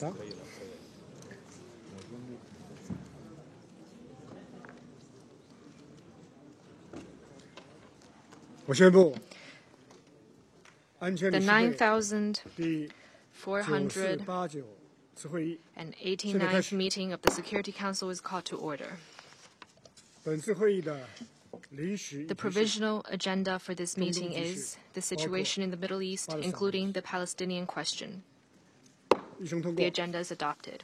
长。我宣布，安全理事会第9489次会议现在开始。 meeting of the Security Council is called to order. 本次会议的临时议 The 题是 provisional agenda for this meeting is the situation in the Middle East, including the Palestinian question. 议程通 The 过。 agenda is adopted.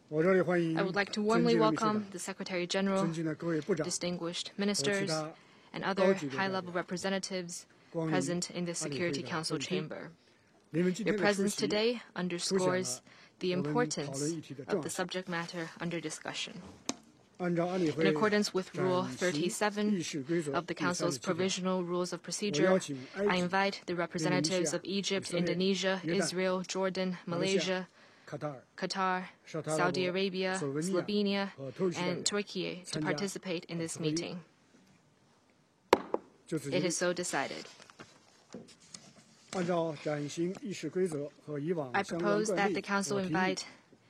我热烈欢迎 I would like to 尊 warmly 敬的秘书长 welcome the Secretary General, 尊敬的各位部长 distinguished 和其 ministers, 他 and other 高级的代 high-level 表 representatives 光临 present in the 安理会 Security 的 Council 会议厅。 chamber. 你们今 Your 天的出 presence 席 today 凸显 underscores 了 the 我们讨 importance 论议题的 of 重 the 要性。 subject matter under discussion. 按照安理 In 会 accordance with Rule 暂行议 37 事规则 of the 第37 Council's 条， Provisional Rules of 我 Procedure, 邀请埃 I 及、 invite the representatives of 以 Egypt, 色列、 Indonesia, 约旦、 Israel, Jordan, 马来西亚、 Malaysia, 卡塔尔、 Qatar, 沙特阿拉伯、 Saudi Arabia, 斯洛文尼 Slovenia, 亚和土耳其代 and 表 Turkey to 参加 participate in 本 this 次会议。 meeting. 就此 It 决 is 定， so decided. 按照暂行议事规则和以往 I 相关 propose 惯 that 例， the Council 我提议 invite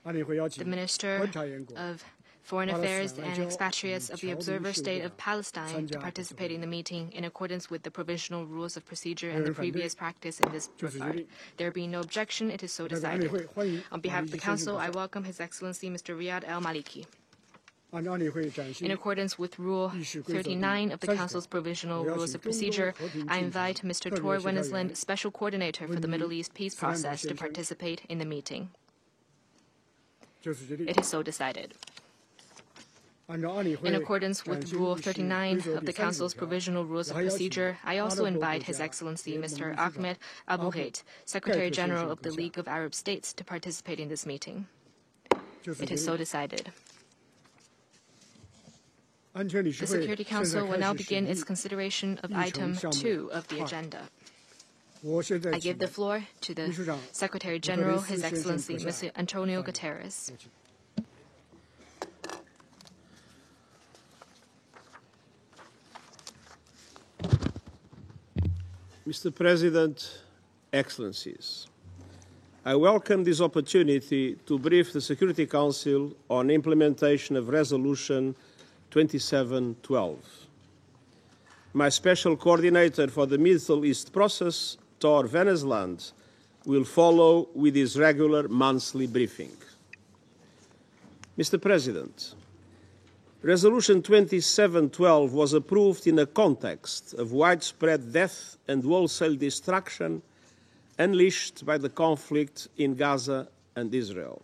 安理会邀 the 请 Minister 观察员国 of Foreign Affairs and Expatriates of the Observer State of 参 Palestine 加 to participate in the meeting in accordance with the Provisional Rules of Procedure 没有 and the 人反对。 previous practice in this 就此决 regard. 定。 There being no objection, it is so 代表安理 decided. 会欢迎 On 马 behalf 立 of the 基先生 Council, 阁 I 下。 welcome His Excellency Mr. Riyad al-Maliki. 按照安理会暂 In 行 accordance with Rule 议事规则第 39 of the 30 Council's 条， Provisional 我邀 Rules 请 of 中东 Procedure, 和平 I 进程 invite Mr. 特 Tor 别协调员 Wennesland, Special Coordinator for the 温尼 Middle East Peace 斯坦堡 Process, to 先生。 participate in the meeting. 就此决定。 It is so decided. 按照安理会 In accordance 暂 with 行 Rule 议事规 39则 of 第 the Council's 35条， Provisional Rules 我 of 还邀请 Procedure, I 阿 also 拉伯 invite 国 His 家 Excellency 联盟 Mr. 秘书长 Ahmed 阿布 Abuheit, Secretary 盖特先 General 生 of the 阁下。 League of Arab States, to participate in this meeting. 就此 It 决 is so 定。 decided. 安全理事 The 会 Security 现在 Council will 开 now 始审 begin 议 its consideration of 议程 Item 项目 2 of the 2。 agenda. 我现在 I 请 give the floor to 秘 the 书长 Secretary 古特雷 General, 斯 His 先生 Excellency 阁下 Mr. Antonio 发言。 Guterres. 有请。 Mr. President, Excellencies, I welcome this opportunity to brief the Security Council on implementation of Resolution 2712. My special coordinator for the Middle East process, Tor Wennesland, will follow with his regular monthly briefing. Mr. President, Resolution 2712 was approved in a context of widespread death and wholesale destruction unleashed by the conflict in Gaza and Israel.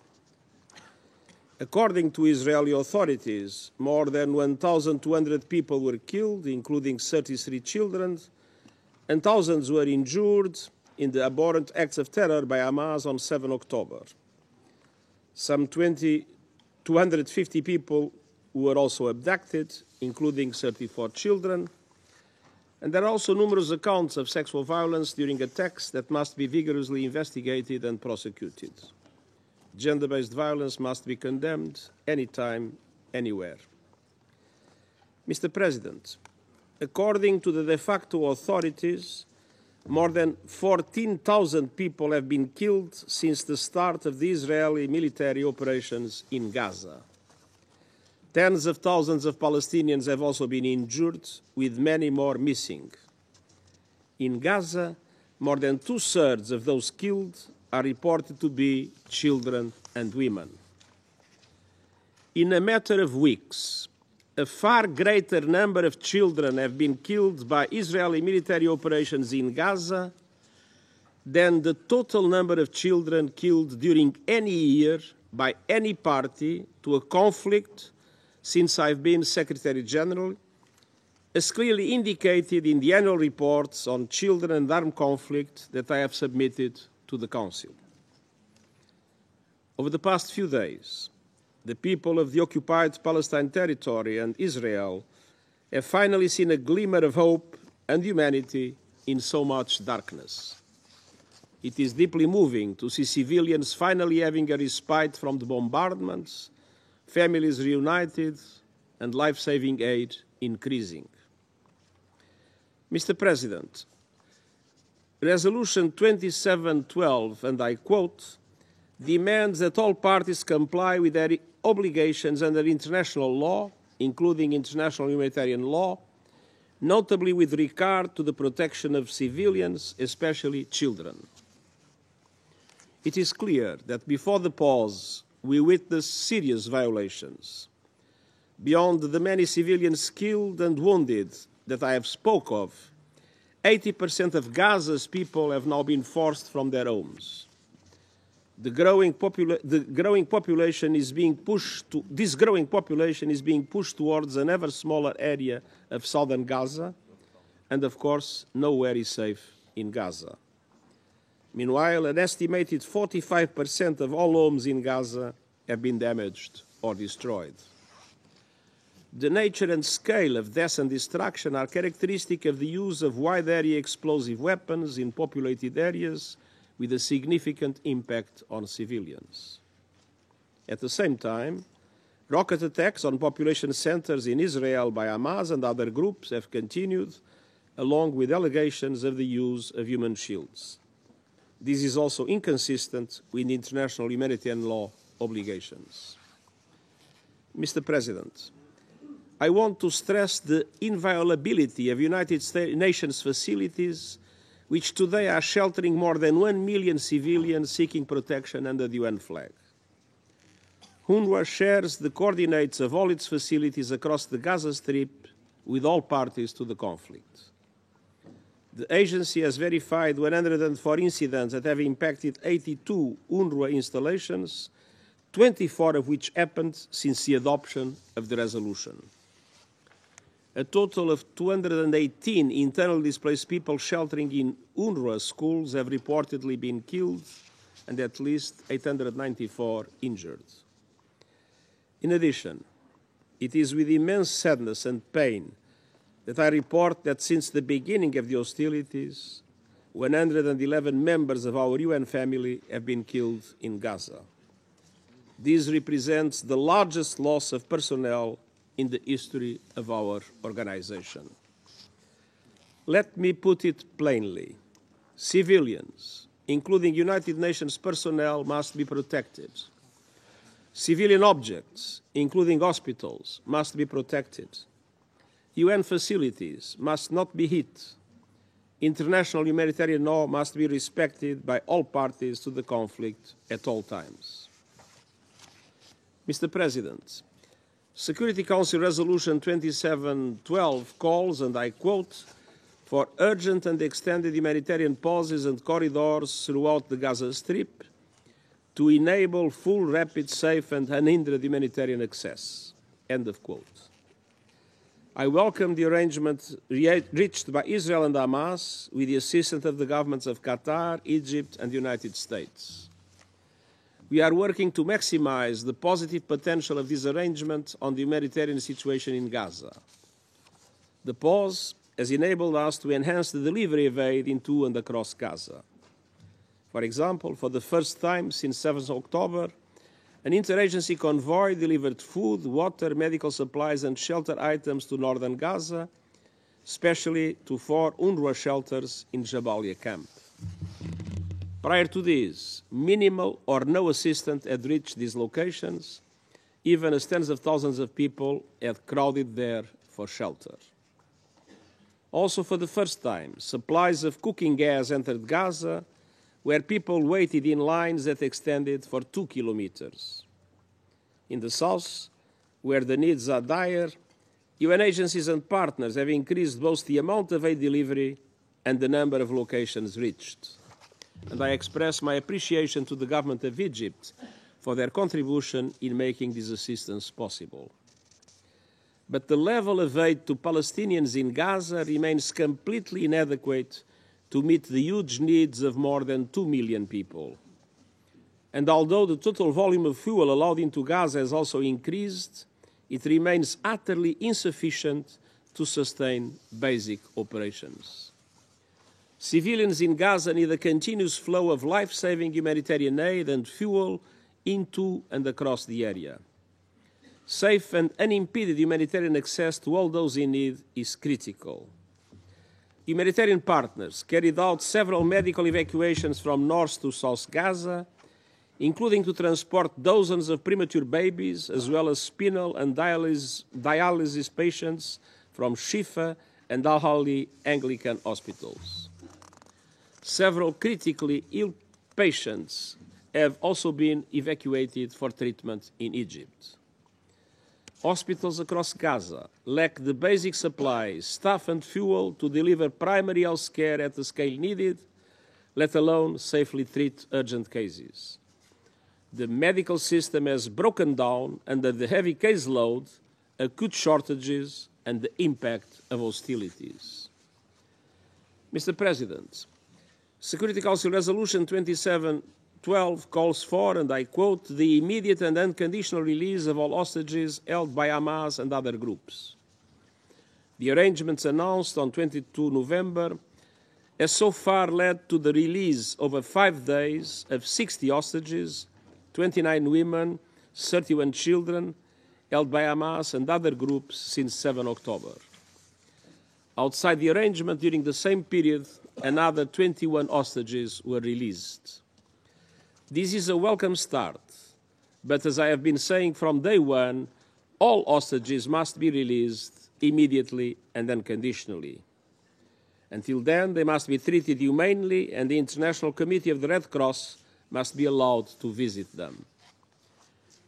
According to Israeli authorities, more than 1,200 people were killed, including 33 children, and thousands were injured in the abhorrent acts of terror by Hamas on 7 October. Some 250 people were also abducted, including 34 children. And there are also numerous accounts of sexual violence during attacks that must be vigorously investigated and prosecuted. Gender-based violence must be condemned anytime, anywhere. Mr. President, according to the de facto authorities, more than 14,000 people have been killed since the start of the Israeli military operations in Gaza. Tens of thousands of Palestinians have also been injured, with many more missing. In Gaza, more than two-thirds of those killed are reported to be children and women. In a matter of weeks, a far greater number of children have been killed by Israeli military operations in Gaza than the total number of children killed during any year by any party to a conflict since I've been Secretary General, as clearly indicated in the annual reports on children and armed conflict that I have submitted to the Council. Over the past few days, the people of the occupied Palestine territory and Israel have finally seen a glimmer of hope and humanity in so much darkness. It is deeply moving to see civilians finally having a respite from the bombardments, families reunited, and life-saving aid increasing. Mr. President, Resolution 2712, and I quote, demands that all parties comply with their obligations under international law, including international humanitarian law, notably with regard to the protection of civilians, especially children. It is clear that before the pause, we witnessed serious violations. Beyond the many civilians killed and wounded that I have spoke of, 80% of Gaza's people have now been forced from their homes. This growing population is being pushed towards an ever smaller area of southern Gaza, and of course, nowhere is safe in Gaza. Meanwhile, an estimated 45% of all homes in Gaza have been damaged or destroyed. The nature and scale of death and destruction are characteristic of the use of wide-area explosive weapons in populated areas with a significant impact on civilians. At the same time, rocket attacks on population centers in Israel by Hamas and other groups have continued, along with allegations of the use of human shields. This is also inconsistent with international humanitarian law obligations. Mr. President, I want to stress the inviolability of United Nations facilities which today are sheltering more than 1 million civilians seeking protection under the UN flag. UNRWA shares the coordinates of all its facilities across the Gaza Strip with all parties to the conflict. The agency has verified 104 incidents that have impacted 82 UNRWA installations, 24 of which happened since the adoption of the resolution. A total of 218 internally displaced people sheltering in UNRWA schools have reportedly been killed and at least 894 injured. In addition, it is with immense sadness and pain that I report that since the beginning of the hostilities, 111 members of our UN family have been killed in Gaza. This represents the largest loss of personnel in the history of our organization. Let me put it plainly. Civilians, including United Nations personnel, must be protected. Civilian objects, including hospitals, must be protected. UN facilities must not be hit. International humanitarian law must be respected by all parties to the conflict at all times. Mr. President, Security Council Resolution 2712 calls, and I quote, for urgent and extended humanitarian pauses and corridors throughout the Gaza Strip to enable full, rapid, safe, and unhindered humanitarian access. End of quote. I welcome the arrangement reached by Israel and Hamas with the assistance of the governments of Qatar, Egypt, and the United States. We are working to maximize the positive potential of this arrangement on the humanitarian situation in Gaza. The pause has enabled us to enhance the delivery of aid into and across Gaza. For example, for the first time since 7th October, an interagency convoy delivered food, water, medical supplies, and shelter items to northern Gaza, especially to 4 UNRWA shelters in Jabalia camp. Prior to this, minimal or no assistance had reached these locations, even as tens of thousands of people had crowded there for shelter. Also, for the first time, supplies of cooking gas entered Gaza, where people waited in lines that extended for 2 kilometers. In the south, where the needs are dire, UN agencies and partners have increased both the amount of aid delivery and the number of locations reached. And I express my appreciation to the government of Egypt for their contribution in making this assistance possible. But the level of aid to Palestinians in Gaza remains completely inadequate to meet the huge needs of more than 2 million people. And although the total volume of fuel allowed into Gaza has also increased, it remains utterly insufficient to sustain basic operations. Civilians in Gaza need a continuous flow of life-saving humanitarian aid and fuel into and across the area. Safe and unimpeded humanitarian access to all those in need is critical. Humanitarian partners carried out several medical evacuations from North to South Gaza, including to transport dozens of premature babies, as well as spinal and dialysis patients from Shifa and Al-Ahli Anglican hospitals. Several critically ill patients have also been evacuated for treatment in Egypt. Hospitals across Gaza lack the basic supplies, staff and fuel to deliver primary health care at the scale needed, let alone safely treat urgent cases. The medical system has broken down under the heavy caseload, acute shortages, and the impact of hostilities. Mr. President, Security Council Resolution 2712 calls for, and I quote, the immediate and unconditional release of all hostages held by Hamas and other groups. The arrangements announced on 22 November has so far led to the release over 5 days of 60 hostages, 29 women, 31 children, held by Hamas and other groups since 7 October. Outside the arrangement during the same period, another 21 hostages were released. This is a welcome start, but as I have been saying from day one, all hostages must be released immediately and unconditionally. Until then, they must be treated humanely, and the International Committee of the Red Cross must be allowed to visit them.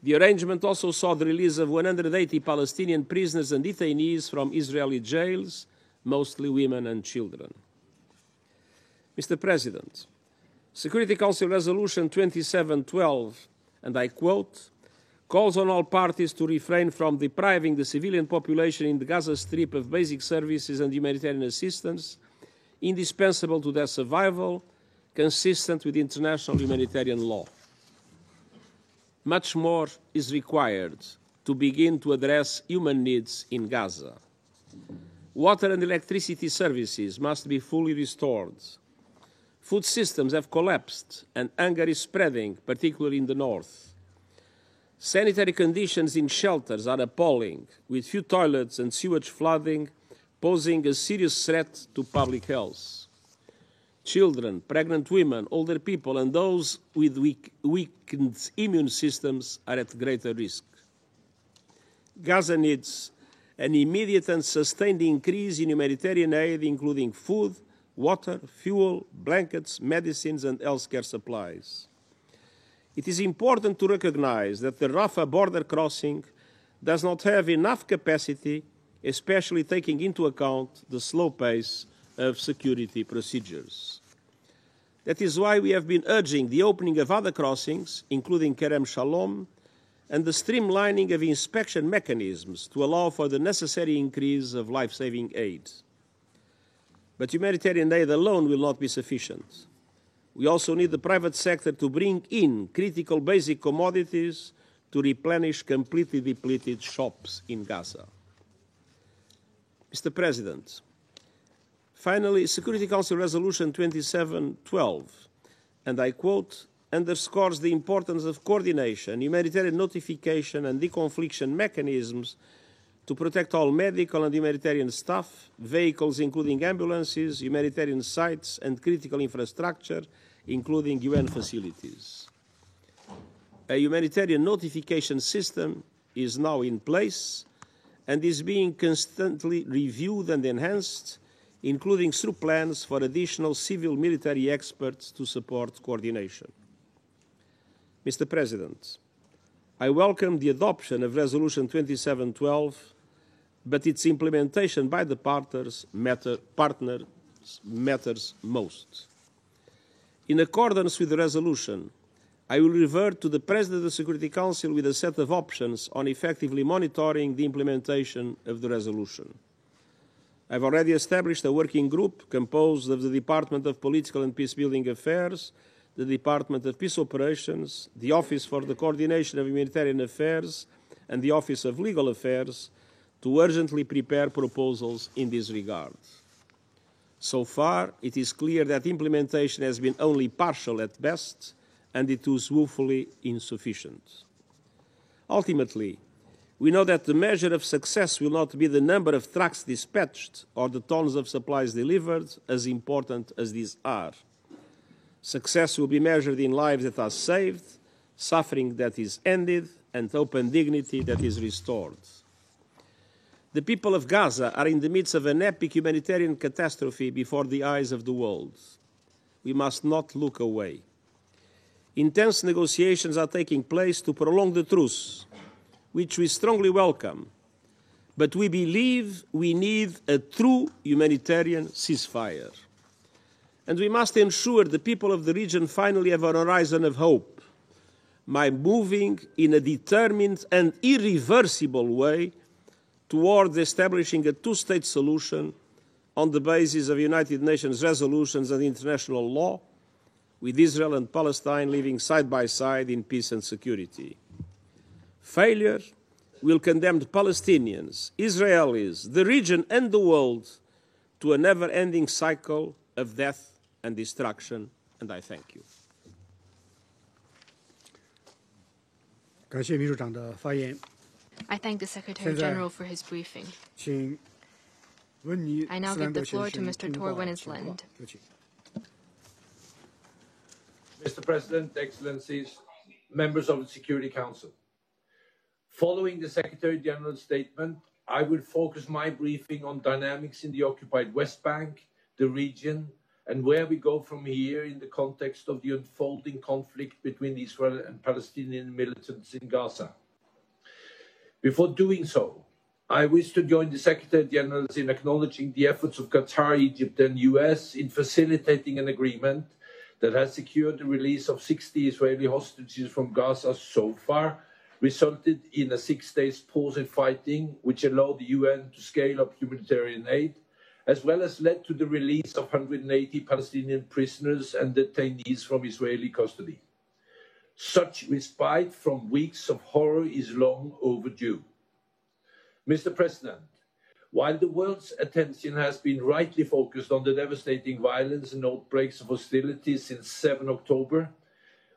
The arrangement also saw the release of 180 Palestinian prisoners and detainees from Israeli jails, mostly women and children. Mr. President, Security Council Resolution 2712, and I quote, calls on all parties to refrain from depriving the civilian population in the Gaza Strip of basic services and humanitarian assistance indispensable to their survival, consistent with international humanitarian law. Much more is required to begin to address human needs in Gaza. Water and electricity services must be fully restored. Food systems have collapsed and hunger is spreading, particularly in the north. Sanitary conditions in shelters are appalling, with few toilets and sewage flooding posing a serious threat to public health. Children, pregnant women, older people, and those with weakened immune systems are at greater risk. Gaza needs an immediate and sustained increase in humanitarian aid, including food, water, fuel, blankets, medicines, and healthcare supplies. It is important to recognize that the Rafah border crossing does not have enough capacity, especially taking into account the slow pace of security procedures. That is why we have been urging the opening of other crossings, including Kerem Shalom, and the streamlining of inspection mechanisms to allow for the necessary increase of life-saving aid. But humanitarian aid alone will not be sufficient. We also need the private sector to bring in critical basic commodities to replenish completely depleted shops in Gaza. Mr. President, finally, Security Council Resolution 2712, and I quote, underscores the importance of coordination, humanitarian notification, and deconfliction mechanisms to protect all medical and humanitarian staff, vehicles including ambulances, humanitarian sites, and critical infrastructure, including UN facilities. A humanitarian notification system is now in place and is being constantly reviewed and enhanced, including through plans for additional civil-military experts to support coordination. Mr. President, I welcome the adoption of Resolution 2712, but its implementation by the partners matters most. In accordance with the resolution, I will revert to the President of the Security Council with a set of options on effectively monitoring the implementation of the resolution. I have already established a working group composed of the Department of Political and Peacebuilding Affairs, the Department of Peace Operations, the Office for the Coordination of Humanitarian Affairs, and the Office of Legal Affairs to urgently prepare proposals in this regard. So far, it is clear that implementation has been only partial at best, and it was woefully insufficient. Ultimately, we know that the measure of success will not be the number of trucks dispatched or the tons of supplies delivered, as important as these are. Success will be measured in lives that are saved, suffering that is ended, and open dignity that is restored. The people of Gaza are in the midst of an epic humanitarian catastrophe before the eyes of the world. We must not look away. Intense negotiations are taking place to prolong the truce, which we strongly welcome, but we believe we need a true humanitarian ceasefire. And we must ensure the people of the region finally have a horizon of hope by moving in a determined and irreversible way towards establishing a two-state solution on the basis of United Nations resolutions and international law, with Israel and Palestine living side by side in peace and security. Failure will condemn Palestinians, Israelis, the region and the world to a never-ending cycle of death and destruction, and I thank you. 感谢秘书长的发言。 I thank the Secretary General for his briefing. 请温尼 I now 斯 give 兰 the 德 floor 先 to 生 Mr. 听 Tor 报 Wennesland. 情况，有请。 Mr. President, Excellencies, members of the Security Council. Following the Secretary General's statement, I will focus my briefing on dynamics in the occupied West Bank, the region, and where we go from here in the context of the unfolding conflict between Israel and Palestinian militants in Gaza. Before doing so, I wish to join the Secretary Generals in acknowledging the efforts of Qatar, Egypt, and US in facilitating an agreement that has secured the release of 60 Israeli hostages from Gaza so far, resulted in a 6-day pause in fighting, which allowed the UN to scale up humanitarian aid, as well as led to the release of 180 Palestinian prisoners and detainees from Israeli custody. Such respite from weeks of horror is long overdue. Mr. President, while the world's attention has been rightly focused on the devastating violence and outbreaks of hostility since 7 October,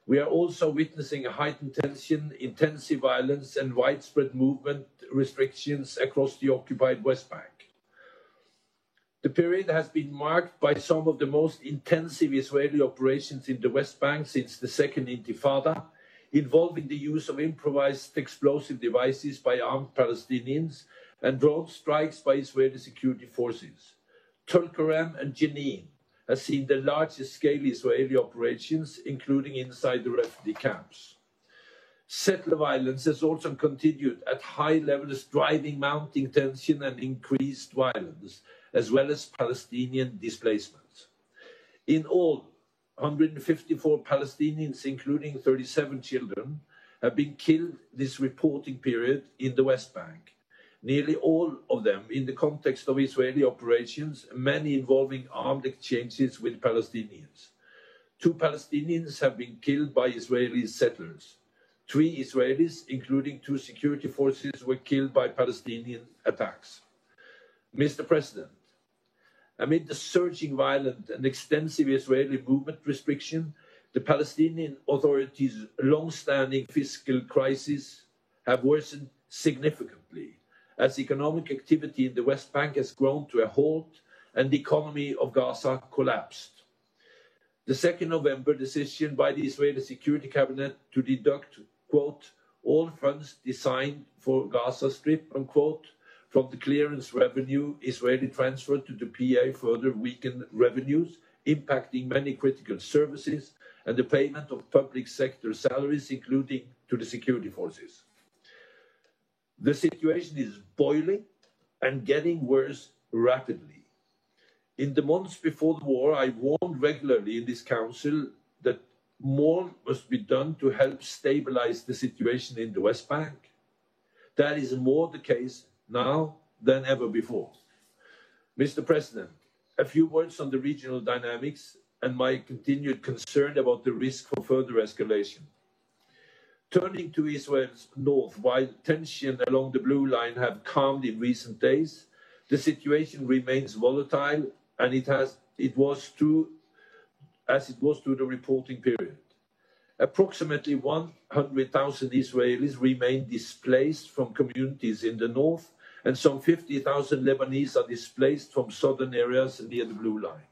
we are also witnessing a heightened tension, intensive violence, and widespread movement restrictions across the occupied West Bank. The period has been marked by some of the most intensive Israeli operations in the West Bank since the Second Intifada, involving the use of improvised explosive devices by armed Palestinians and drone strikes by Israeli security forces. Tulkarem and Jenin has seen the largest scale Israeli operations, including inside the refugee camps. Settler violence has also continued at high levels, driving mounting tension and increased violence, as well as Palestinian displacements. In all, 154 Palestinians, including 37 children, have been killed this reporting period in the West Bank. Nearly all of them in the context of Israeli operations, many involving armed exchanges with Palestinians. 2 Palestinians have been killed by Israeli settlers. 3 Israelis, including 2 security forces, were killed by Palestinian attacks. Mr. President, amid the surging violent and extensive Israeli movement restriction, the Palestinian Authority's long-standing fiscal crisis have worsened significantly as economic activity in the West Bank has grown to a halt and the economy of Gaza collapsed. The 2nd November decision by the Israeli Security Cabinet to deduct, quote, all funds designed for Gaza Strip, unquote, from the clearance revenue Israeli transferred to the PA further weakened revenues, impacting many critical services and the payment of public sector salaries, including to the security forces. The situation is boiling and getting worse rapidly. In the months before the war, I warned regularly in this council that more must be done to help stabilize the situation in the West Bank. That is more the case now than ever before. Mr. President, a few words on the regional dynamics and my continued concern about the risk for further escalation. Turning to Israel's north, while tension along the blue line have calmed in recent days, the situation remains volatile, and it was through the reporting period. Approximately 100,000 Israelis remain displaced from communities in the north, and some 50,000 Lebanese are displaced from southern areas near the blue line.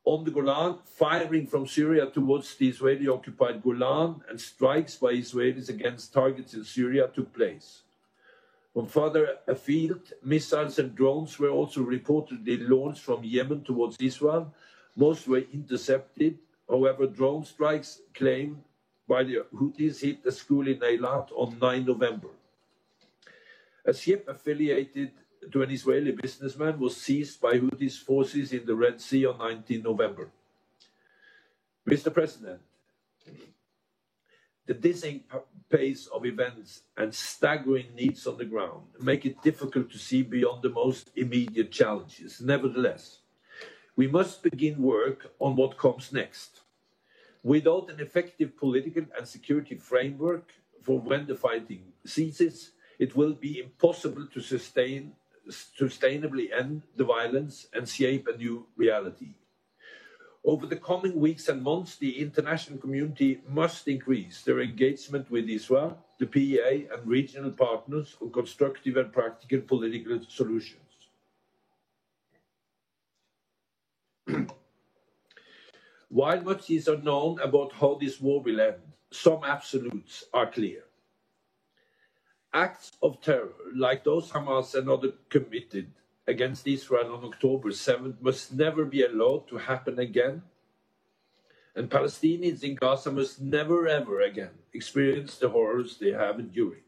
on the Golan, firing from Syria towards the Israeli-occupied Golan, and strikes by Israelis against targets in Syria took place. From further afield, missiles and drones were also reportedly launched from Yemen towards Israel. Most were intercepted. However, drone strikes claimed by the Houthis hit a school in Eilat on 9 November. A ship affiliated to an Israeli businessman was seized by Houthis forces in the Red Sea on 19 November. Mr. President, the dizzying pace of events and staggering needs on the ground make it difficult to see beyond the most immediate challenges. Nevertheless, we must begin work on what comes next. Without an effective political and security framework for when the fighting ceases, it will be impossible to sustainably end the violence and shape a new reality. Over the coming weeks and months, the international community must increase their engagement with Israel, the PA, and regional partners on constructive and practical political solutions. While much is unknown about how this war will end, some absolutes are clear. Acts of terror, like those Hamas and others committed against Israel on October 7th, must never be allowed to happen again. And Palestinians in Gaza must never, ever again experience the horrors they have endured.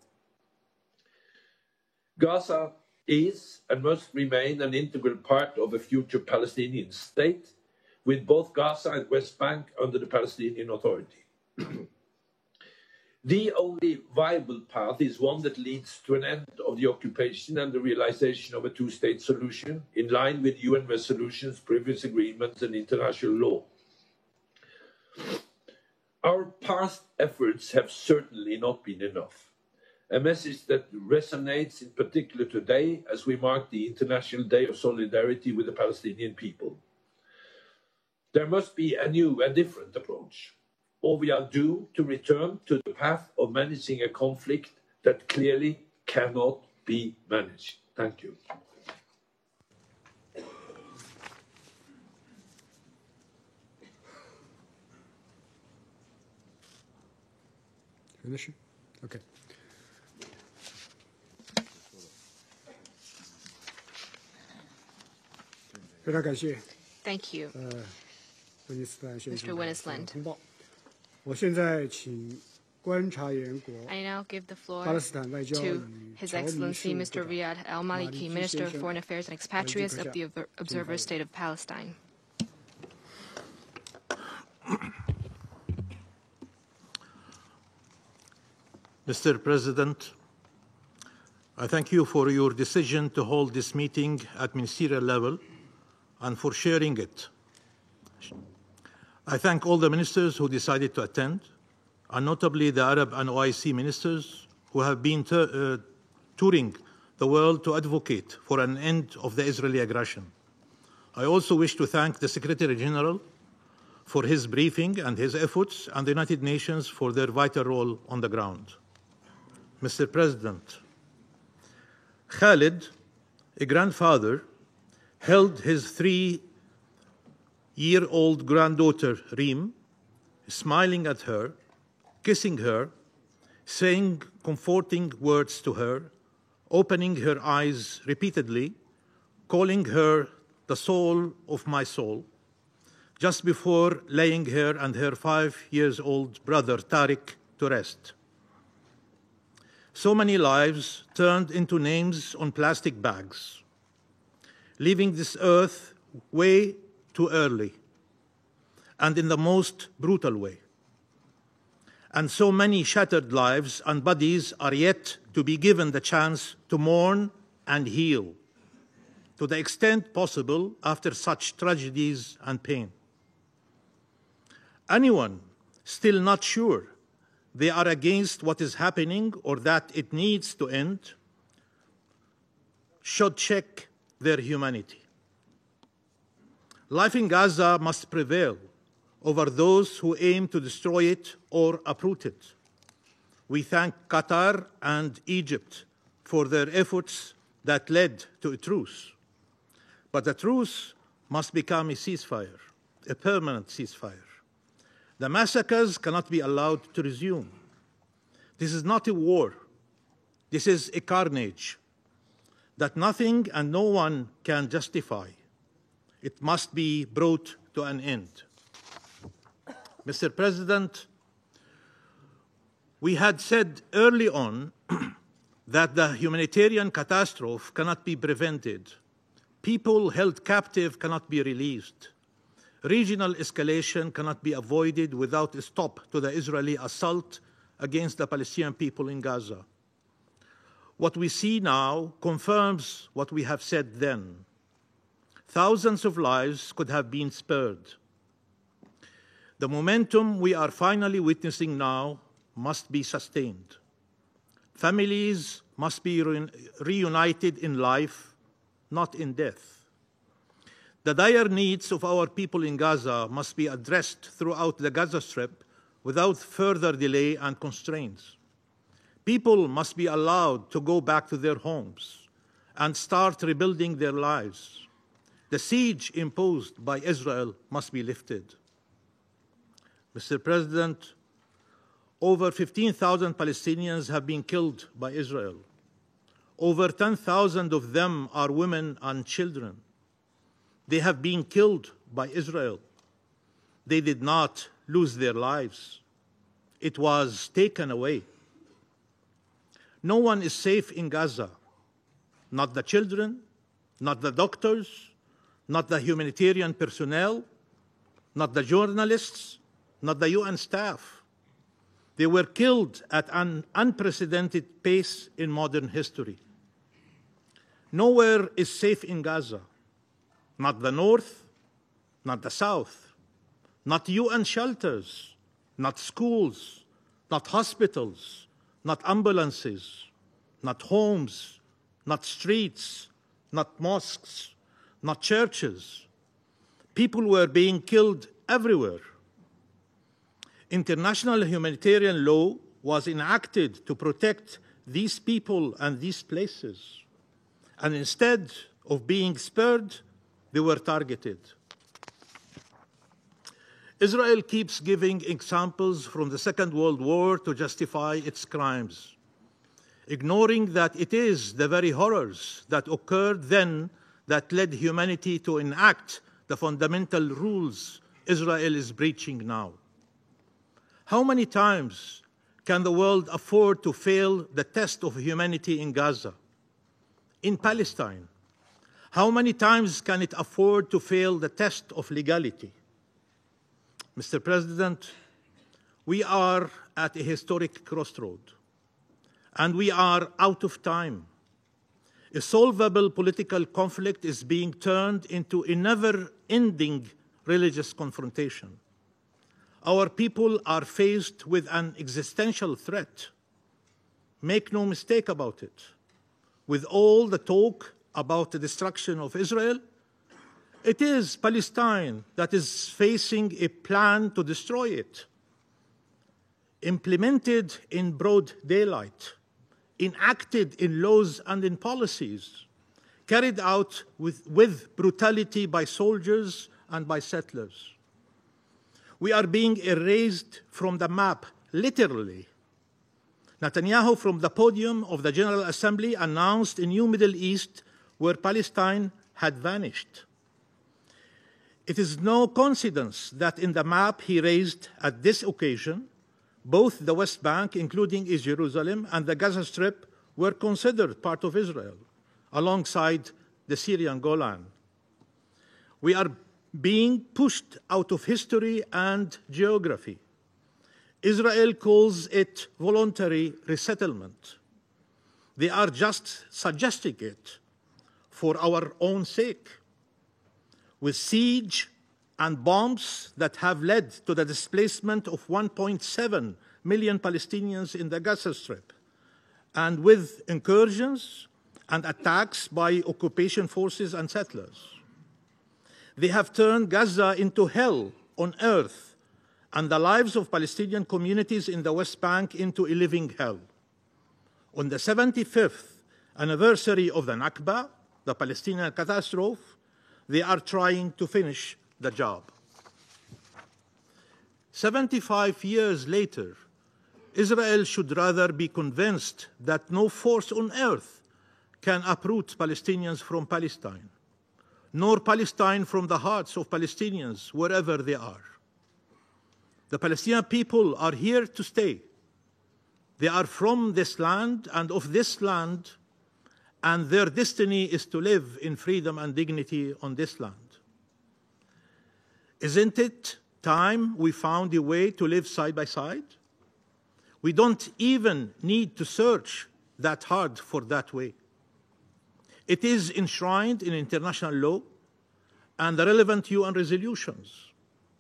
Gaza is and must remain an integral part of a future Palestinian state, with both Gaza and West Bank under the Palestinian Authority. The only viable path is one that leads to an end of the occupation and the realization of a two-state solution in line with UN resolutions, previous agreements, and international law. Our past efforts have certainly not been enough. A message that resonates in particular today as we mark the International Day of Solidarity with the Palestinian people. There must be a new and different approach, or we are doomed to return to the path of managing a conflict that clearly cannot be managed. Thank you. Finish? Okay. 非常感谢 Thank you, 温尼斯坦先生 Mr. Winnisland. 通报。我现在请观察员国 I now give the floor 巴勒斯坦外交 to 与 His 侨民事 Excellency 务部 Mr. 长 Riyad Al-Maliki, Minister of Foreign Affairs and Expatriates of the Observer State of Palestine. Mr. President, I thank you for your decision to hold this meeting at ministerial level and for sharing it. I thank all the ministers who decided to attend, and notably the Arab and OIC ministers who have been touring the world to advocate for an end of the Israeli aggression. I also wish to thank the Secretary General for his briefing and his efforts, and the United Nations for their vital role on the ground. Mr. President, Khalid, a grandfather, held his 3-year-old granddaughter, Reem, smiling at her, kissing her, saying comforting words to her, opening her eyes repeatedly, calling her the soul of my soul, just before laying her and her 5-year-old brother, Tariq, to rest. So many lives turned into names on plastic bags, leaving this earth way too early and in the most brutal way. And so many shattered lives and bodies are yet to be given the chance to mourn and heal to the extent possible after such tragedies and pain. Anyone still not sure they are against what is happening or that it needs to end should check their humanity. Life in Gaza must prevail over those who aim to destroy it or uproot it. We thank Qatar and Egypt for their efforts that led to a truce. But a truce must become a ceasefire. a permanent ceasefire. The massacres cannot be allowed to resume. This is not a war. This is a carnage that nothing and no one can justify. It must be brought to an end. Mr. President, we had said early on that the humanitarian catastrophe cannot be prevented. People held captive cannot be released. Regional escalation cannot be avoided without a stop to the Israeli assault against the Palestinian people in Gaza. What we see now confirms what we have said then. Thousands of lives could have been spared. The momentum we are finally witnessing now must be sustained. Families must be reunited in life, not in death. The dire needs of our people in Gaza must be addressed throughout the Gaza Strip without further delay and constraints. People must be allowed to go back to their homes and start rebuilding their lives. The siege imposed by Israel must be lifted. Mr. President, over 15,000 Palestinians have been killed by Israel. Over 10,000 of them are women and children. They have been killed by Israel. They did not lose their lives. It was taken away. No one is safe in Gaza. Not the children, not the doctors, not the humanitarian personnel, not the journalists, not the UN staff. They were killed at an unprecedented pace in modern history. Nowhere is safe in Gaza. Not the north, not the south, not UN shelters, not schools, not hospitals, not ambulances, not homes, not streets, not mosques, not churches. People were being killed everywhere. International humanitarian law was enacted to protect these people and these places. And instead of being spared, they were targeted. Israel keeps giving examples from the Second World War to justify its crimes, ignoring that it is the very horrors that occurred then that led humanity to enact the fundamental rules Israel is breaching now. How many times can the world afford to fail the test of humanity in Gaza, in Palestine? How many times can it afford to fail the test of legality? Mr. President, we are at a historic crossroad, and we are out of time. A solvable political conflict is being turned into a never-ending religious confrontation. Our people are faced with an existential threat. Make no mistake about it. With all the talk about the destruction of Israel, it is Palestine that is facing a plan to destroy it, implemented in broad daylight, enacted in laws and in policies, carried out with brutality by soldiers and by settlers. We are being erased from the map, literally. Netanyahu, from the podium of the General Assembly, announced a new Middle East where Palestine had vanished. It is no coincidence that in the map he raised at this occasion, both the West Bank, including East Jerusalem, and the Gaza Strip were considered part of Israel, alongside the Syrian Golan. We are being pushed out of history and geography. Israel calls it voluntary resettlement. They are just suggesting it for our own sake. With siege and bombs that have led to the displacement of 1.7 million Palestinians in the Gaza Strip, and with incursions and attacks by occupation forces and settlers. They have turned Gaza into hell on earth and the lives of Palestinian communities in the West Bank into a living hell. On the 75th anniversary of the Nakba, the Palestinian catastrophe, they are trying to finish the job. 75 years later, Israel should rather be convinced that no force on earth can uproot Palestinians from Palestine, nor Palestine from the hearts of Palestinians, wherever they are. The Palestinian people are here to stay. They are from this land and of this land, and their destiny is to live in freedom and dignity on this land. Isn't it time we found a way to live side by side? We don't even need to search that hard for that way. It is enshrined in international law and the relevant UN resolutions.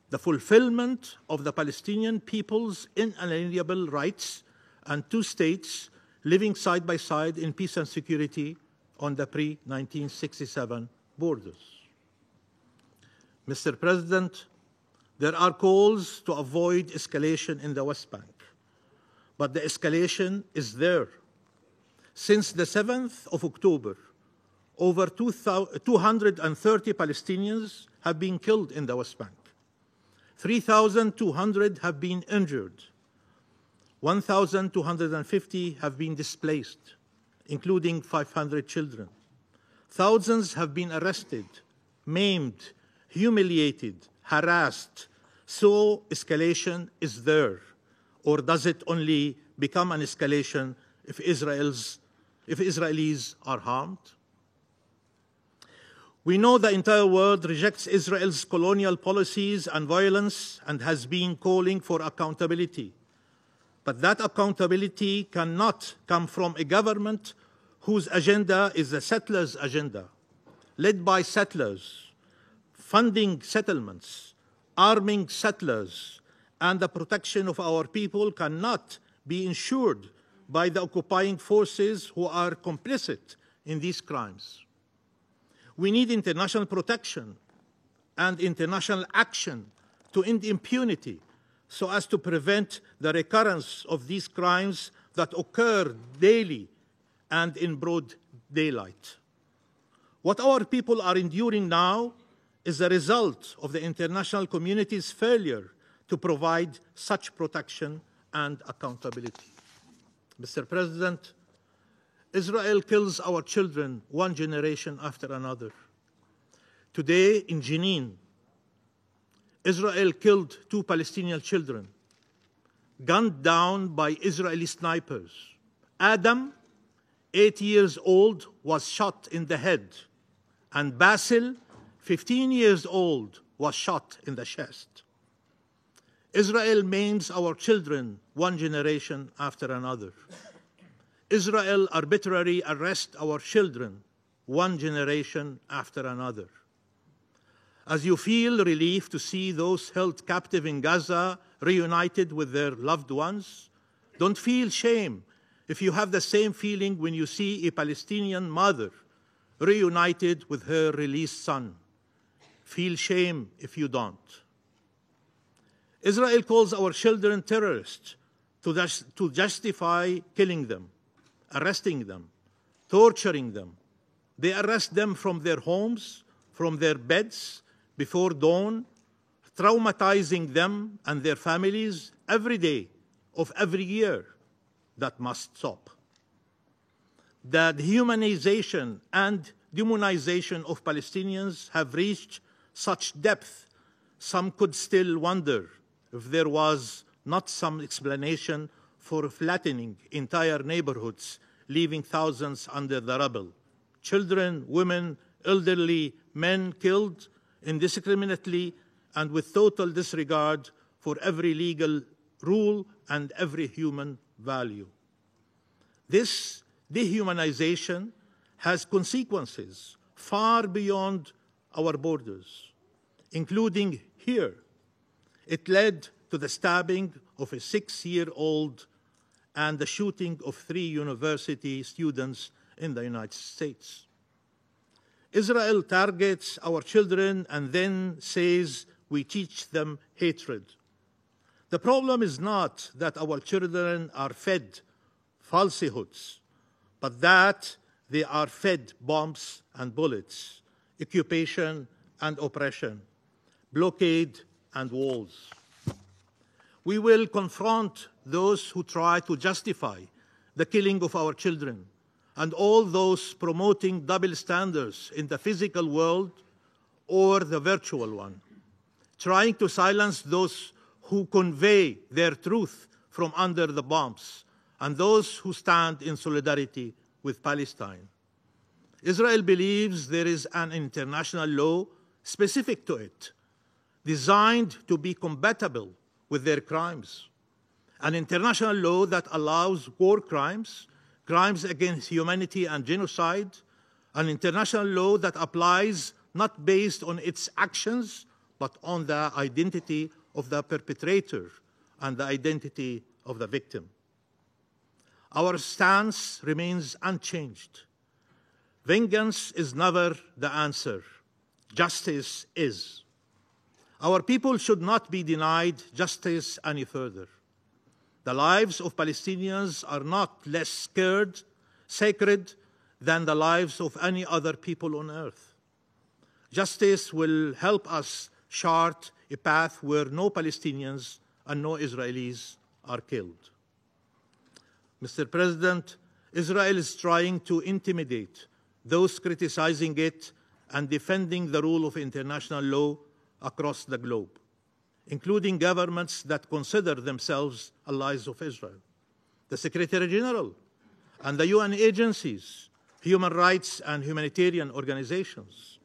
The fulfillment of the Palestinian people's inalienable rights and two states living side by side in peace and security on the pre-1967 borders. Mr. President, there are calls to avoid escalation in the West Bank, but the escalation is there. Since the 7th of October, over 230 Palestinians have been killed in the West Bank. 3,200 have been injured. 1,250 have been displaced, including 500 children. Thousands have been arrested, maimed, humiliated, harassed. So escalation is there. Or does it only become an escalation if Israelis are harmed? We know the entire world rejects Israel's colonial policies and violence and has been calling for accountability. But that accountability cannot come from a government whose agenda is the settlers' agenda, led by settlers, funding settlements, arming settlers, and the protection of our people cannot be ensured by the occupying forces who are complicit in these crimes. We need international protection and international action to end impunity so as to prevent the recurrence of these crimes that occur daily and in broad daylight. What our people are enduring now is the result of the international community's failure to provide such protection and accountability. Mr. President, Israel kills our children one generation after another. Today in Jenin, Israel killed 2 Palestinian children, gunned down by Israeli snipers. Adam, 8 years old, was shot in the head, and Basil, 15 years old, was shot in the chest. Israel maims our children one generation after another. Israel arbitrarily arrests our children one generation after another. As you feel relief to see those held captive in Gaza reunited with their loved ones, don't feel shame if you have the same feeling when you see a Palestinian mother reunited with her released son. Feel shame if you don't. Israel calls our children terrorists to justify killing them, arresting them, torturing them. They arrest them from their homes, from their beds, before dawn, traumatizing them and their families every day of every year. That must stop. The dehumanization and demonization of Palestinians have reached such depth, some could still wonder if there was not some explanation for flattening entire neighborhoods, leaving thousands under the rubble. Children, women, elderly, men killed indiscriminately and with total disregard for every legal rule and every human value. This dehumanization has consequences far beyond our borders, including here. It led to the stabbing of a 6-year-old and the shooting of 3 university students in the United States. Israel targets our children and then says we teach them hatred. The problem is not that our children are fed falsehoods, but that they are fed bombs and bullets, occupation and oppression, blockade and walls. We will confront those who try to justify the killing of our children and all those promoting double standards in the physical world or the virtual one, trying to silence those who convey their truth from under the bombs and those who stand in solidarity with Palestine. Israel believes there is an international law specific to it, designed to be compatible with their crimes. An international law that allows war crimes, crimes against humanity and genocide, an international law that applies not based on its actions, but on the identity of the perpetrator and the identity of the victim. Our stance remains unchanged. Vengeance is never the answer. Justice is. Our people should not be denied justice any further. The lives of Palestinians are not less sacred than the lives of any other people on earth. Justice will help us chart a path where no Palestinians and no Israelis are killed. Mr. President, Israel is trying to intimidate those criticizing it and defending the rule of international law across the globe, including governments that consider themselves allies of Israel, the Secretary General, and the UN agencies, human rights and humanitarian organizations.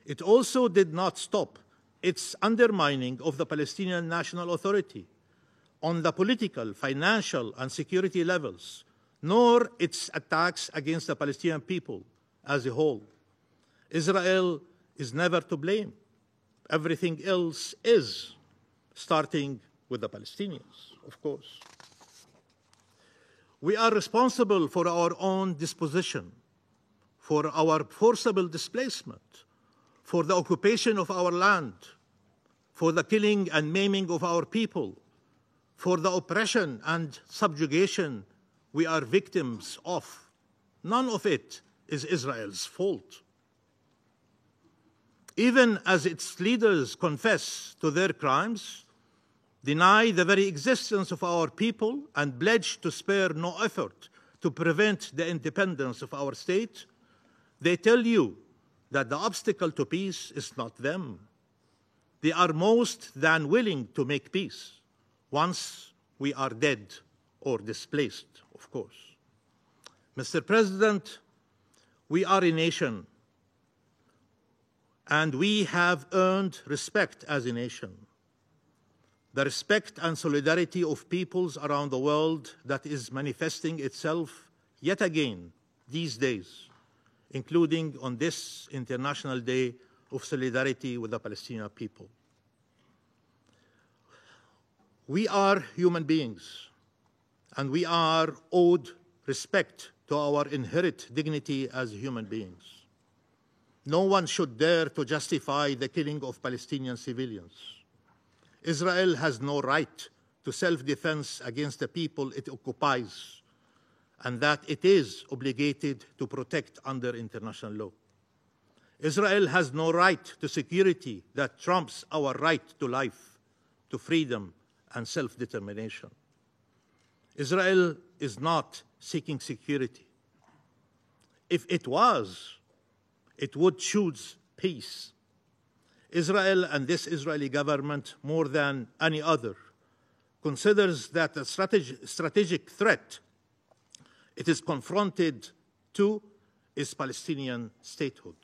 It also did not stop its undermining of the Palestinian National Authority on the political, financial, and security levels, nor its attacks against the Palestinian people as a whole. Israel is never to blame. Everything else is, starting with the Palestinians, of course. We are responsible for our own disposition, for our forcible displacement, for the occupation of our land, for the killing and maiming of our people, for the oppression and subjugation we are victims of. None of it is Israel's fault. Even as its leaders confess to their crimes, deny the very existence of our people, and pledge to spare no effort to prevent the independence of our state, they tell you that the obstacle to peace is not them. They are most than willing to make peace once we are dead or displaced, of course. Mr. President, we are a nation, and we have earned respect as a nation. The respect and solidarity of peoples around the world that is manifesting itself yet again these days, including on this International Day of Solidarity with the Palestinian people. We are human beings, and we are owed respect to our inherent dignity as human beings. No one should dare to justify the killing of Palestinian civilians. Israel has no right to self-defense against the people it occupies, and that it is obligated to protect under international law. Israel has no right to security that trumps our right to life, to freedom, and self-determination. Israel is not seeking security. If it was, it would choose peace. Israel and this Israeli government, more than any other, considers that a strategic threat it is confronted to is Palestinian statehood.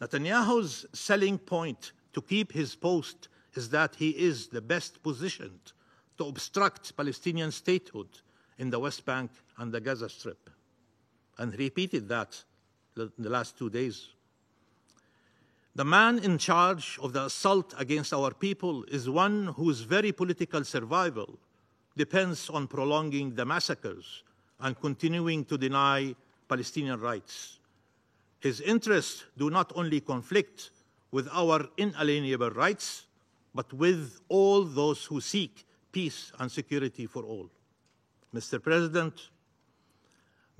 Netanyahu's selling point to keep his post is that he is the best positioned to obstruct Palestinian statehood in the West Bank and the Gaza Strip. And he repeated that in the last 2 days. The man in charge of the assault against our people is one whose very political survival depends on prolonging the massacres and continuing to deny Palestinian rights. His interests do not only conflict with our inalienable rights, but with all those who seek peace and security for all. Mr. President,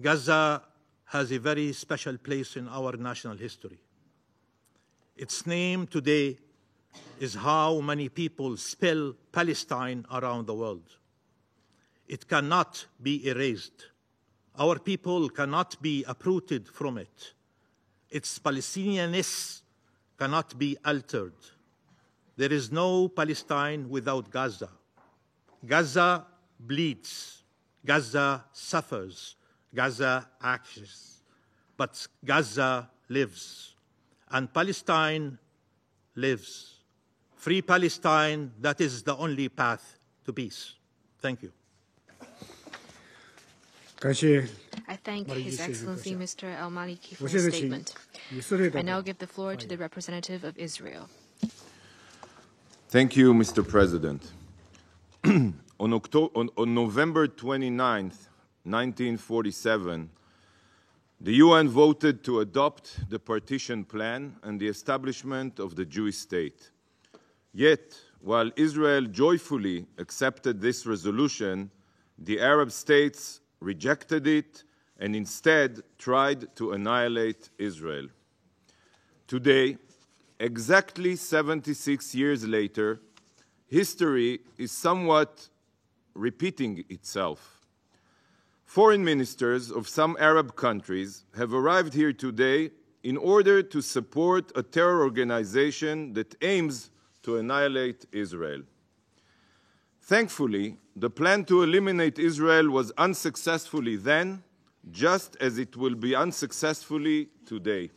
Gaza has a very special place in our national history. Its name today is how many people spell Palestine around the world. It cannot be erased. Our people cannot be uprooted from it. Its Palestinianness cannot be altered. There is no Palestine without Gaza. Gaza bleeds. Gaza suffers. Gaza acts. But Gaza lives. And Palestine lives. Free Palestine, that is the only path to peace. Thank you. I thank His Excellency Mr. Al-Maliki for his statement. I now give the floor to the representative of Israel. Thank you, Mr. President. On November 29, 1947, the UN voted to adopt the partition plan and the establishment of the Jewish state. Yet, while Israel joyfully accepted this resolution, the Arab states rejected it and instead tried to annihilate Israel. Today, exactly 76 years later, history is somewhat repeating itself. Foreign ministers of some Arab countries have arrived here today in order to support a terror organization that aims to annihilate Israel. Thankfully, the plan to eliminate Israel was unsuccessfully then, just as it will be unsuccessfully today.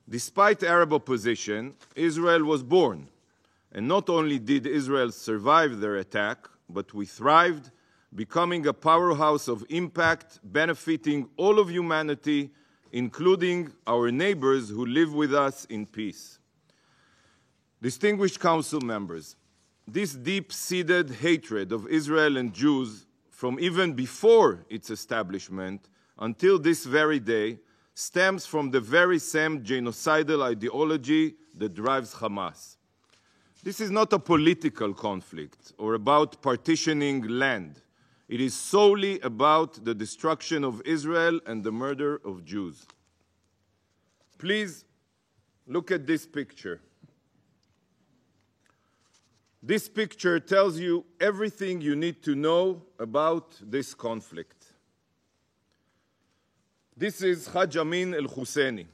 Despite Arab opposition, Israel was born. And not only did Israel survive their attack, but we thrived, becoming a powerhouse of impact, benefiting all of humanity, including our neighbors who live with us in peace. Distinguished Council members, this deep-seated hatred of Israel and Jews from even before its establishment until this very day stems from the very same genocidal ideology that drives Hamas. This is not a political conflict or about partitioning land. It is solely about the destruction of Israel and the murder of Jews. Please look at this picture. This picture tells you everything you need to know about this conflict. This is Haj Amin al-Husseini,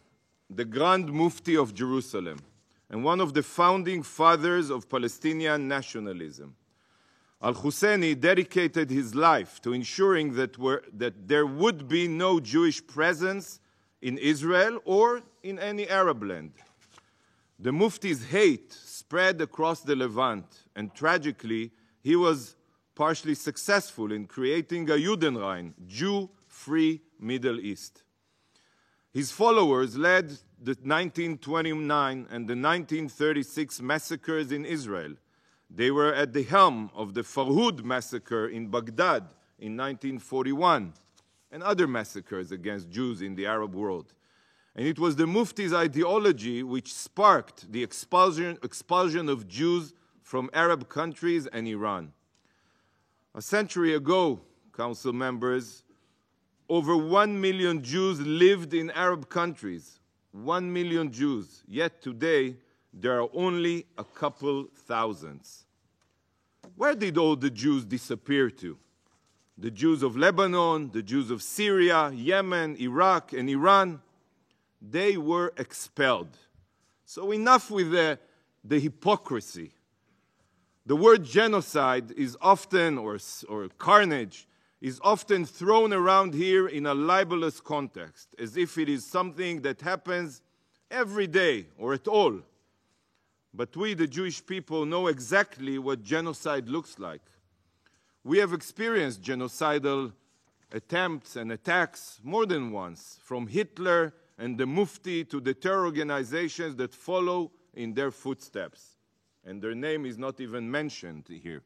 the Grand Mufti of Jerusalem, and one of the founding fathers of Palestinian nationalism. Al-Husseini dedicated his life to ensuring that there would be no Jewish presence in Israel or in any Arab land. The Mufti's hate spread across the Levant, and tragically, he was partially successful in creating a Judenrein, Jew-free Middle East. His followers led the 1929 and the 1936 massacres in Israel. They were at the helm of the Farhud massacre in Baghdad in 1941 and other massacres against Jews in the Arab world. And it was the Mufti's ideology which sparked the expulsion of Jews from Arab countries and Iran. A century ago, Council members, over 1 million Jews lived in Arab countries. 1 million Jews. Yet today, there are only a couple thousands. Where did all the Jews disappear to? The Jews of Lebanon, the Jews of Syria, Yemen, Iraq, and Iran? They were expelled. So enough with the hypocrisy. The word genocide is often, or carnage, is often thrown around here in a libelous context, as if it is something that happens every day or at all. But we, the Jewish people, know exactly what genocide looks like. We have experienced genocidal attempts and attacks more than once, from Hitler and the Mufti to the terror organizations that follow in their footsteps. And their name is not even mentioned here.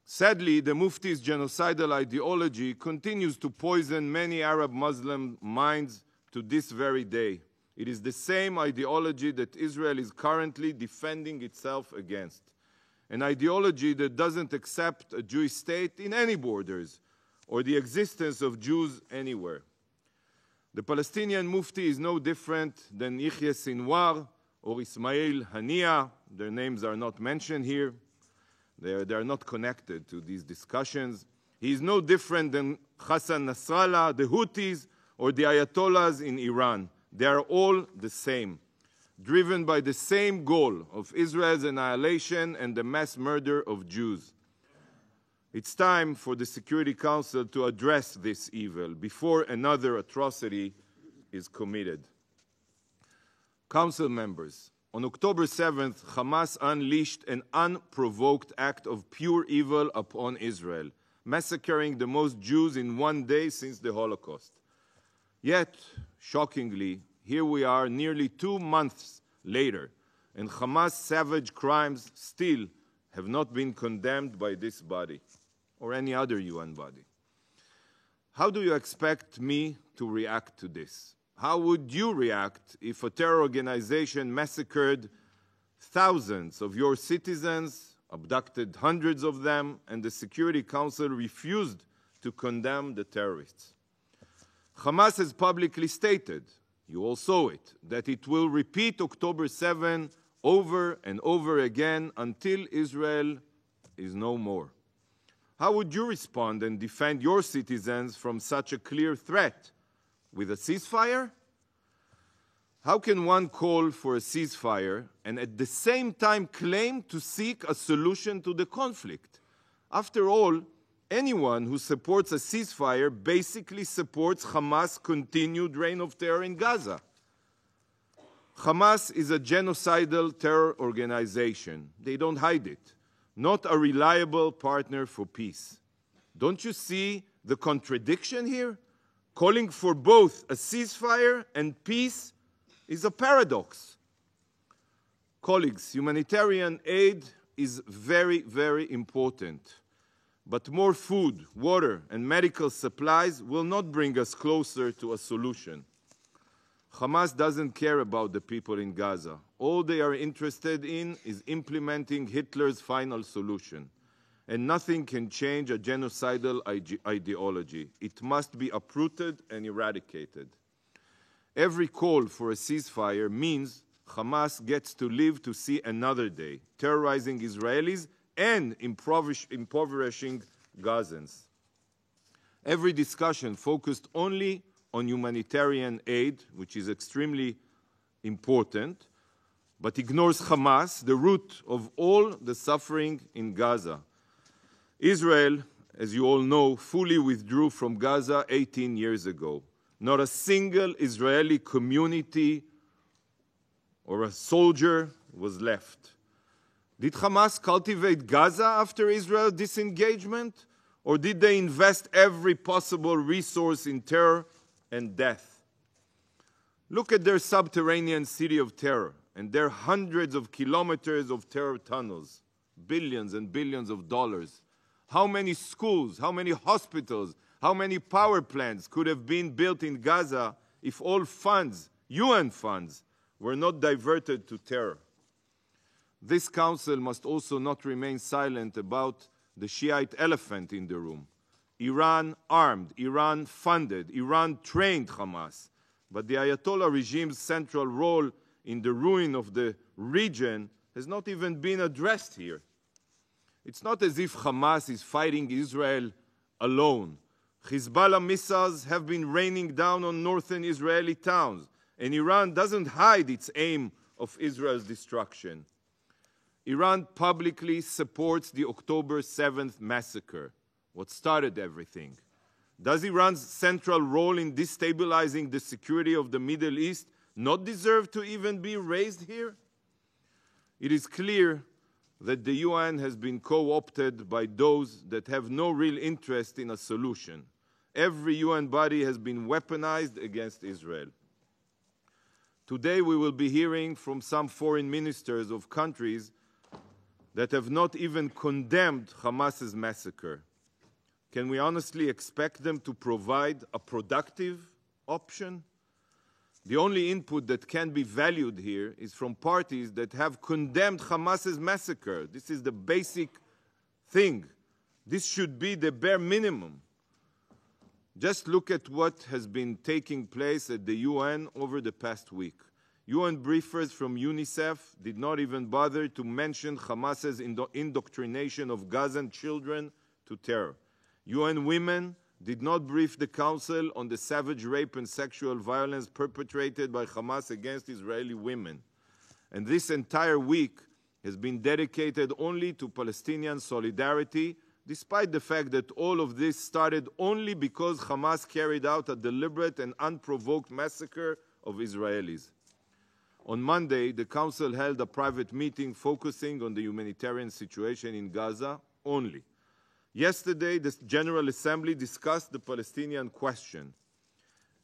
Sadly, the Mufti's genocidal ideology continues to poison many Arab Muslim minds to this very day. It is the same ideology that Israel is currently defending itself against. An ideology that doesn't accept a Jewish state in any borders or the existence of Jews anywhere. The Palestinian Mufti is no different than Yahya Sinwar or Ismail Hania. Their names are not mentioned here. They are not connected to these discussions. He is no different than Hassan Nasrallah, the Houthis, or the Ayatollahs in Iran. They are all the same, driven by the same goal of Israel's annihilation and the mass murder of Jews. It's time for the Security Council to address this evil before another atrocity is committed. Council members, on October 7th, Hamas unleashed an unprovoked act of pure evil upon Israel, massacring the most Jews in one day since the Holocaust. Yet, shockingly, here we are nearly 2 months later, and Hamas' savage crimes still have not been condemned by this body or any other UN body. How do you expect me to react to this? How would you react if a terror organization massacred thousands of your citizens, abducted hundreds of them, and the Security Council refused to condemn the terrorists? Hamas has publicly stated, you all saw it, that it will repeat October 7 over and over again until Israel is no more. How would you respond and defend your citizens from such a clear threat? With a ceasefire? How can one call for a ceasefire and at the same time claim to seek a solution to the conflict? After all, anyone who supports a ceasefire basically supports Hamas' continued reign of terror in Gaza. Hamas is a genocidal terror organization. They don't hide it. Not a reliable partner for peace. Don't you see the contradiction here? Calling for both a ceasefire and peace is a paradox. Colleagues, humanitarian aid is very, very important. But more food, water, and medical supplies will not bring us closer to a solution. Hamas doesn't care about the people in Gaza. All they are interested in is implementing Hitler's final solution. And nothing can change a genocidal ideology. It must be uprooted and eradicated. Every call for a ceasefire means Hamas gets to live to see another day, terrorizing Israelis and impoverishing Gazans. Every discussion focused only on humanitarian aid, which is extremely important, but ignores Hamas, the root of all the suffering in Gaza. Israel, as you all know, fully withdrew from Gaza 18 years ago. Not a single Israeli community or a soldier was left. Did Hamas cultivate Gaza after Israel's disengagement? Or did they invest every possible resource in terror and death? Look at their subterranean city of terror and their hundreds of kilometers of terror tunnels, billions and billions of dollars. How many schools, how many hospitals, how many power plants could have been built in Gaza if all funds, UN funds, were not diverted to terror? This council must also not remain silent about the Shiite elephant in the room. Iran armed, Iran funded, Iran trained Hamas. But the Ayatollah regime's central role in the ruin of the region has not even been addressed here. It's not as if Hamas is fighting Israel alone. Hezbollah missiles have been raining down on northern Israeli towns, and Iran doesn't hide its aim of Israel's destruction. Iran publicly supports the October 7th massacre, what started everything. Does Iran's central role in destabilizing the security of the Middle East not deserve to even be raised here? It is clear that the UN has been co-opted by those that have no real interest in a solution. Every UN body has been weaponized against Israel. Today we will be hearing from some foreign ministers of countries that have not even condemned Hamas's massacre. Can we honestly expect them to provide a productive option? The only input that can be valued here is from parties that have condemned Hamas's massacre. This is the basic thing. This should be the bare minimum. Just look at what has been taking place at the UN over the past week. UN briefers from UNICEF did not even bother to mention Hamas's indoctrination of Gazan children to terror. UN women did not brief the Council on the savage rape and sexual violence perpetrated by Hamas against Israeli women. And this entire week has been dedicated only to Palestinian solidarity, despite the fact that all of this started only because Hamas carried out a deliberate and unprovoked massacre of Israelis. On Monday, the Council held a private meeting focusing on the humanitarian situation in Gaza only. Yesterday, the General Assembly discussed the Palestinian question,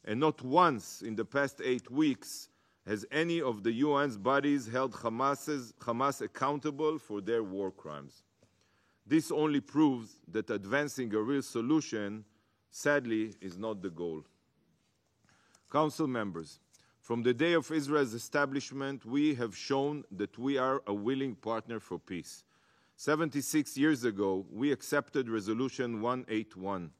and not once in the past 8 weeks has any of the UN's bodies held Hamas accountable for their war crimes. This only proves that advancing a real solution, sadly, is not the goal. Council members, from the day of Israel's establishment, we have shown that we are a willing partner for peace. 76 years ago, we accepted Resolution 181,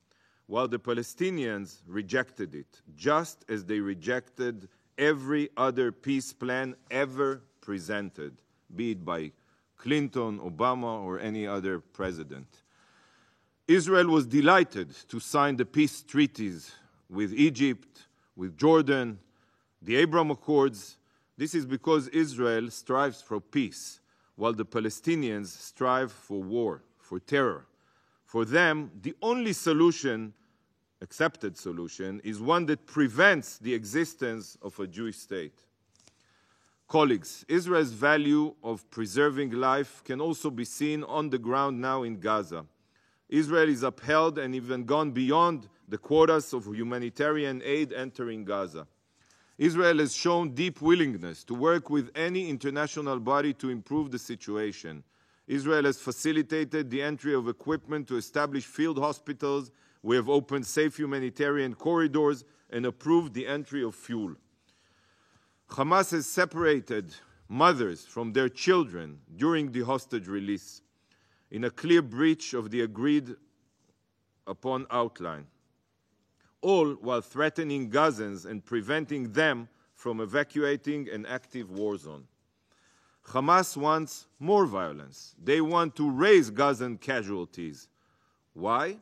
while the Palestinians rejected it, just as they rejected every other peace plan ever presented, be it by Clinton, Obama, or any other president. Israel was delighted to sign the peace treaties with Egypt, with Jordan, the Abraham Accords. This is because Israel strives for peace, while the Palestinians strive for war, for terror. For them, the only solution, accepted solution, is one that prevents the existence of a Jewish state. Colleagues, Israel's value of preserving life can also be seen on the ground now in Gaza. Israel is upheld and even gone beyond the quotas of humanitarian aid entering Gaza. Israel has shown deep willingness to work with any international body to improve the situation. Israel has facilitated the entry of equipment to establish field hospitals. We have opened safe humanitarian corridors and approved the entry of fuel. Hamas has separated mothers from their children during the hostage release in a clear breach of the agreed upon outline, all while threatening Gazans and preventing them from evacuating an active war zone. Hamas wants more violence. They want to raise Gazan casualties. Why?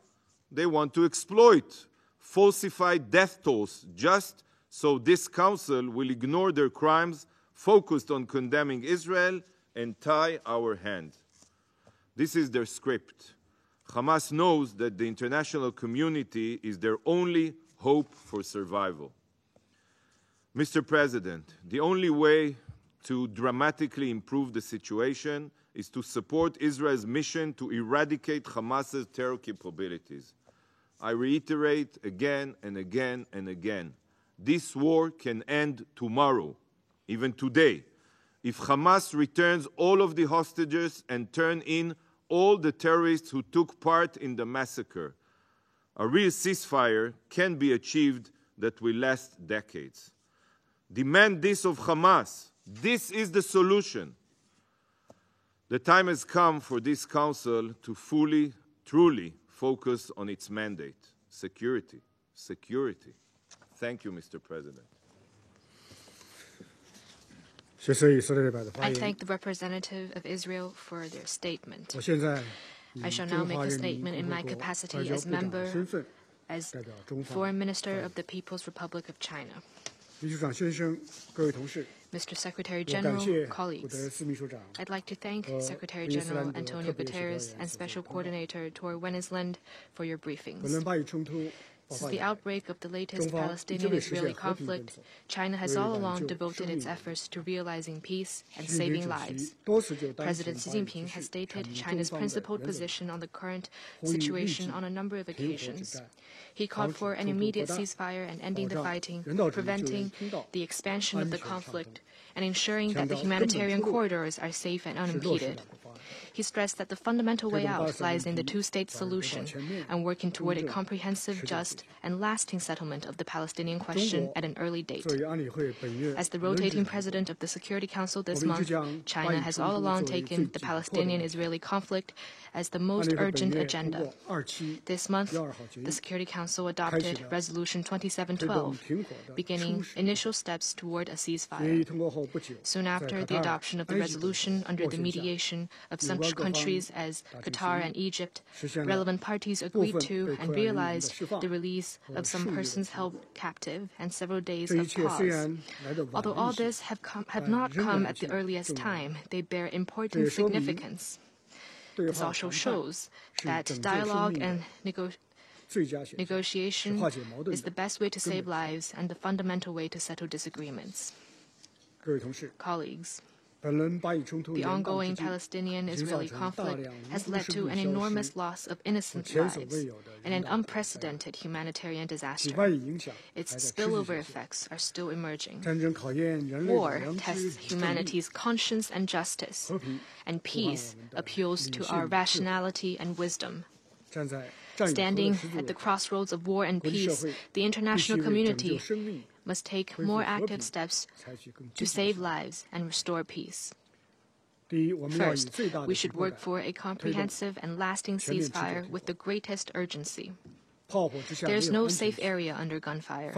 They want to exploit falsified death tolls just so this council will ignore their crimes, focused on condemning Israel, and tie our hand. This is their script. Hamas knows that the international community is their only hope for survival. Mr. President, the only way to dramatically improve the situation is to support Israel's mission to eradicate Hamas's terror capabilities. I reiterate again and again and again, this war can end tomorrow, even today, if Hamas returns all of the hostages and turns in all the terrorists who took part in the massacre. A real ceasefire can be achieved that will last decades. Demand this of Hamas. This is the solution. The time has come for this council to fully, truly focus on its mandate. Security. Security. Thank you, Mr. President. I thank the representative of Israel for their statement. I shall now make a statement in my capacity as Foreign Minister of the People's Republic of China. Mr. Secretary General, colleagues, I'd like to thank Secretary General Antonio Guterres and Special Coordinator Tor Wennesland for your briefings. Since the outbreak of the latest Palestinian-Israeli conflict, China has all along devoted its efforts to realizing peace and saving lives. President Xi Jinping has stated China's principled position on the current situation on a number of occasions. He called for an immediate ceasefire and ending the fighting, preventing the expansion of the conflict, and ensuring that the humanitarian corridors are safe and unimpeded. He stressed that the fundamental way out lies in the two-state solution and working toward a comprehensive, just, permanent and lasting settlement of the Palestinian question at an early date. As the rotating president of the Security Council this month, China has all along taken the Palestinian-Israeli conflict as the most urgent agenda. This month, the Security Council adopted Resolution 2712, beginning initial steps toward a ceasefire. Soon after the adoption of the resolution under the mediation of such countries as Qatar and Egypt, relevant parties agreed to and realized the release of some persons held captive and several days of pause. Although all this have not come at the earliest time, they bear important significance. This also shows that dialogue and negotiation is the best way to save lives and the fundamental way to settle disagreements. Colleagues, the ongoing Palestinian-Israeli conflict has led to an enormous loss of innocent lives and an unprecedented humanitarian disaster. Its spillover effects are still emerging. War tests humanity's conscience and justice, and peace appeals to our rationality and wisdom. Standing at the crossroads of war and peace, the international community must take more active steps to save lives and restore peace. First, we should work for a comprehensive and lasting ceasefire with the greatest urgency. There is no safe area under gunfire,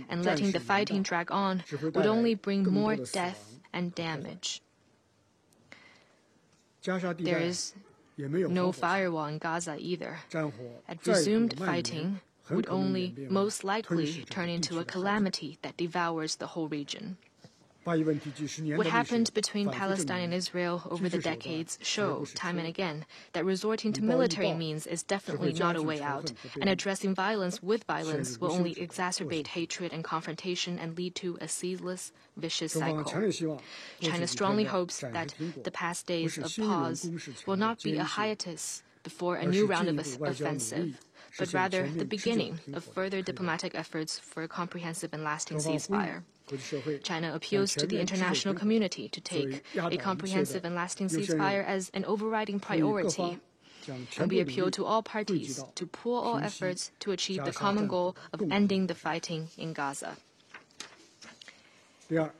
and letting the fighting drag on would only bring more death and damage. There is no firewall in Gaza either. At resumed fighting would only most likely turn into a calamity that devours the whole region. What happened between Palestine and Israel over the decades show, time and again, that resorting to military means is definitely not a way out, and addressing violence with violence will only exacerbate hatred and confrontation and lead to a ceaseless, vicious cycle. China strongly hopes that the past days of pause will not be a hiatus before a new round of offensive, but rather the beginning of further diplomatic efforts for a comprehensive and lasting ceasefire. China appeals to the international community to take a comprehensive and lasting ceasefire as an overriding priority. And we appeal to all parties to pool all efforts to achieve the common goal of ending the fighting in Gaza.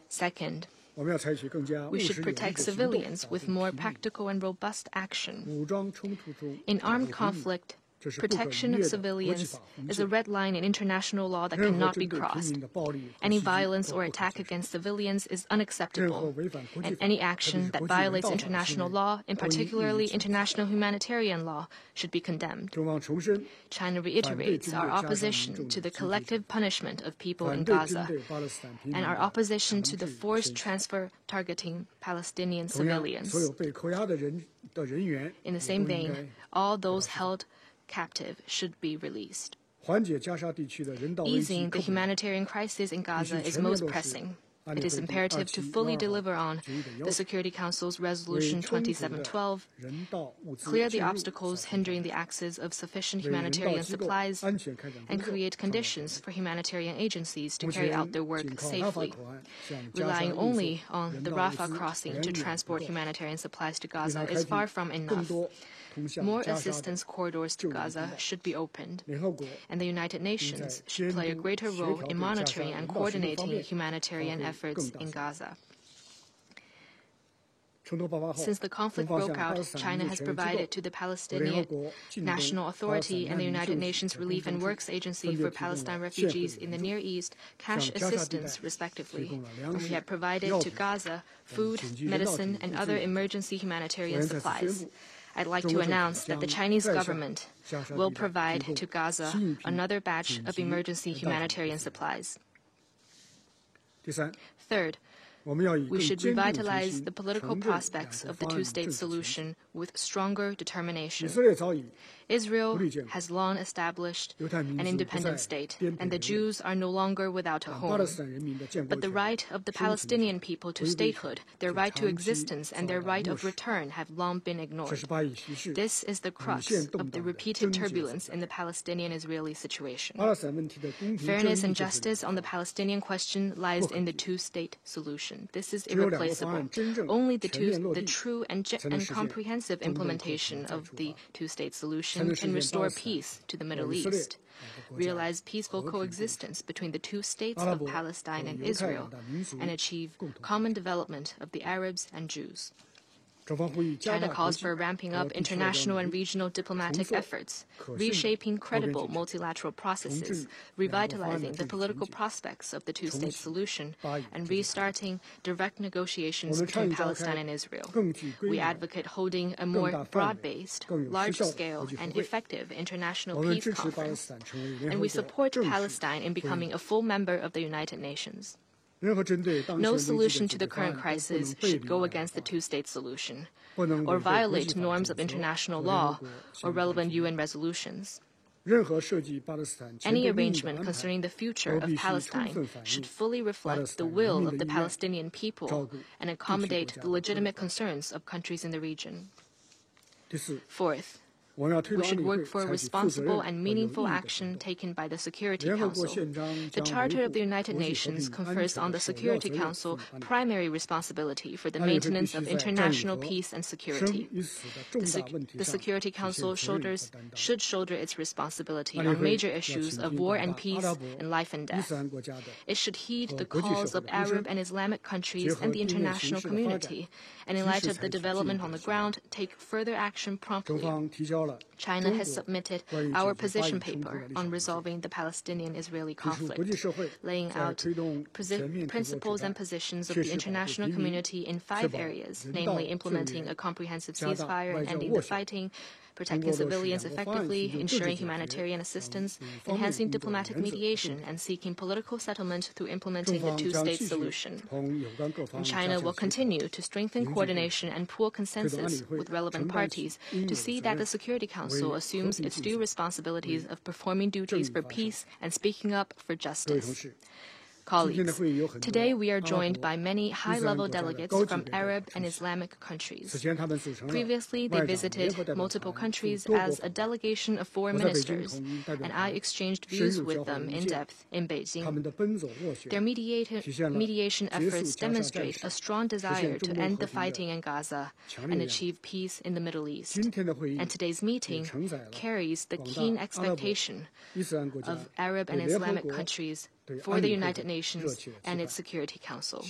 Second, we should protect civilians with more practical and robust action. In armed conflict, protection of civilians is a red line in international law that cannot be crossed. Any violence or attack against civilians is unacceptable, and any action that violates international law, and particularly international humanitarian law, should be condemned. China reiterates our opposition to the collective punishment of people in Gaza, and our opposition to the forced transfer targeting Palestinian civilians. In the same vein, all those held captive should be released. Easing the humanitarian crisis in Gaza is most pressing. It is imperative to fully deliver on the Security Council's Resolution 2712, clear the obstacles hindering the access of sufficient humanitarian supplies, and create conditions for humanitarian agencies to carry out their work safely. Relying only on the Rafah crossing to transport humanitarian supplies to Gaza is far from enough. More assistance corridors to Gaza should be opened, and the United Nations should play a greater role in monitoring and coordinating humanitarian efforts in Gaza. Since the conflict broke out, China has provided to the Palestinian National Authority and the United Nations Relief and Works Agency for Palestine refugees in the Near East cash assistance, respectively. And we have provided to Gaza food, medicine, and other emergency humanitarian supplies. I'd like to announce that the Chinese government will provide to Gaza another batch of emergency humanitarian supplies. Third, we should revitalize the political prospects of the two-state solution with stronger determination. Israel has long established an independent state, and the Jews are no longer without a home. But the right of the Palestinian people to statehood, their right to existence, and their right of return have long been ignored. This is the crux of the repeated turbulence in the Palestinian-Israeli situation. Fairness and justice on the Palestinian question lies in the two-state solution. This is irreplaceable. Only the true and comprehensive implementation of the two-state solution nation can restore peace to the Middle East, realize peaceful coexistence between the two states of Palestine and Israel, and achieve common development of the Arabs and Jews. China calls for ramping up international and regional diplomatic efforts, reshaping credible multilateral processes, revitalizing the political prospects of the two-state solution, and restarting direct negotiations between Palestine and Israel. We advocate holding a more broad-based, large-scale, and effective international peace conference, and we support Palestine in becoming a full member of the United Nations. No solution to the current crisis should go against the two-state solution, or violate norms of international law or relevant UN resolutions. Any arrangement concerning the future of Palestine should fully reflect the will of the Palestinian people and accommodate the legitimate concerns of countries in the region. Fourth, we should work for responsible and meaningful action taken by the Security Council. The Charter of the United Nations confers on the Security Council primary responsibility for the maintenance of international peace and security. The Security Council should shoulder its responsibility on major issues of war and peace and life and death. It should heed the calls of Arab and Islamic countries and the international community, and in light of the development on the ground, take further action promptly. China has submitted our position paper on resolving the Palestinian-Israeli conflict, laying out principles and positions of the international community in 5 areas, namely implementing a comprehensive ceasefire and ending the fighting, protecting civilians effectively, ensuring humanitarian assistance, enhancing diplomatic mediation, and seeking political settlement through implementing the two-state solution. And China will continue to strengthen coordination and pool consensus with relevant parties to see that the Security Council assumes its due responsibilities of performing duties for peace and speaking up for justice. Colleagues, today we are joined by many high-level delegates from Arab and Islamic countries. Previously, they visited multiple countries as a delegation of 4 ministers, and I exchanged views with them in depth in Beijing. Their mediation efforts demonstrate a strong desire to end the fighting in Gaza and achieve peace in the Middle East. And today's meeting carries the keen expectation of Arab and Islamic countries for the United Nations and its Security Council.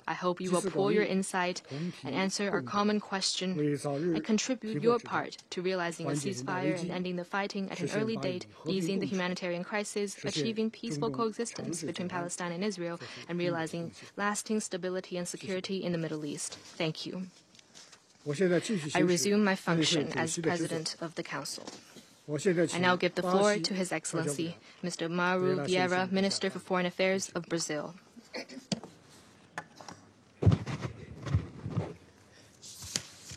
I hope you will pool your insight and answer our common question and contribute your part to realizing a ceasefire and ending the fighting at an early date, easing the humanitarian crisis, achieving peaceful coexistence between Palestine and Israel, and realizing lasting stability and security in the Middle East. Thank you. I resume my function as President of the Council. I now give the floor to His Excellency, Mr. Mauro Vieira, Minister for Foreign Affairs of Brazil.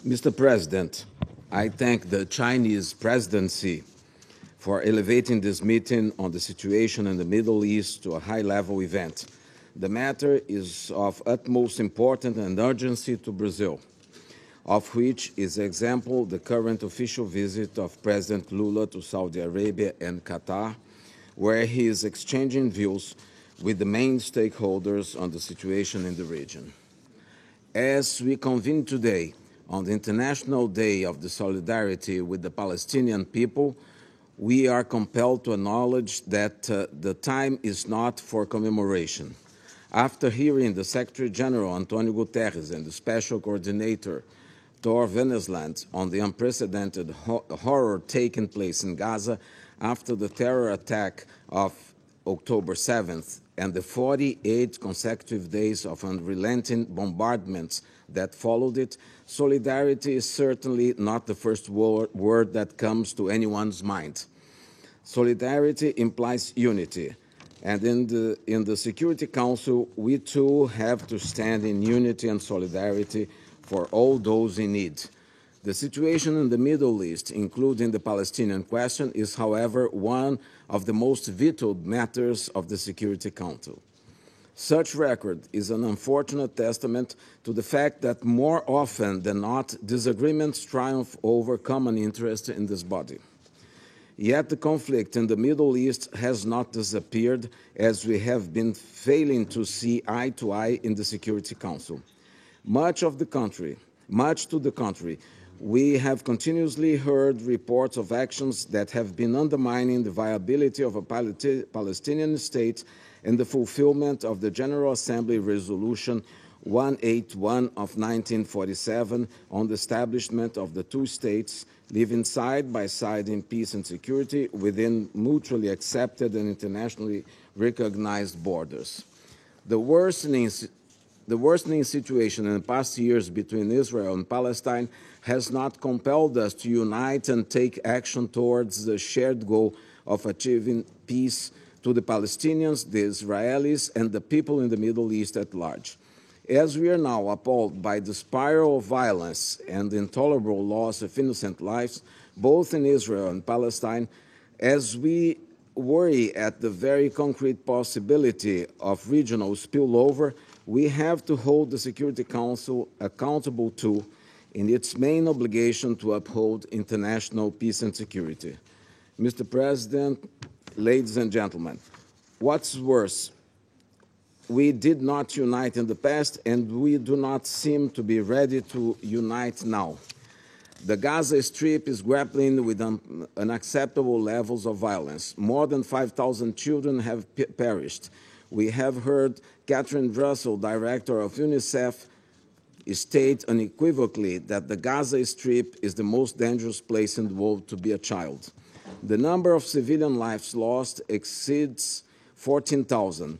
Mr. President, I thank the Chinese presidency for elevating this meeting on the situation in the Middle East to a high-level event. The matter is of utmost importance and urgency to Brazil, of which is example the current official visit of President Lula to Saudi Arabia and Qatar, where he is exchanging views with the main stakeholders on the situation in the region. As we convene today on the International Day of the Solidarity with the Palestinian people, we are compelled to acknowledge that the time is not for commemoration. After hearing the Secretary General Antonio Guterres and the Special Coordinator Tor Wennesland on the unprecedented horror taking place in Gaza after the terror attack of October 7th and the 48 consecutive days of unrelenting bombardments that followed it, solidarity is certainly not the first word that comes to anyone's mind. Solidarity implies unity, and in the Security Council, we too have to stand in unity and solidarity for all those in need. The situation in the Middle East, including the Palestinian question, is, however, one of the most vital matters of the Security Council. Such record is an unfortunate testament to the fact that more often than not, disagreements triumph over common interest in this body. Yet the conflict in the Middle East has not disappeared, as we have been failing to see eye to eye in the Security Council. Much to the contrary, We have continuously heard reports of actions that have been undermining the viability of a Palestinian state and the fulfillment of the General Assembly Resolution 181 of 1947 on the establishment of the two states living side by side in peace and security within mutually accepted and internationally recognized borders. The worsening situation in the past years between Israel and Palestine has not compelled us to unite and take action towards the shared goal of achieving peace to the Palestinians, the Israelis, and the people in the Middle East at large. As we are now appalled by the spiral of violence and intolerable loss of innocent lives, both in Israel and Palestine, as we worry at the very concrete possibility of regional spillover, we have to hold the Security Council accountable to in its main obligation to uphold international peace and security. Mr. President, ladies and gentlemen, what's worse, we did not unite in the past, and we do not seem to be ready to unite now. The Gaza Strip is grappling with unacceptable levels of violence. More than 5,000 children have perished. We have heard Catherine Russell, director of UNICEF, state unequivocally that the Gaza Strip is the most dangerous place in the world to be a child. The number of civilian lives lost exceeds 14,000.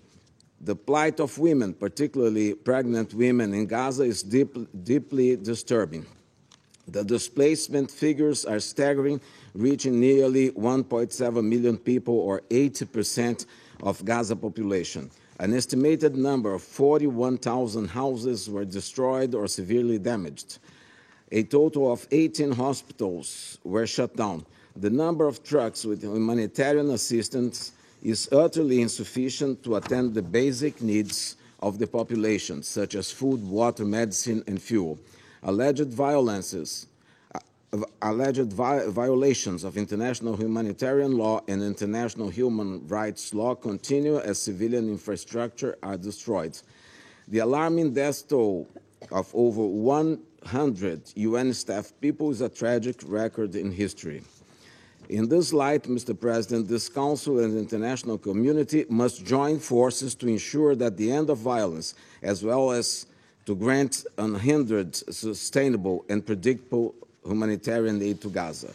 The plight of women, particularly pregnant women in Gaza, is deeply disturbing. The displacement figures are staggering, reaching nearly 1.7 million people, or 80% of Gaza population. An estimated number of 41,000 houses were destroyed or severely damaged. A total of 18 hospitals were shut down. The number of trucks with humanitarian assistance is utterly insufficient to attend the basic needs of the population, such as food, water, medicine, and fuel. Alleged violations of international humanitarian law and international human rights law continue as civilian infrastructure are destroyed. The alarming death toll of over 100 UN staff people is a tragic record in history. In this light, Mr. President, this Council and the international community must join forces to ensure that the end of violence, as well as to grant unhindered, sustainable, and predictable humanitarian aid to Gaza.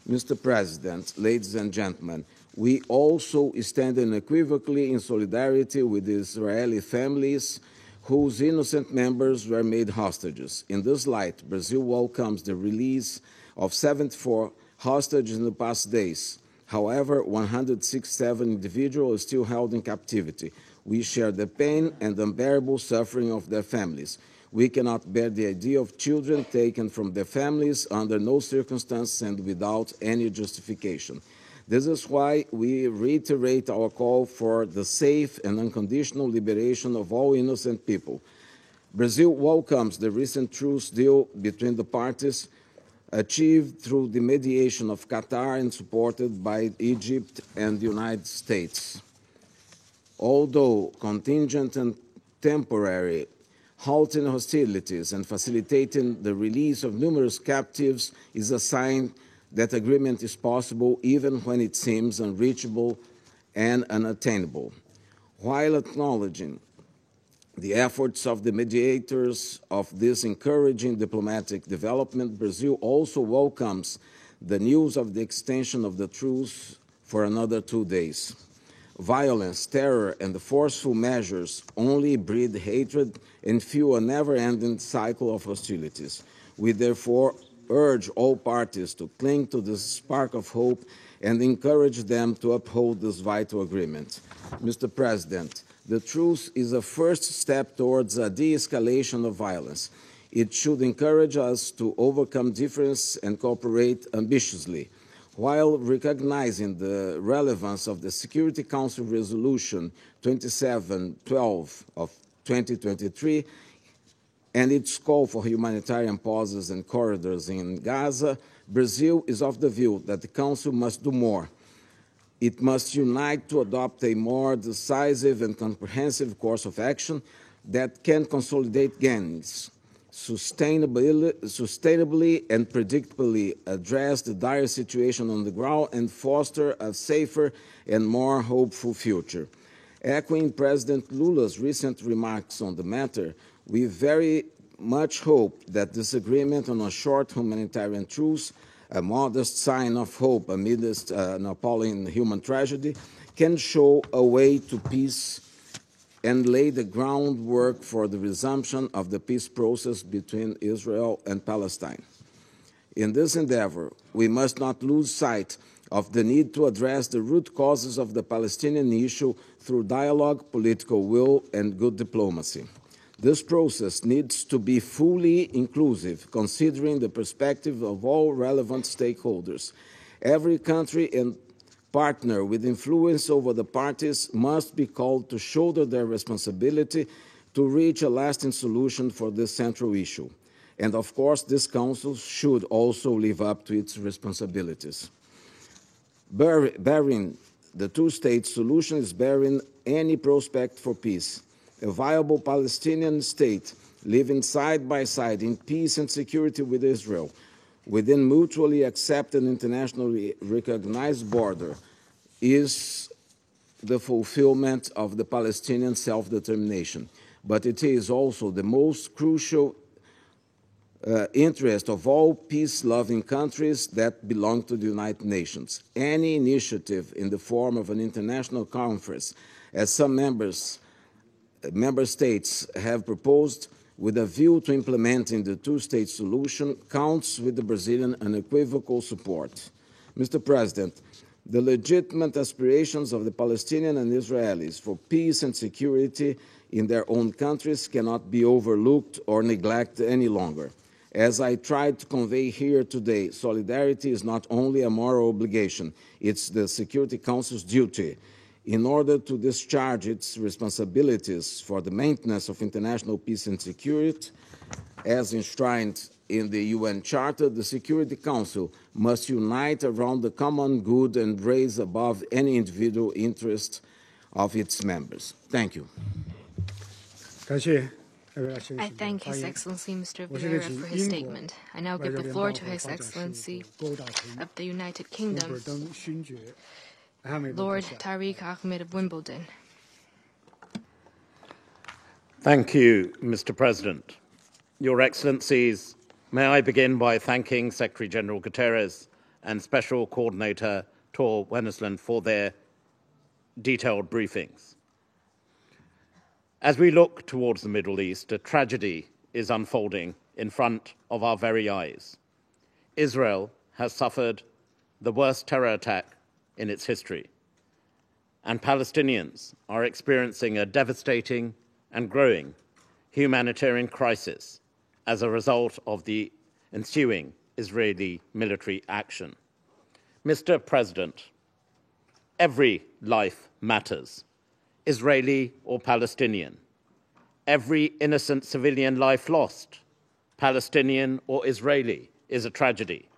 Mr. President, ladies and gentlemen, we also stand unequivocally in solidarity with the Israeli families whose innocent members were made hostages. In this light, Brazil welcomes the release of 74 hostages in the past days. However, 167 individuals are still held in captivity. We share the pain and unbearable suffering of their families. We cannot bear the idea of children taken from their families under no circumstances and without any justification. This is why we reiterate our call for the safe and unconditional liberation of all innocent people. Brazil welcomes the recent truce deal between the parties, achieved through the mediation of Qatar and supported by Egypt and the United States. Although contingent and temporary, halting hostilities and facilitating the release of numerous captives is a sign that agreement is possible even when it seems unreachable and unattainable. While acknowledging the efforts of the mediators of this encouraging diplomatic development, Brazil also welcomes the news of the extension of the truce for another 2 days. Violence, terror, and the forceful measures only breed hatred and fuel a never-ending cycle of hostilities. We therefore urge all parties to cling to this spark of hope and encourage them to uphold this vital agreement. Mr. President, the truce is a first step towards a de-escalation of violence. It should encourage us to overcome difference and cooperate ambitiously. While recognizing the relevance of the Security Council Resolution 2712 of 2023 and its call for humanitarian pauses and corridors in Gaza, Brazil is of the view that the Council must do more. It must unite to adopt a more decisive and comprehensive course of action that can consolidate gains, sustainably and predictably address the dire situation on the ground and foster a safer and more hopeful future. Echoing President Lula's recent remarks on the matter, we very much hope that this agreement on a short humanitarian truce, a modest sign of hope amidst an appalling human tragedy, can show a way to peace and lay the groundwork for the resumption of the peace process between Israel and Palestine. In this endeavor, we must not lose sight of the need to address the root causes of the Palestinian issue through dialogue, political will, and good diplomacy. This process needs to be fully inclusive, considering the perspective of all relevant stakeholders. Every country and partner with influence over the parties must be called to shoulder their responsibility to reach a lasting solution for this central issue. And of course, this Council should also live up to its responsibilities. Barring the two-state solution is barring any prospect for peace. A viable Palestinian state living side by side in peace and security with Israel, within mutually accepted internationally recognized border, is the fulfillment of the Palestinian self-determination. But it is also the most crucial interest of all peace-loving countries that belong to the United Nations. Any initiative in the form of an international conference, as some member states have proposed, with a view to implementing the two-state solution, counts with the Brazilian unequivocal support. Mr. President, the legitimate aspirations of the Palestinians and Israelis for peace and security in their own countries cannot be overlooked or neglected any longer. As I tried to convey here today, solidarity is not only a moral obligation, it's the Security Council's duty. In order to discharge its responsibilities for the maintenance of international peace and security, as enshrined in the UN Charter, the Security Council must unite around the common good and raise above any individual interest of its members. Thank you. I thank His Excellency Mr. Vieira for his statement. I now give the floor to His Excellency of the United Kingdom, Lord Tariq Ahmed of Wimbledon. Thank you, Mr. President. Your Excellencies, may I begin by thanking Secretary-General Guterres and Special Coordinator Tor Wennesland for their detailed briefings. As we look towards the Middle East, a tragedy is unfolding in front of our very eyes. Israel has suffered the worst terror attack in its history, and Palestinians are experiencing a devastating and growing humanitarian crisis as a result of the ensuing Israeli military action. Mr. President, every life matters, Israeli or Palestinian. Every innocent civilian life lost, Palestinian or Israeli, is a tragedy.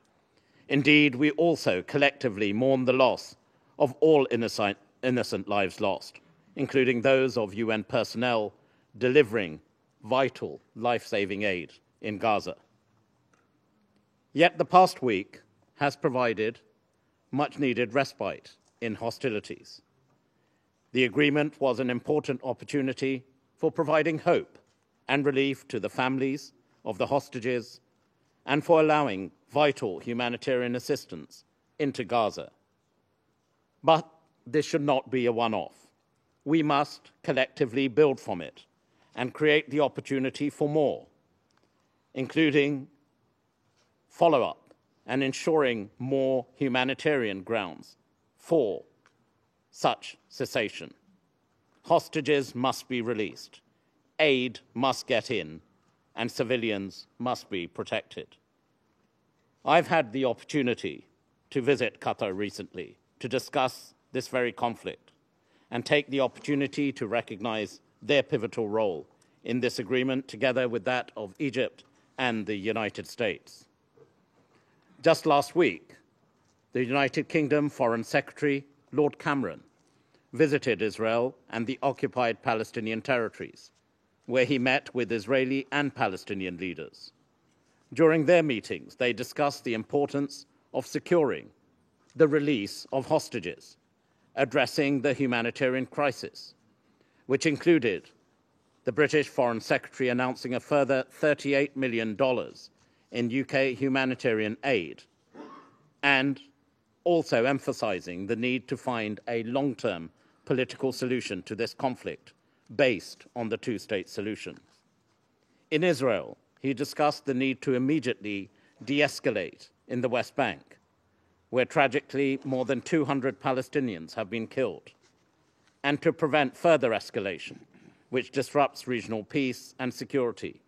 Indeed, we also collectively mourn the loss of all innocent lives lost, including those of UN personnel delivering vital life-saving aid in Gaza. Yet the past week has provided much-needed respite in hostilities. The agreement was an important opportunity for providing hope and relief to the families of the hostages and for allowing vital humanitarian assistance into Gaza. But this should not be a one-off. We must collectively build from it and create the opportunity for more, including follow-up and ensuring more humanitarian grounds for such cessation. Hostages must be released, aid must get in, and civilians must be protected. I've had the opportunity to visit Qatar recently to discuss this very conflict and take the opportunity to recognize their pivotal role in this agreement together with that of Egypt and the United States. Just last week, the United Kingdom Foreign Secretary, Lord Cameron, visited Israel and the occupied Palestinian territories, where he met with Israeli and Palestinian leaders. During their meetings, they discussed the importance of securing the release of hostages, addressing the humanitarian crisis, which included the British Foreign Secretary announcing a further $38 million in UK humanitarian aid, and also emphasizing the need to find a long-term political solution to this conflict based on the two-state solution. In Israel, he discussed the need to immediately de-escalate in the West Bank, where tragically more than 200 Palestinians have been killed, and to prevent further escalation, which disrupts regional peace and security,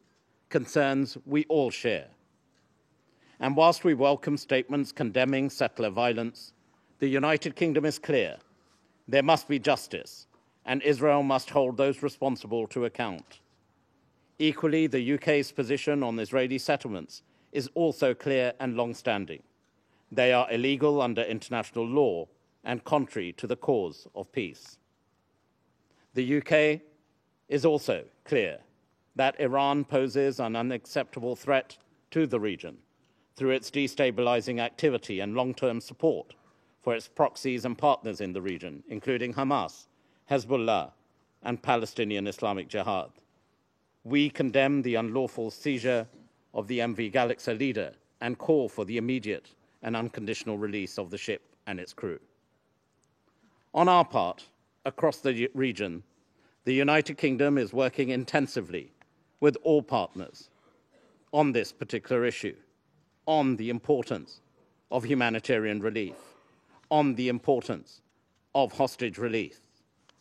concerns we all share. And whilst we welcome statements condemning settler violence, the United Kingdom is clear. There must be justice, and Israel must hold those responsible to account. Equally, the UK's position on Israeli settlements is also clear and long-standing. They are illegal under international law and contrary to the cause of peace. The UK is also clear that Iran poses an unacceptable threat to the region through its destabilizing activity and long-term support for its proxies and partners in the region, including Hamas, Hezbollah, and Palestinian Islamic Jihad. We condemn the unlawful seizure of the MV Galaxy leader and call for the immediate and unconditional release of the ship and its crew. On our part, across the region, the United Kingdom is working intensively with all partners on this particular issue, on the importance of humanitarian relief, on the importance of hostage release,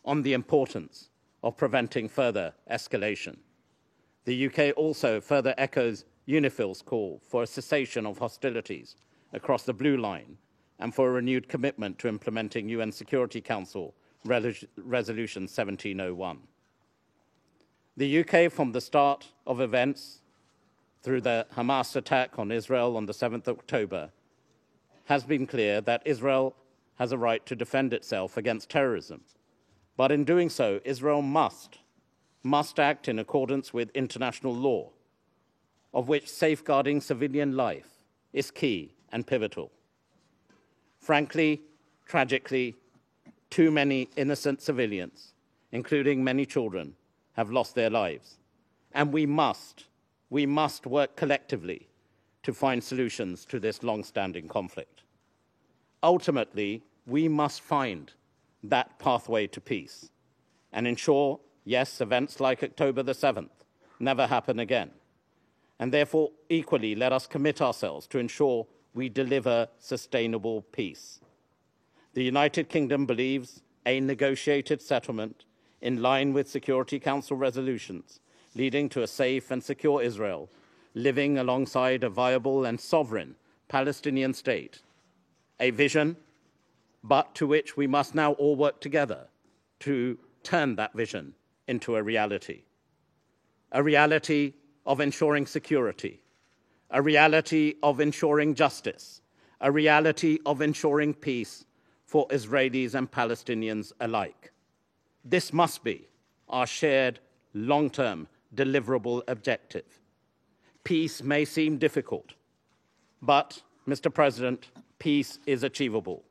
on the importance of preventing further escalation. The UK also further echoes UNIFIL's call for a cessation of hostilities across the Blue Line and for a renewed commitment to implementing UN Security Council Resolution 1701. The UK, from the start of events through the Hamas attack on Israel on the 7th of October, has been clear that Israel has a right to defend itself against terrorism. But in doing so, Israel must act in accordance with international law, of which safeguarding civilian life is key and pivotal. Frankly, tragically, too many innocent civilians, including many children, have lost their lives. And we must work collectively to find solutions to this long-standing conflict. Ultimately, we must find that pathway to peace and ensure, yes, events like October the 7th never happen again. And therefore, equally, let us commit ourselves to ensure we deliver sustainable peace. The United Kingdom believes a negotiated settlement in line with Security Council resolutions leading to a safe and secure Israel, living alongside a viable and sovereign Palestinian state, a vision, but to which we must now all work together to turn that vision into a reality of ensuring security, a reality of ensuring justice, a reality of ensuring peace for Israelis and Palestinians alike. This must be our shared long-term deliverable objective. Peace may seem difficult, but, Mr. President, peace is achievable.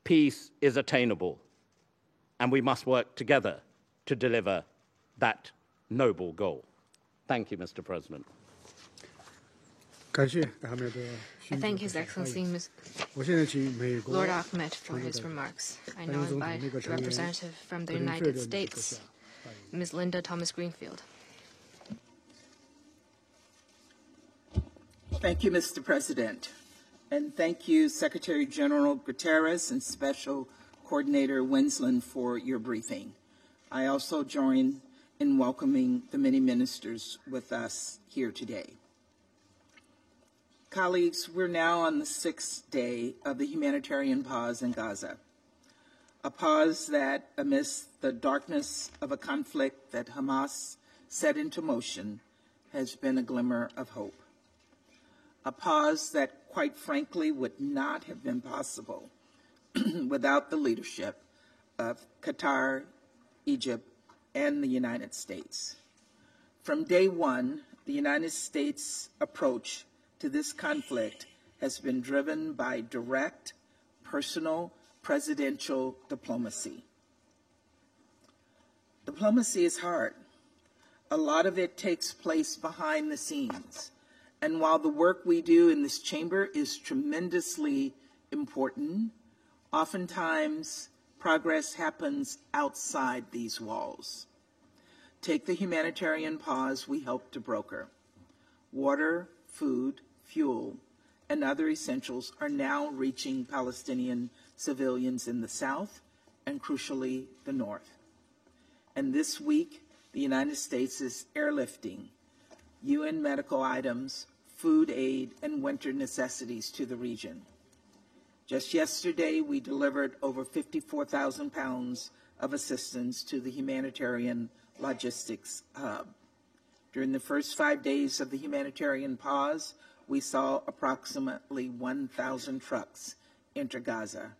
Peace is attainable, and we must work together to deliver that noble goal. Thank you, Mr. President. I thank His Excellency Lord Ahmed for his remarks. I now invite a representative from the United States, Ms. Linda Thomas-Greenfield. Thank you, Mr. President. And thank you, Secretary General Guterres and Special Coordinator Wensland, for your briefing. I also join in welcoming the many ministers with us here today. Colleagues, we're now on the 6th day of the humanitarian pause in Gaza, a pause that, amidst the darkness of a conflict that Hamas set into motion, has been a glimmer of hope. A pause that, quite frankly, would not have been possible without the leadership of Qatar, Egypt, and the United States. From day one, the United States' approach to this conflict has been driven by direct, personal, presidential diplomacy. Diplomacy is hard. A lot of it takes place behind the scenes. And while the work we do in this chamber is tremendously important, oftentimes progress happens outside these walls. Take the humanitarian pause we helped to broker. Water, food, fuel, and other essentials are now reaching Palestinian civilians in the south and, crucially, the north. And this week, the United States is airlifting UN medical items, food aid, and winter necessities to the region. Just yesterday, we delivered over 54,000 pounds of assistance to the humanitarian logistics hub. During the first 5 days of the humanitarian pause, we saw approximately 1,000 trucks enter Gaza,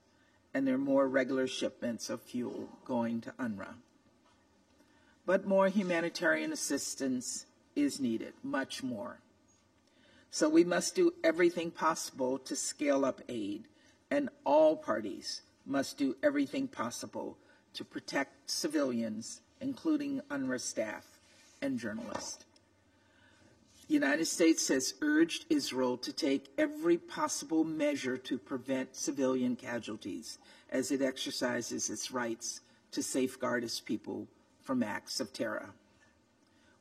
and there are more regular shipments of fuel going to UNRWA. But more humanitarian assistance is needed, much more. So we must do everything possible to scale up aid, and all parties must do everything possible to protect civilians, including UNRWA staff and journalists. The United States has urged Israel to take every possible measure to prevent civilian casualties as it exercises its rights to safeguard its people from acts of terror.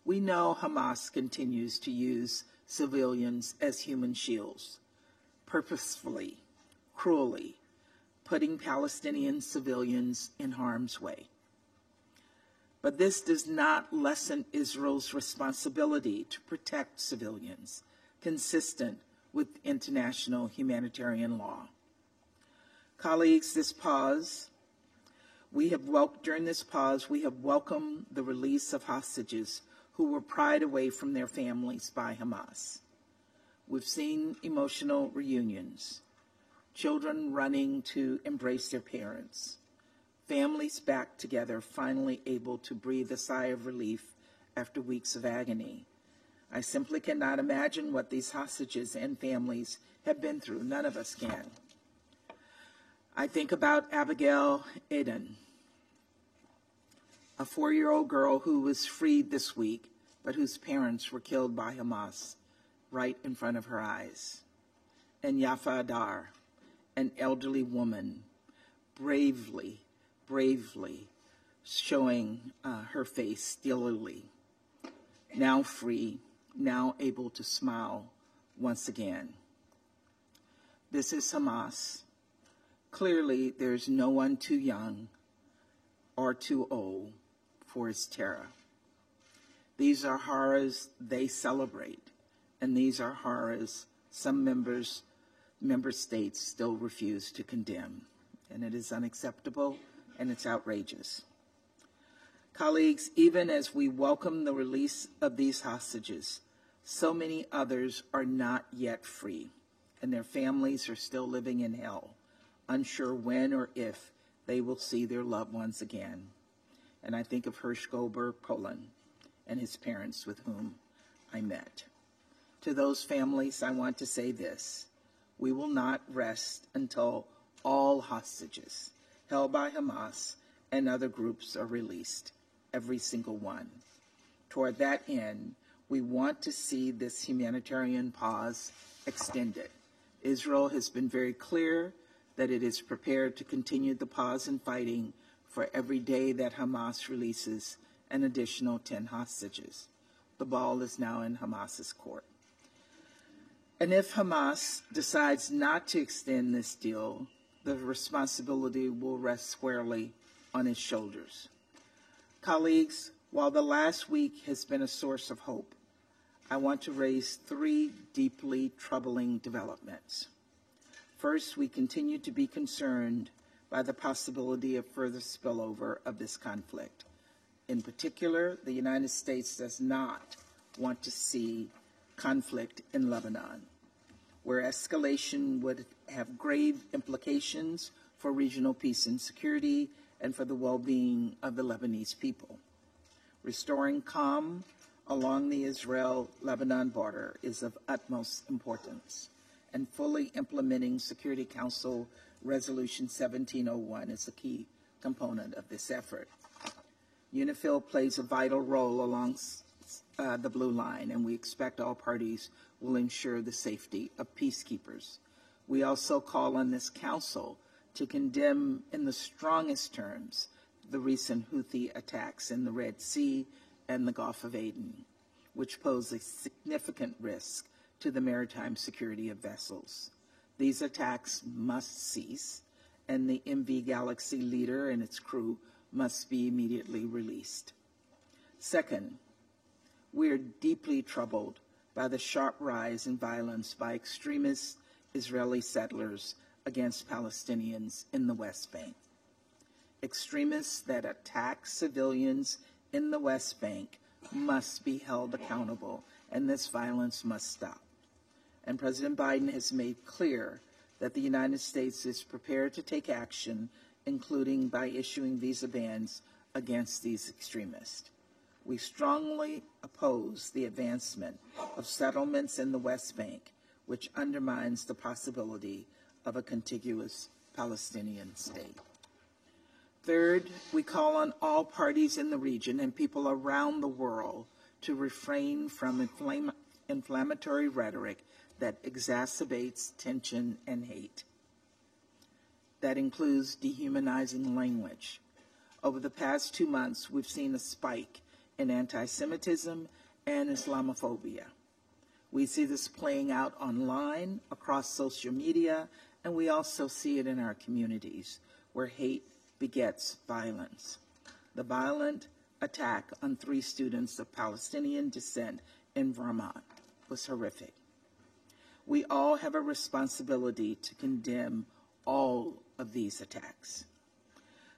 We know Hamas continues to use civilians as human shields, purposefully, cruelly, putting Palestinian civilians in harm's way. But this does not lessen Israel's responsibility to protect civilians, consistent with international humanitarian law. Colleagues, during this pause, we have welcomed the release of hostages who were pried away from their families by Hamas. We've seen emotional reunions, children running to embrace their parents, families back together, finally able to breathe a sigh of relief after weeks of agony. I simply cannot imagine what these hostages and families have been through. None of us can. I think about Abigail Eden, a 4-year-old girl who was freed this week, but whose parents were killed by Hamas right in front of her eyes. And Yafa Adar, an elderly woman, bravely showing her face steelily, now free, now able to smile once again. This is Hamas. Clearly, there's no one too young or too old for its terror. These are horrors they celebrate, and these are horrors some member states still refuse to condemn, and it is unacceptable and it's outrageous. Colleagues, even as we welcome the release of these hostages, so many others are not yet free, and their families are still living in hell, unsure when or if they will see their loved ones again. And I think of Hirsch Goldberg Poland and his parents with whom I met. To those families, I want to say this: we will not rest until all hostages held by Hamas and other groups are released, every single one. Toward that end, we want to see this humanitarian pause extended. Israel has been very clear that it is prepared to continue the pause in fighting for every day that Hamas releases an additional 10 hostages. The ball is now in Hamas's court. And if Hamas decides not to extend this deal, the responsibility will rest squarely on its shoulders. Colleagues, while the last week has been a source of hope, I want to raise 3 deeply troubling developments. First, we continue to be concerned by the possibility of further spillover of this conflict. In particular, the United States does not want to see conflict in Lebanon, where escalation would have grave implications for regional peace and security and for the well-being of the Lebanese people. Restoring calm along the Israel-Lebanon border is of utmost importance, and fully implementing Security Council Resolution 1701 is a key component of this effort. UNIFIL plays a vital role along the Blue Line, and we expect all parties will ensure the safety of peacekeepers. We also call on this Council to condemn in the strongest terms the recent Houthi attacks in the Red Sea and the Gulf of Aden, which pose a significant risk to the maritime security of vessels. These attacks must cease, and the MV Galaxy leader and its crew must be immediately released. Second, we are deeply troubled by the sharp rise in violence by extremist Israeli settlers against Palestinians in the West Bank. Extremists that attack civilians in the West Bank must be held accountable, and this violence must stop. And President Biden has made clear that the United States is prepared to take action, including by issuing visa bans against these extremists. We strongly oppose the advancement of settlements in the West Bank, which undermines the possibility of a contiguous Palestinian state. Third, we call on all parties in the region and people around the world to refrain from inflammatory rhetoric that exacerbates tension and hate. That includes dehumanizing language. Over the past 2 months, we've seen a spike in anti-Semitism and Islamophobia. We see this playing out online, across social media, and we also see it in our communities, where hate begets violence. The violent attack on 3 students of Palestinian descent in Vermont was horrific. We all have a responsibility to condemn all of these attacks.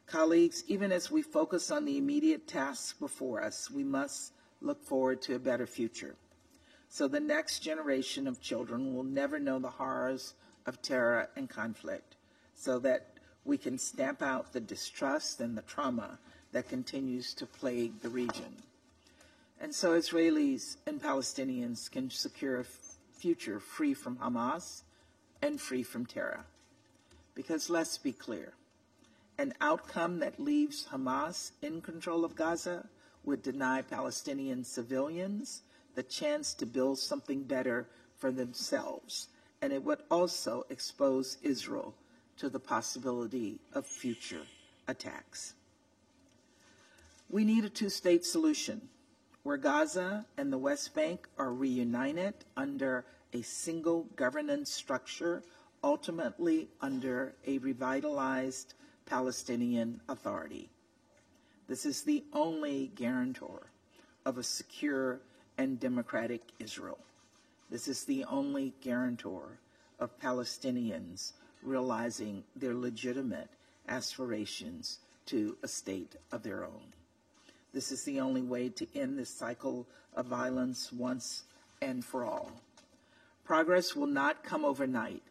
Colleagues, even as we focus on the immediate tasks before us, we must look forward to a better future, so the next generation of children will never know the horrors of terror and conflict, so that we can stamp out the distrust and the trauma that continues to plague the region. And so Israelis and Palestinians can secure a future free from Hamas and free from terror. Because let's be clear, an outcome that leaves Hamas in control of Gaza would deny Palestinian civilians the chance to build something better for themselves, and it would also expose Israel to the possibility of future attacks. We need a 2-state solution where Gaza and the West Bank are reunited under a single governance structure, ultimately under a revitalized Palestinian Authority. This is the only guarantor of a secure and democratic Israel. This is the only guarantor of Palestinians realizing their legitimate aspirations to a state of their own. This is the only way to end this cycle of violence once and for all. Progress will not come overnight.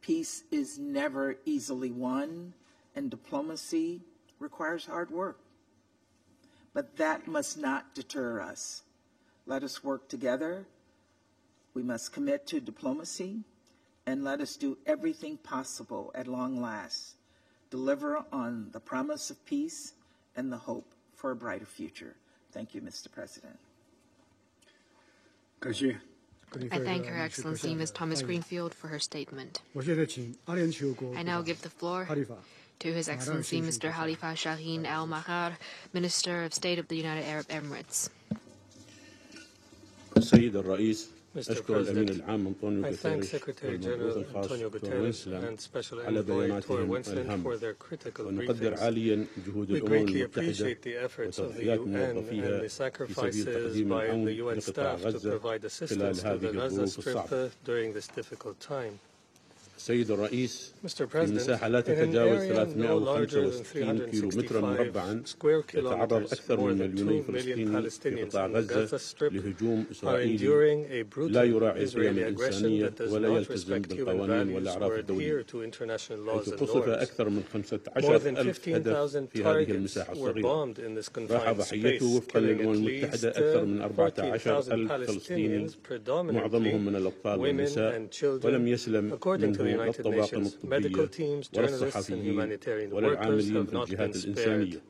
Peace is never easily won, and diplomacy requires hard work. But that must not deter us. Let us work together. We must commit to diplomacy, and let us do everything possible at long last, deliver on the promise of peace and the hope for a brighter future. Thank you, Mr. President. I thank Her Excellency Ms. Thomas Greenfield for her statement. I now give the floor to His Excellency Mr. Khalifa Shaheen Al Mahar, Minister of State of the United Arab Emirates. Mr. President, I thank Secretary General Antonio Guterres and Special Envoy Tor Wenslin for their critical briefings. We greatly appreciate the efforts of the UN and the sacrifices by the UN staff to provide assistance to the Gaza Strip during this difficult time. السيد الرئيس في مساحة لا تتجاوز 365 كيلومترا مربعا يتعرض أكثر من 2 مليون فلسطيني في قطاع غزة لهجوم إسرائيلي لا يراعي القيم الإنسانية ولا يلتزم بالقوانين والأعراف الدولية، حيث قصف أكثر من 15,000 هدف في هذه المساحة الصغيرة. راح ضحيته وفقا للأمم المتحدة أكثر من 14,000 فلسطيني معظمهم من الأطفال والنساء، ولم يسلم منه لا الطواقم الطبية ولا الصحفيين ولا العاملين في الجهات الإنسانية،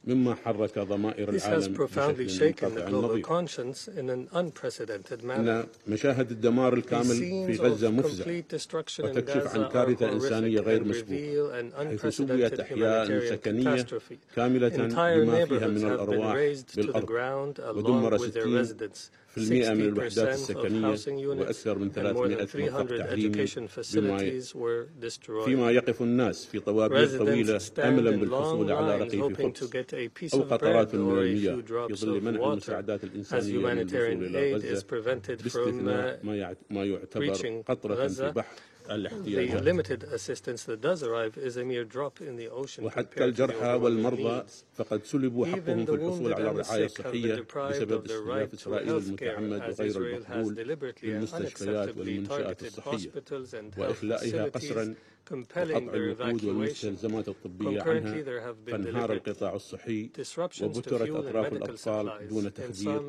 مما حرك ضمائر العالم بشكل منقطع النظير. إن مشاهد الدمار الكامل في غزة مفزع وتكشف عن كارثة إنسانية غير مسبوقة، حيث سويت أحياء سكنية كاملة بما فيها من الأرواح بالأرض، ودمر 60% من الوحدات السكنية وأكثر من 300 مكتب تعليمي، فيما يقف الناس في طوابير طويلة أملا بالحصول على رغيف خبز أو قطرات من المياه في ظل منع المساعدات الإنسانية من الوصول إلى غزة، باستثناء ما يعتبر قطرة في بحر الاحتياجات. وحتى الجرحى والمرضى فقد سلبوا حقهم في الحصول على الرعاية الصحية بسبب استهداف إسرائيل المتعمد وغير المقبول للمستشفيات والمنشآت الصحية وإخلائها قسرا وقطع الوقود والمستلزمات الطبية عنها، فانهار القطاع الصحي وبترت أطراف الأطفال دون تخدير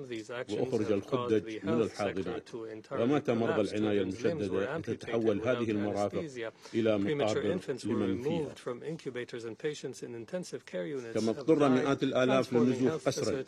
وأخرج الخدج من الحاضنات، ومات مرضى العناية المشددة لتتحول هذه المرافق إلى مقابر لمن فيها. كما اضطر مئات الآلاف للنزوح قسرا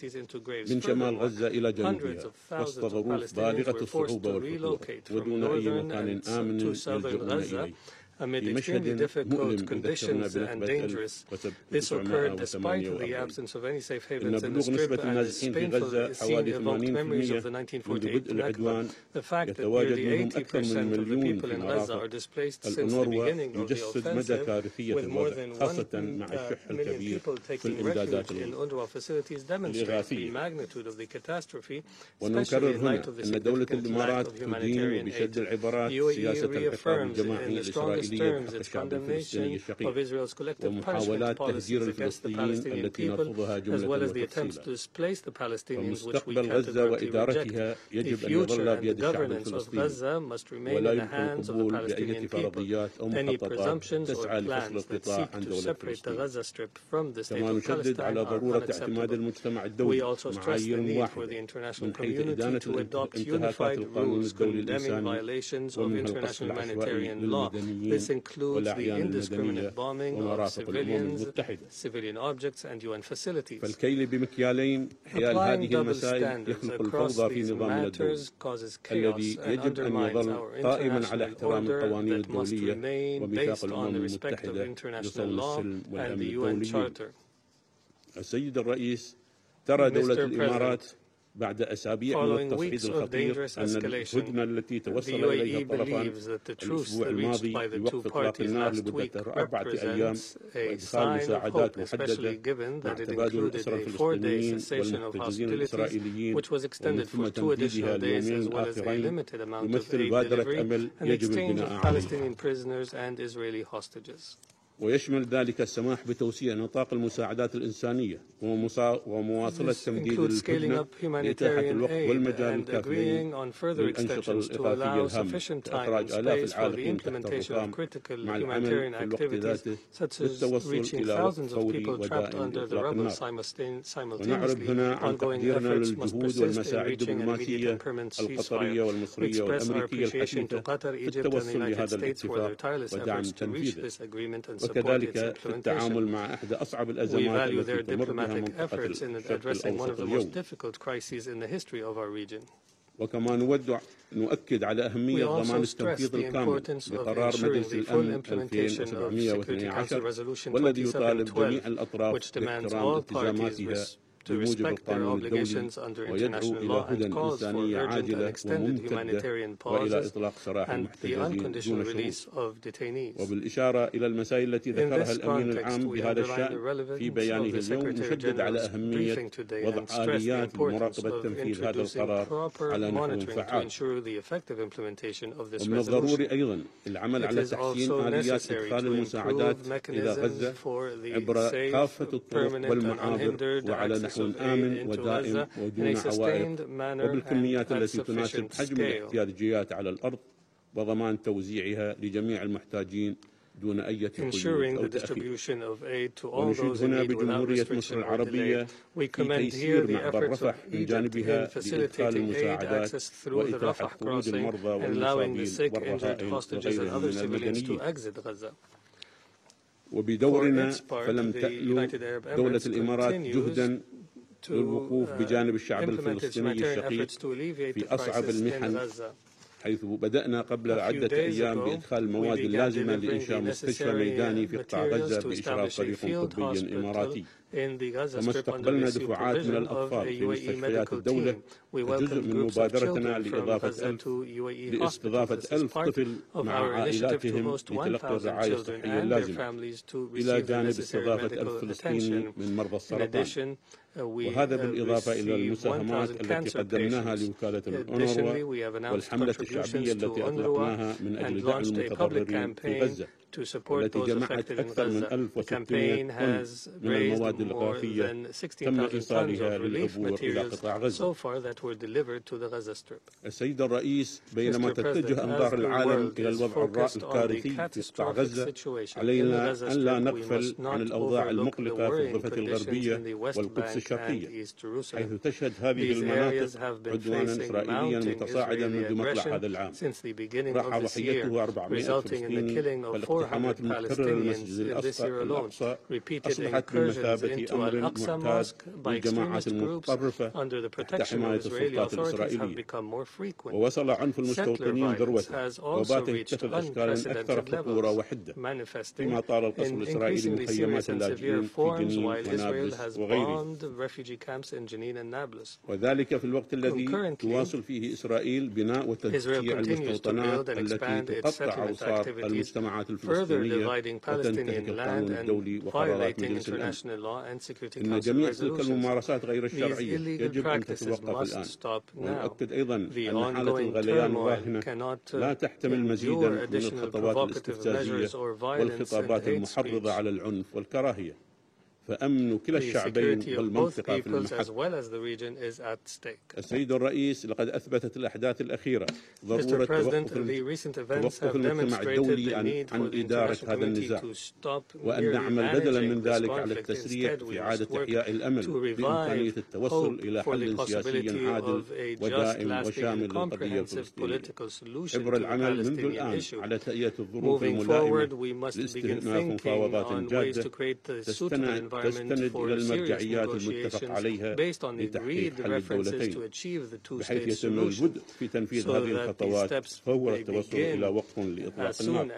من شمال غزة إلى جنوبها وسط ظروف بالغة الصعوبة والخطورة ودون أي مكان آمن يلجؤون إليه. Amid extremely difficult conditions and dangerous. This occurred despite the absence of any safe havens in the Strip, and is painful seeing evoked memories of the 1948 Nakba. The fact that nearly 80% of the people in Gaza are displaced since the beginning of the offensive, with more than 1 million people taking refuge in UNRWA facilities, demonstrates the magnitude of the catastrophe, especially in light of the significant lack of humanitarian aid. The UAE reaffirms in the strongest terms its condemnation of Israel's collective punishment policies against the Palestinian people, as well as the attempts to displace the Palestinians, which we categorically reject. The future and the governance of Gaza must remain in the hands of the Palestinian people. Any presumptions or plans that seek to separate the Gaza Strip from the state of Palestine are unacceptable. We also stress the need for the international community to adopt unified rules condemning violations of international humanitarian law. This includes the indiscriminate bombing of civilian objects and UN facilities. فالكيل بمكيالين حيال هذه المسائل يخلق الفوضى في نظامنا الدولي الذي يجب أن يظل قائما على احترام القوانين الدولية وميثاق الأمم المتحدة لصون السلم والأمن الدولي. السيد الرئيس، ترى دولة الإمارات بعد أسابيع من التصعيد الخطير أن الهدنة التي توصل إليها الطرفان الأسبوع الماضي بوقف إطلاق النار لمدة 4 أيام وإدخال مساعدات محددة مع تبادل الأسرى الفلسطينيين والمحتجزين الإسرائيليين ومن ثم تمديدها اليومين الآخرين يمثل بادرة أمل يجب البناء عليها، ويشمل ذلك السماح بتوسيع نطاق المساعدات الإنسانية ومواصلة تمديد الهدنة لإتاحة الوقت والمجال الكافيين للأنشطة الإغاثية الهامة وإخراج آلاف العالقين تحت الرقام مع العمل في الوقت ذاته للتوصل إلى وقت فوري ودائم لإطلاق النار. ونعرب هنا عن تقديرنا للجهود والمساعي الدبلوماسية القطرية والمصرية والأمريكية الحثيثة في التوصل لهذا الاتفاق ودعم تنفيذه، وكذلك في التعامل مع إحدى أصعب الأزمات التي تمر بها منطقة الشرق الأوسط اليوم. وكما نؤكد على أهمية ضمان التنفيذ الكامل لقرار مجلس الأمن 2712 والذي يطالب جميع الأطراف باحترام التزاماتها to respect their obligations under international law and calls for urgent and extended humanitarian pauses and the unconditional release of detainees. وبالإشارة إلى المسائل التي ذكرها الأمين العام بهذا الشأن في بيانه اليوم مشدد على أهمية وضع آليات لمراقبة تنفيذ هذا القرار على نحو فعال. ومن الضروري أيضا العمل على تحسين آليات إدخال المساعدات إلى غزة عبر كافة الطرق والمعابر وعلى نحو آمن ودائم ودون عوائق وبالكميات التي تناسب حجم الاحتياجيات على الأرض وضمان توزيعها لجميع المحتاجين دون أي قيود أو تأخير. ونشيد هنا بجمهورية مصر العربية في تيسير معبر رفح من جانبها لإدخال المساعدات وإتاحة خروج المرضى والمصابين والرهائن وغيرهم من المدنيين. وبدورنا فلم تألو دولة الإمارات جهدا للوقوف بجانب الشعب الفلسطيني الشقيق في أصعب المحن، حيث بدأنا قبل عدة أيام بإدخال المواد اللازمة لإنشاء مستشفى ميداني في قطاع غزة بإشراف فريق طبي إماراتي. وما استقبلنا دفعات من الأطفال في مستشفيات الدولة كجزء من مبادرتنا لاستضافة 1000 طفل مع عائلاتهم لتلقي الرعاية الصحية اللازمة، إلى جانب استضافة 1000 فلسطيني من مرضى السرطان. وهذا بالإضافة إلى المساهمات التي قدمناها لوكالة الأونروا والحملة الشعبية التي أطلقناها من أجل دعم المتضررين في غزة، والتي جمعت أكثر من 1600 طن من المواد الإغاثية تم إيصالها للعبور إلى قطاع غزة. السيد الرئيس، بينما تتجه أنظار العالم إلى الوضع الكارثي في قطاع غزة، علينا أن لا نغفل عن الأوضاع المقلقة في الضفة الغربية والقدس الشرقية، حيث تشهد هذه المناطق عدوانا إسرائيليا متصاعدا منذ مطلع هذا العام. راح ضحيته 400 فلسطيني، فالاقتحامات المتكررة للمسجد الأقصى أصبحت بمثابة أمر معتاد للجماعات المتطرفة تحت حماية السلطات الإسرائيلية. ووصل عنف المستوطنين ذروته وبات يتخذ أشكالا أكثر خطورة وحدة، فيما طال القصف الإسرائيلي مخيمات اللاجئين في جنين ونابلس وغيره، وذلك في الوقت الذي تواصل فيه إسرائيل بناء وتشجيع المستوطنات التي تقطع أوساط المجتمعات الفلسطينية وتنتهك القانون الدولي وقرارات مجلس الأمن. إن جميع تلك الممارسات غير الشرعية يجب أن تتوقف الآن. ونؤكد أيضا أن حالة الغليان الراهنة لا تحتمل مزيدا من الخطوات الاستفزازية والخطابات المحرضة على العنف والكراهية، فأمن كلا الشعبين والمنطقة في المحك. السيد الرئيس، لقد أثبتت الأحداث الأخيرة ضرورة توقف المجتمع الدولي عن إدارة هذا النزاع، وأن نعمل بدلا من ذلك على التسريع في إعادة إحياء الأمل بإمكانية التوصل إلى حل سياسي عادل ودائم وشامل للقضية الفلسطينية، عبر العمل منذ الآن على تهيئة الظروف الملائمة لاستئناف مفاوضات جادة تستند إلى المرجعيات المتفق عليها لتحقيق حل الدولتين، بحيث يتم البدء في تنفيذ هذه الخطوات فور التوصل إلى وقف لإطلاق النار.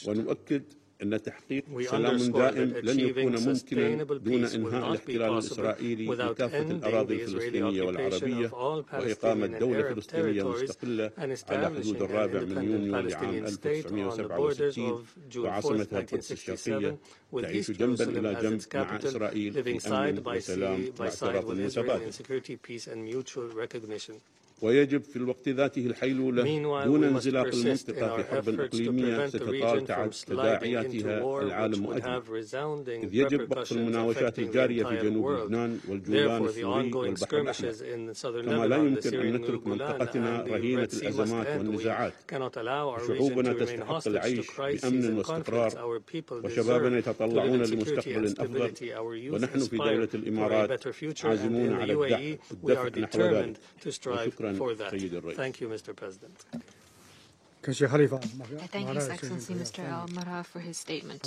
ونؤكد أن تحقيق سلام دائم لن يكون ممكنا دون إنهاء الاحتلال الإسرائيلي لكافة الأراضي الفلسطينية والعربية وإقامة دولة فلسطينية مستقلة على حدود 4 يونيو لعام 1967 وعاصمتها القدس الشرقية، تعيش جنبا إلى جنب مع إسرائيل في أمن وسلام واعتراف متبادل. ويجب في الوقت ذاته الحيلولة دون انزلاق المنطقة في حرب إقليمية ستطال تداعياتها العالم مؤجل، إذ يجب وقف المناوشات الجارية في جنوب لبنان والجولان السوري والبحر الأحمر، كما لا يمكن أن نترك منطقتنا رهينة الأزمات والنزاعات. شعوبنا تستحق العيش بأمن واستقرار، وشبابنا يتطلعون لمستقبل أفضل، ونحن في دولة الإمارات عازمون على الدفع نحو ذلك. Thank you, Mr. President. I thank His Excellency Mr. Al-Marha for his statement.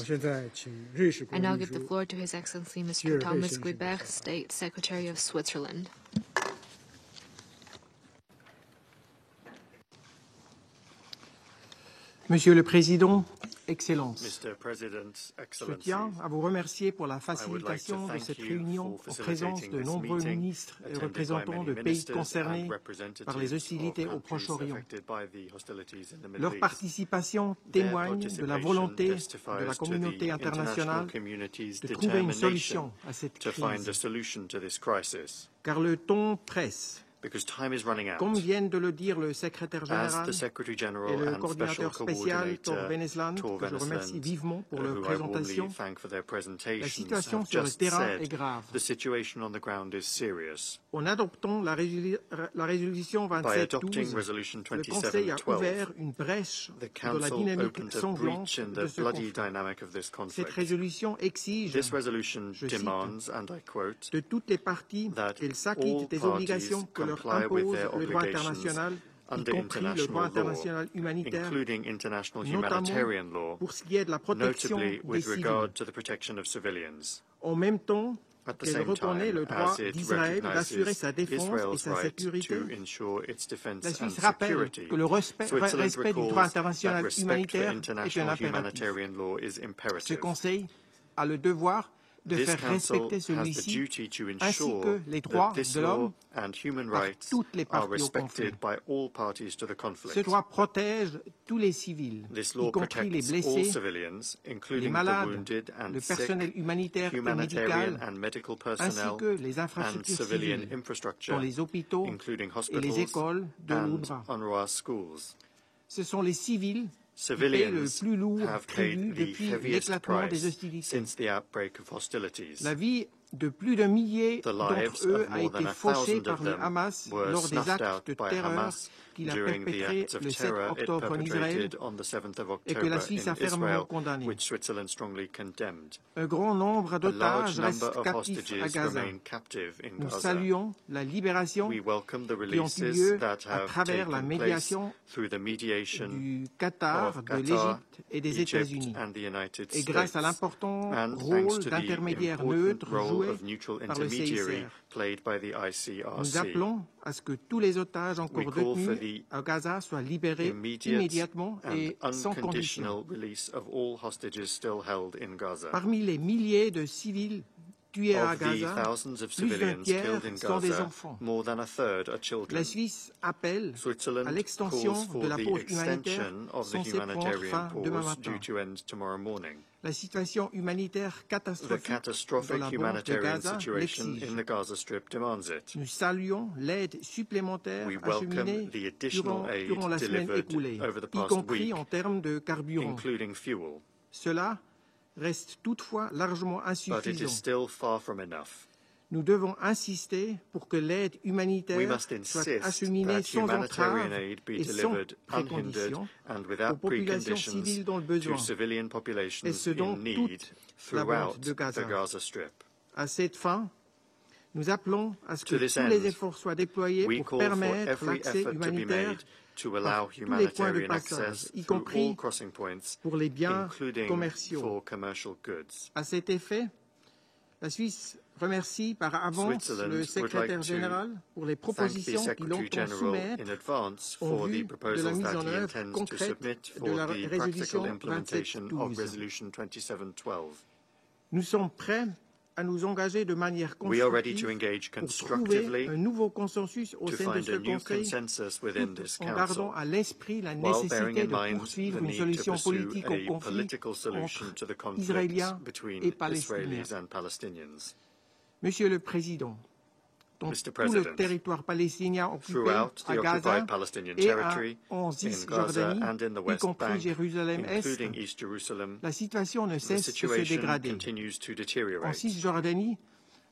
I now give the floor to His Excellency Mr. Thomas Guibert, State Secretary of Switzerland. Monsieur le Président, Excellences, je tiens à vous remercier pour la facilitation de cette réunion en présence de nombreux ministres et représentants de pays concernés par les hostilités au Proche-Orient. Leur participation témoigne de la volonté de la communauté internationale de trouver une solution à cette crise. Car le temps presse. Comme viennent de le dire le secrétaire général et le coordinateur spécial Tor Wennesland, que je remercie vivement pour leur présentation, la situation sur le terrain est grave. En adoptant la résolution 2712, le Conseil a ouvert une brèche dans la dynamique sanglante de ce conflit. Cette résolution exige, je cite, de toutes les parties qu'elles s'acquittent des obligations que leur impose le droit international, y compris le droit international humanitaire, notamment pour ce qui est de la protection des civils. En même temps, qu'elle reconnaît le droit d'Israël d'assurer sa défense et sa sécurité, la Suisse rappelle que le respect du droit international humanitaire est un impératif. Ce Conseil a le devoir de faire respecter celui-ci, ainsi que les droits de l'homme par toutes les parties au conflit. Ce droit protège tous les civils, y compris les blessés, les malades, le personnel humanitaire et médical, ainsi que les infrastructures civiles, dont les hôpitaux et les écoles de l'UNRWA. Ce sont les civils qui paient le plus lourd tribut depuis l'éclatement des hostilités. La vie de plus d'un millier d'entre eux a été fauchée par le Hamas lors des actes de terreur qu'il a perpétrés le 7 octobre en Israël et que la Suisse a fermement condamné. Un grand nombre d'otages restent captifs à Gaza. Nous saluons la libération qui ont eu lieu à travers la médiation du Qatar, de l'Égypte et des États-Unis, et grâce à l'important rôle d'intermédiaire neutre joué par le CICR. Nous appelons à ce que tous les otages encore détenus à Gaza soient libérés immédiatement et sans condition. Parmi les milliers de civils tués à Gaza, plus d'un tiers sont des enfants. La Suisse appelle à l'extension de la pause humanitaire censée prendre fin demain matin. La situation humanitaire catastrophique dans la bande de Gaza l'exige. Nous saluons l'aide supplémentaire acheminée durant la semaine écoulée, y compris en termes de carburant. Cela reste toutefois largement insuffisant. Nous devons insister pour que l'aide humanitaire soit acheminée sans entrave et sans précondition aux populations civiles dans le besoin, et ce dans toute la bande de Gaza. À cette fin, nous appelons à ce que tous les efforts soient déployés pour permettre l'accès humanitaire par tous les points de passage, y compris pour les biens commerciaux. À cet effet, la Suisse remercie par avance le secrétaire général pour les propositions qu'il entend soumettre en vue de la mise en œuvre concrète de la résolution 2712. Nous sommes prêts à nous engager de manière constructive pour trouver un nouveau consensus au sein de ce Conseil, tout en gardant à l'esprit la nécessité de poursuivre une solution politique au conflit entre Israéliens et Palestiniens. Monsieur le Président, dans tout le territoire palestinien occupé, à Gaza et en Cisjordanie, y compris Jérusalem-Est, la situation ne cesse de se dégrader. En Cisjordanie,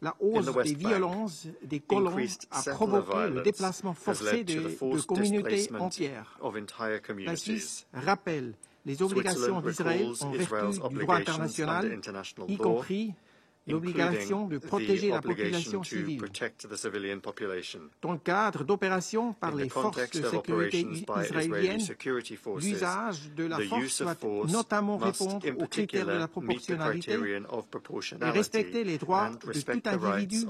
la hausse des violences des colons a provoqué le déplacement forcé de communautés entières. La Suisse rappelle les obligations d'Israël en vertu du droit international, y compris l'obligation de protéger la population civile. Dans le cadre d'opérations par les forces de sécurité israéliennes, l'usage de la force doit notamment répondre aux critères de la proportionnalité et respecter les droits de tout individu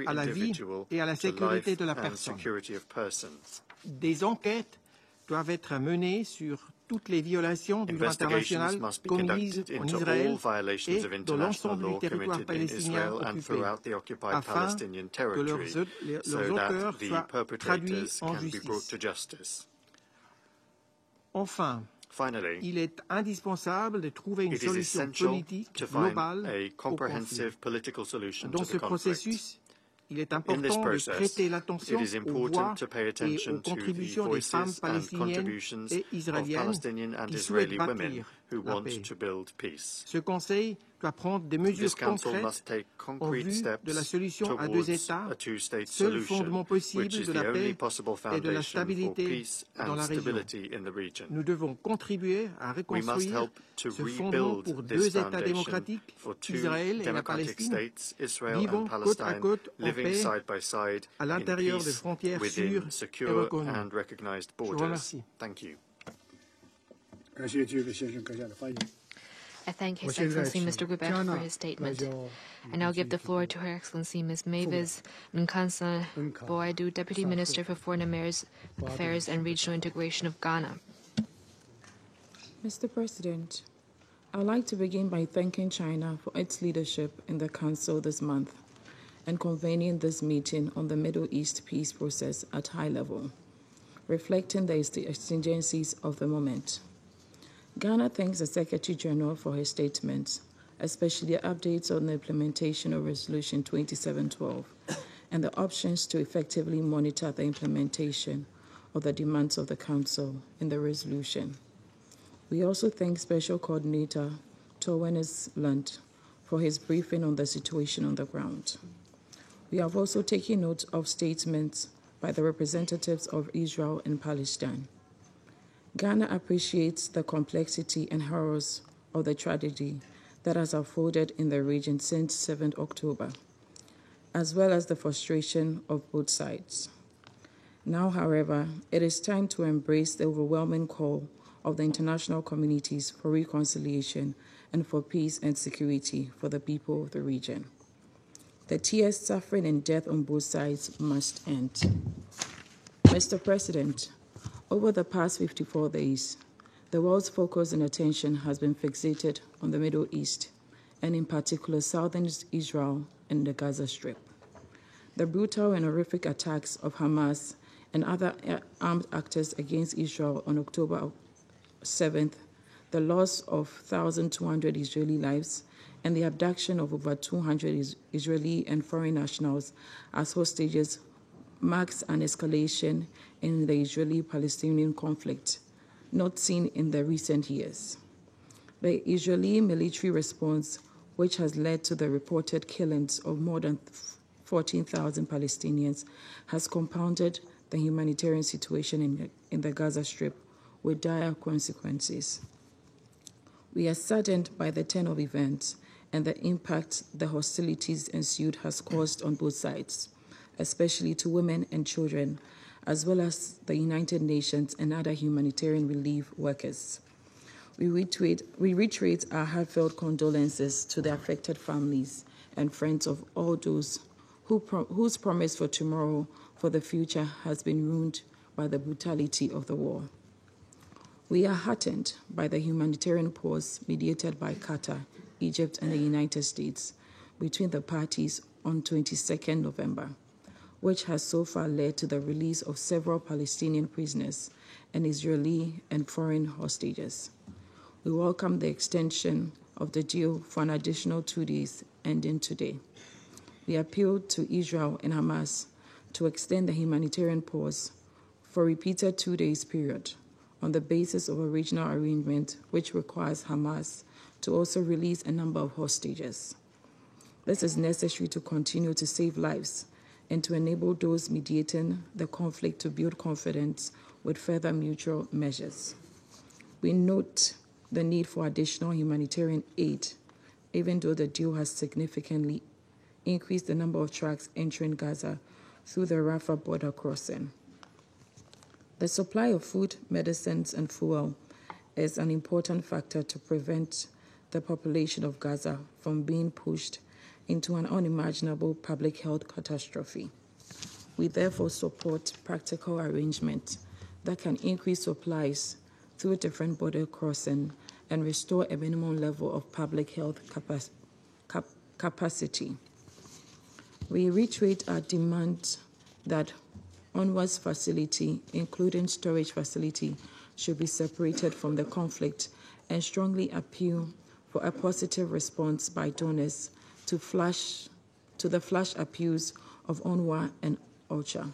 à la vie et à la sécurité de la personne. Des enquêtes doivent être menées sur toutes les violations du droit international commises en Israël et dans l'ensemble du territoire palestinien occupé, afin que leurs auteurs soient traduits en justice. Enfin, il est indispensable de trouver une solution politique globale au conflit. Dans ce processus, il est important de prêter l'attention aux voix et aux contributions des femmes palestiniennes et israéliennes qui souhaitent bâtir la paix. Ce Conseil doit prendre des mesures concrètes en vue de la solution à deux États, seul fondement possible de la paix et de la stabilité dans la région. Nous devons contribuer à reconstruire ce fondement pour deux États démocratiques, Israël et la Palestine, vivant côte à côte en paix à l'intérieur de frontières sûres et reconnues. Je vous remercie. I thank His Excellency Mr. Gurbet for his statement. I now give the floor to Her Excellency Ms. Mavis Nkansa Boadu, Deputy Minister for Foreign Affairs and Regional Integration of Ghana. Mr. President, I would like to begin by thanking China for its leadership in the Council this month and convening this meeting on the Middle East peace process at high level, reflecting the exigencies of the moment. Ghana thanks the Secretary General for his statements, especially the updates on the implementation of Resolution 2712 and the options to effectively monitor the implementation of the demands of the Council in the resolution. We also thank Special Coordinator Tor Wennes-Lund for his briefing on the situation on the ground. We have also taken note of statements by the representatives of Israel and Palestine. Ghana appreciates the complexity and horrors of the tragedy that has unfolded in the region since 7 October, as well as the frustration of both sides. Now, however, it is time to embrace the overwhelming call of the international communities for reconciliation and for peace and security for the people of the region. The tears, suffering, and death on both sides must end. Mr. President, over the past 54 days, the world's focus and attention has been fixated on the Middle East, and in particular southern Israel and the Gaza Strip. The brutal and horrific attacks of Hamas and other armed actors against Israel on October 7th, the loss of 1,200 Israeli lives, and the abduction of over 200 Israeli and foreign nationals as hostages marks an escalation in the Israeli-Palestinian conflict not seen in the recent years. The Israeli military response, which has led to the reported killings of more than 14,000 Palestinians, has compounded the humanitarian situation in the Gaza Strip with dire consequences. We are saddened by the turn of events and the impact the hostilities ensued has caused on both sides, especially to women and children, as well as the United Nations and other humanitarian relief workers. We reiterate our heartfelt condolences to the affected families and friends of all those whose promise for tomorrow, for the future, has been ruined by the brutality of the war. We are heartened by the humanitarian pause mediated by Qatar, Egypt, and the United States between the parties on 22nd November, which has so far led to the release of several Palestinian prisoners and Israeli and foreign hostages. We welcome the extension of the deal for an additional 2 days ending today. We appeal to Israel and Hamas to extend the humanitarian pause for a repeated 2 days period on the basis of a regional arrangement which requires Hamas to also release a number of hostages. This is necessary to continue to save lives and to enable those mediating the conflict to build confidence with further mutual measures. We note the need for additional humanitarian aid, even though the deal has significantly increased the number of trucks entering Gaza through the Rafah border crossing. The supply of food, medicines, and fuel is an important factor to prevent the population of Gaza from being pushed into an unimaginable public health catastrophe. We therefore support practical arrangements that can increase supplies through different border crossing and restore a minimum level of public health capacity. We reiterate our demand that UNRWA's facility, including storage facility, should be separated from the conflict and strongly appeal for a positive response by donors to the flash appeals of UNRWA and OCHA.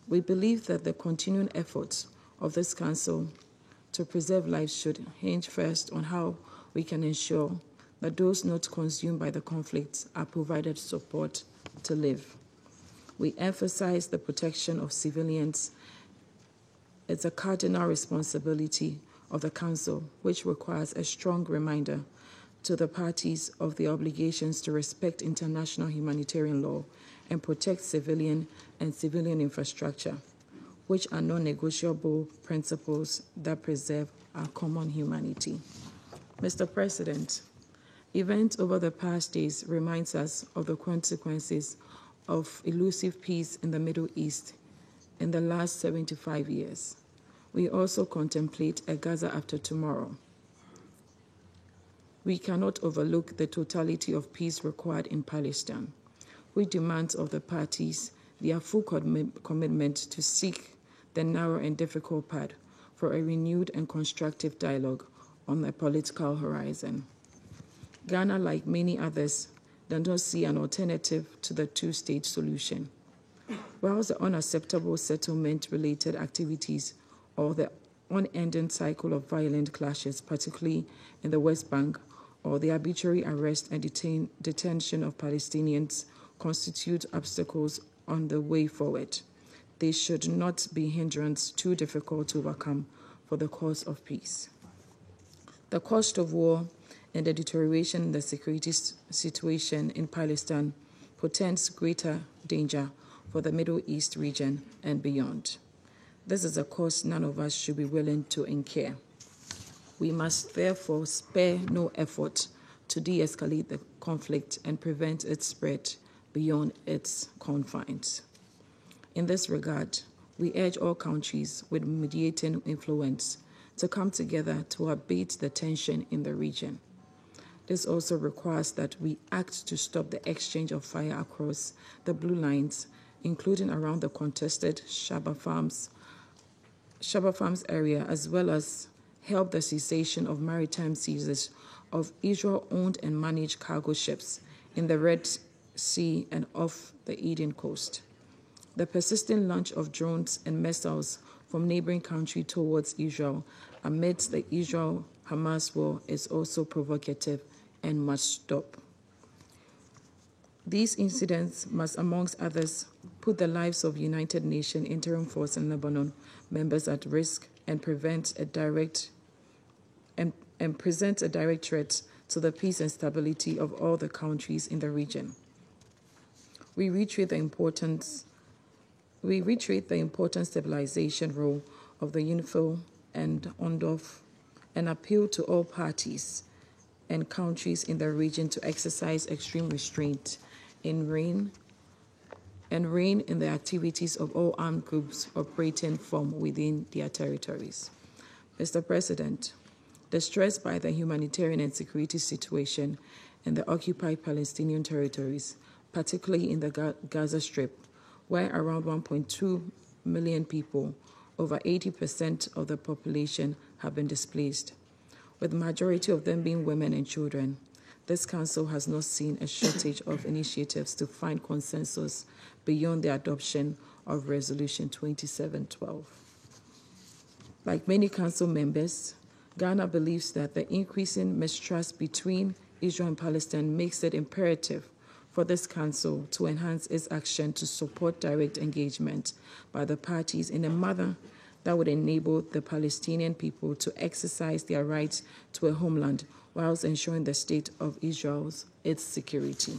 We believe that the continuing efforts of this Council to preserve lives should hinge first on how we can ensure that those not consumed by the conflict are provided support to live. We emphasize the protection of civilians. It's a cardinal responsibility of the Council, which requires a strong reminder to the parties of the obligations to respect international humanitarian law and protect civilian and civilian infrastructure, which are non-negotiable principles that preserve our common humanity. Mr. President, events over the past days reminds us of the consequences of elusive peace in the Middle East in the last 75 years. We also contemplate a Gaza after tomorrow. We cannot overlook the totality of peace required in Palestine. We demand of the parties their full commitment to seek the narrow and difficult path for a renewed and constructive dialogue on the political horizon. Ghana, like many others, does not see an alternative to the two-state solution. Whilst the unacceptable settlement-related activities or the unending cycle of violent clashes, particularly in the West Bank, or the arbitrary arrest and detention of Palestinians constitute obstacles on the way forward, they should not be hindrances too difficult to overcome for the cause of peace. The cost of war and the deterioration in the security situation in Palestine portends greater danger for the Middle East region and beyond. This is a cost none of us should be willing to incur. We must therefore spare no effort to de-escalate the conflict and prevent its spread beyond its confines. In this regard, we urge all countries with mediating influence to come together to abate the tension in the region. This also requires that we act to stop the exchange of fire across the blue lines, including around the contested Shaba Farms area, as well as help the cessation of maritime seizures of Israel-owned and managed cargo ships in the Red Sea and off the Eden coast. The persistent launch of drones and missiles from neighboring countries towards Israel amidst the Israel-Hamas war is also provocative and must stop. These incidents must, amongst others, put the lives of United Nations Interim Force in Lebanon members at risk and present a direct threat to the peace and stability of all the countries in the region. We reiterate the important stabilization role of the UNIFIL and UNDOF and appeal to all parties and countries in the region to exercise extreme restraint and rein in the activities of all armed groups operating from within their territories. Mr. President, the stress by the humanitarian and security situation in the occupied Palestinian territories, particularly in the Gaza Strip, where around 1.2 million people, over 80% of the population, have been displaced, with the majority of them being women and children. This Council has not seen a shortage of initiatives to find consensus beyond the adoption of Resolution 2712. Like many Council members, Ghana believes that the increasing mistrust between Israel and Palestine makes it imperative for this Council to enhance its action to support direct engagement by the parties in a manner that would enable the Palestinian people to exercise their rights to a homeland whilst ensuring the state of its security.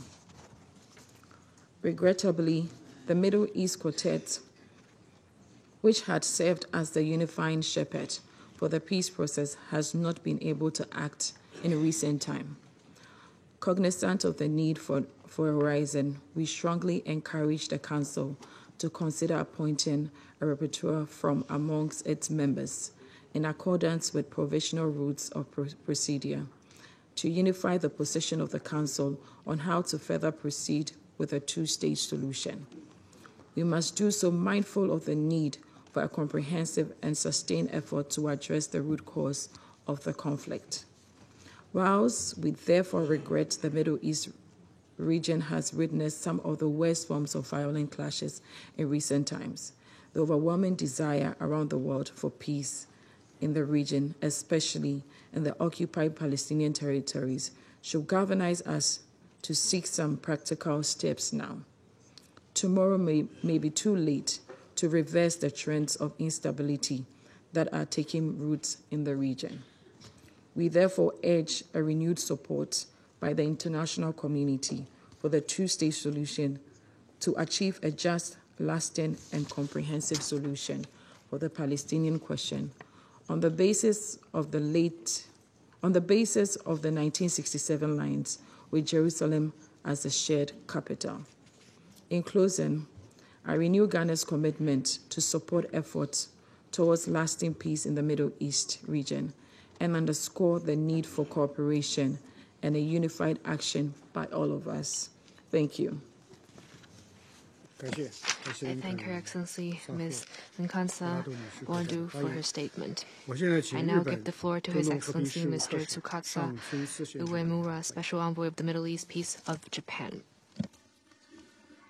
Regrettably, the Middle East Quartet, which had served as the unifying shepherd for the peace process, has not been able to act in recent time. Cognizant of the need for a horizon, we strongly encourage the Council to consider appointing a rapporteur from amongst its members in accordance with provisional rules of procedure, to unify the position of the Council on how to further proceed with a two-stage solution. We must do so mindful of the need for a comprehensive and sustained effort to address the root cause of the conflict. Whilst we therefore regret the Middle East region has witnessed some of the worst forms of violent clashes in recent times, the overwhelming desire around the world for peace in the region, especially in the occupied Palestinian territories, should galvanize us to seek some practical steps now. Tomorrow may be too late to reverse the trends of instability that are taking root in the region. We therefore urge a renewed support by the international community for the two-state solution to achieve a just, lasting, and comprehensive solution for the Palestinian question on the basis of the 1967 lines with Jerusalem as a shared capital. In closing, I renew Ghana's commitment to support efforts towards lasting peace in the Middle East region and underscore the need for cooperation and a unified action by all of us. Thank you. I thank Her Excellency Ms. Nkatsa Bwandu for her statement. I now give the floor to His Excellency Mr. Tsukasa Uemura, Special Envoy of the Middle East Peace of Japan.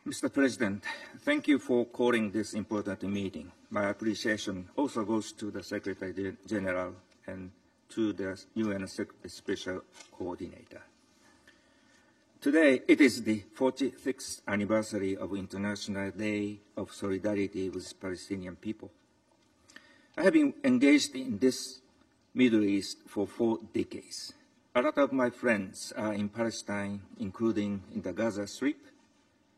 Mr. President, thank you for calling this important meeting. My appreciation also goes to the Secretary General and to the UN Special Coordinator. Today, it is the 46th anniversary of International Day of Solidarity with Palestinian people. I have been engaged in this Middle East for 4 decades. A lot of my friends are in Palestine, including in the Gaza Strip,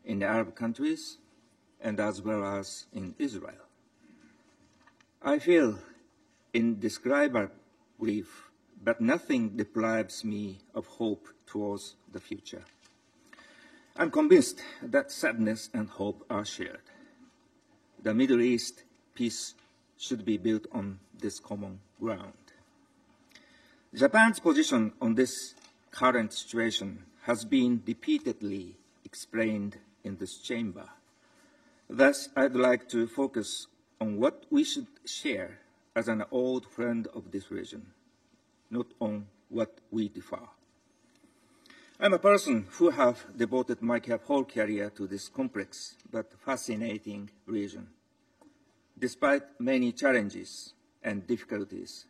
in the Arab countries, and as well as in Israel. I feel indescribable grief, but nothing deprives me of hope towards the future. I'm convinced that sadness and hope are shared. The Middle East peace should be built on this common ground. Japan's position on this current situation has been repeatedly explained in this chamber. Thus, I'd like to focus on what we should share as an old friend of this region, not on what we differ. I'm a person who have devoted my whole career to this complex but fascinating region. Despite many challenges and difficulties,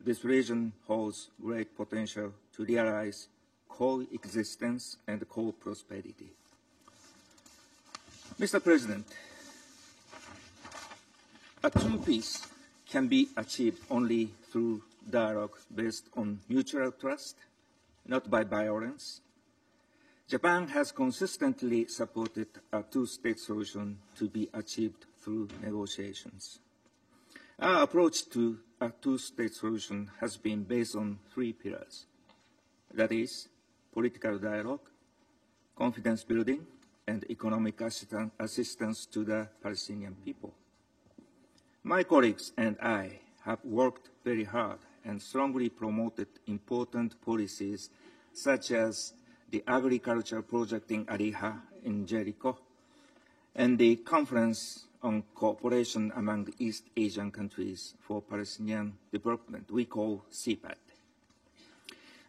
this region holds great potential to realize coexistence and co-prosperity. Mr. President, a true peace can be achieved only through dialogue based on mutual trust, not by violence. Japan has consistently supported a two-state solution to be achieved through negotiations. Our approach to a two-state solution has been based on 3 pillars. That is, political dialogue, confidence building, and economic assistance to the Palestinian people. My colleagues and I have worked very hard and strongly promoted important policies such as the agriculture project in Ariha in Jericho and the Conference on Cooperation among East Asian Countries for Palestinian Development, we call CPAD.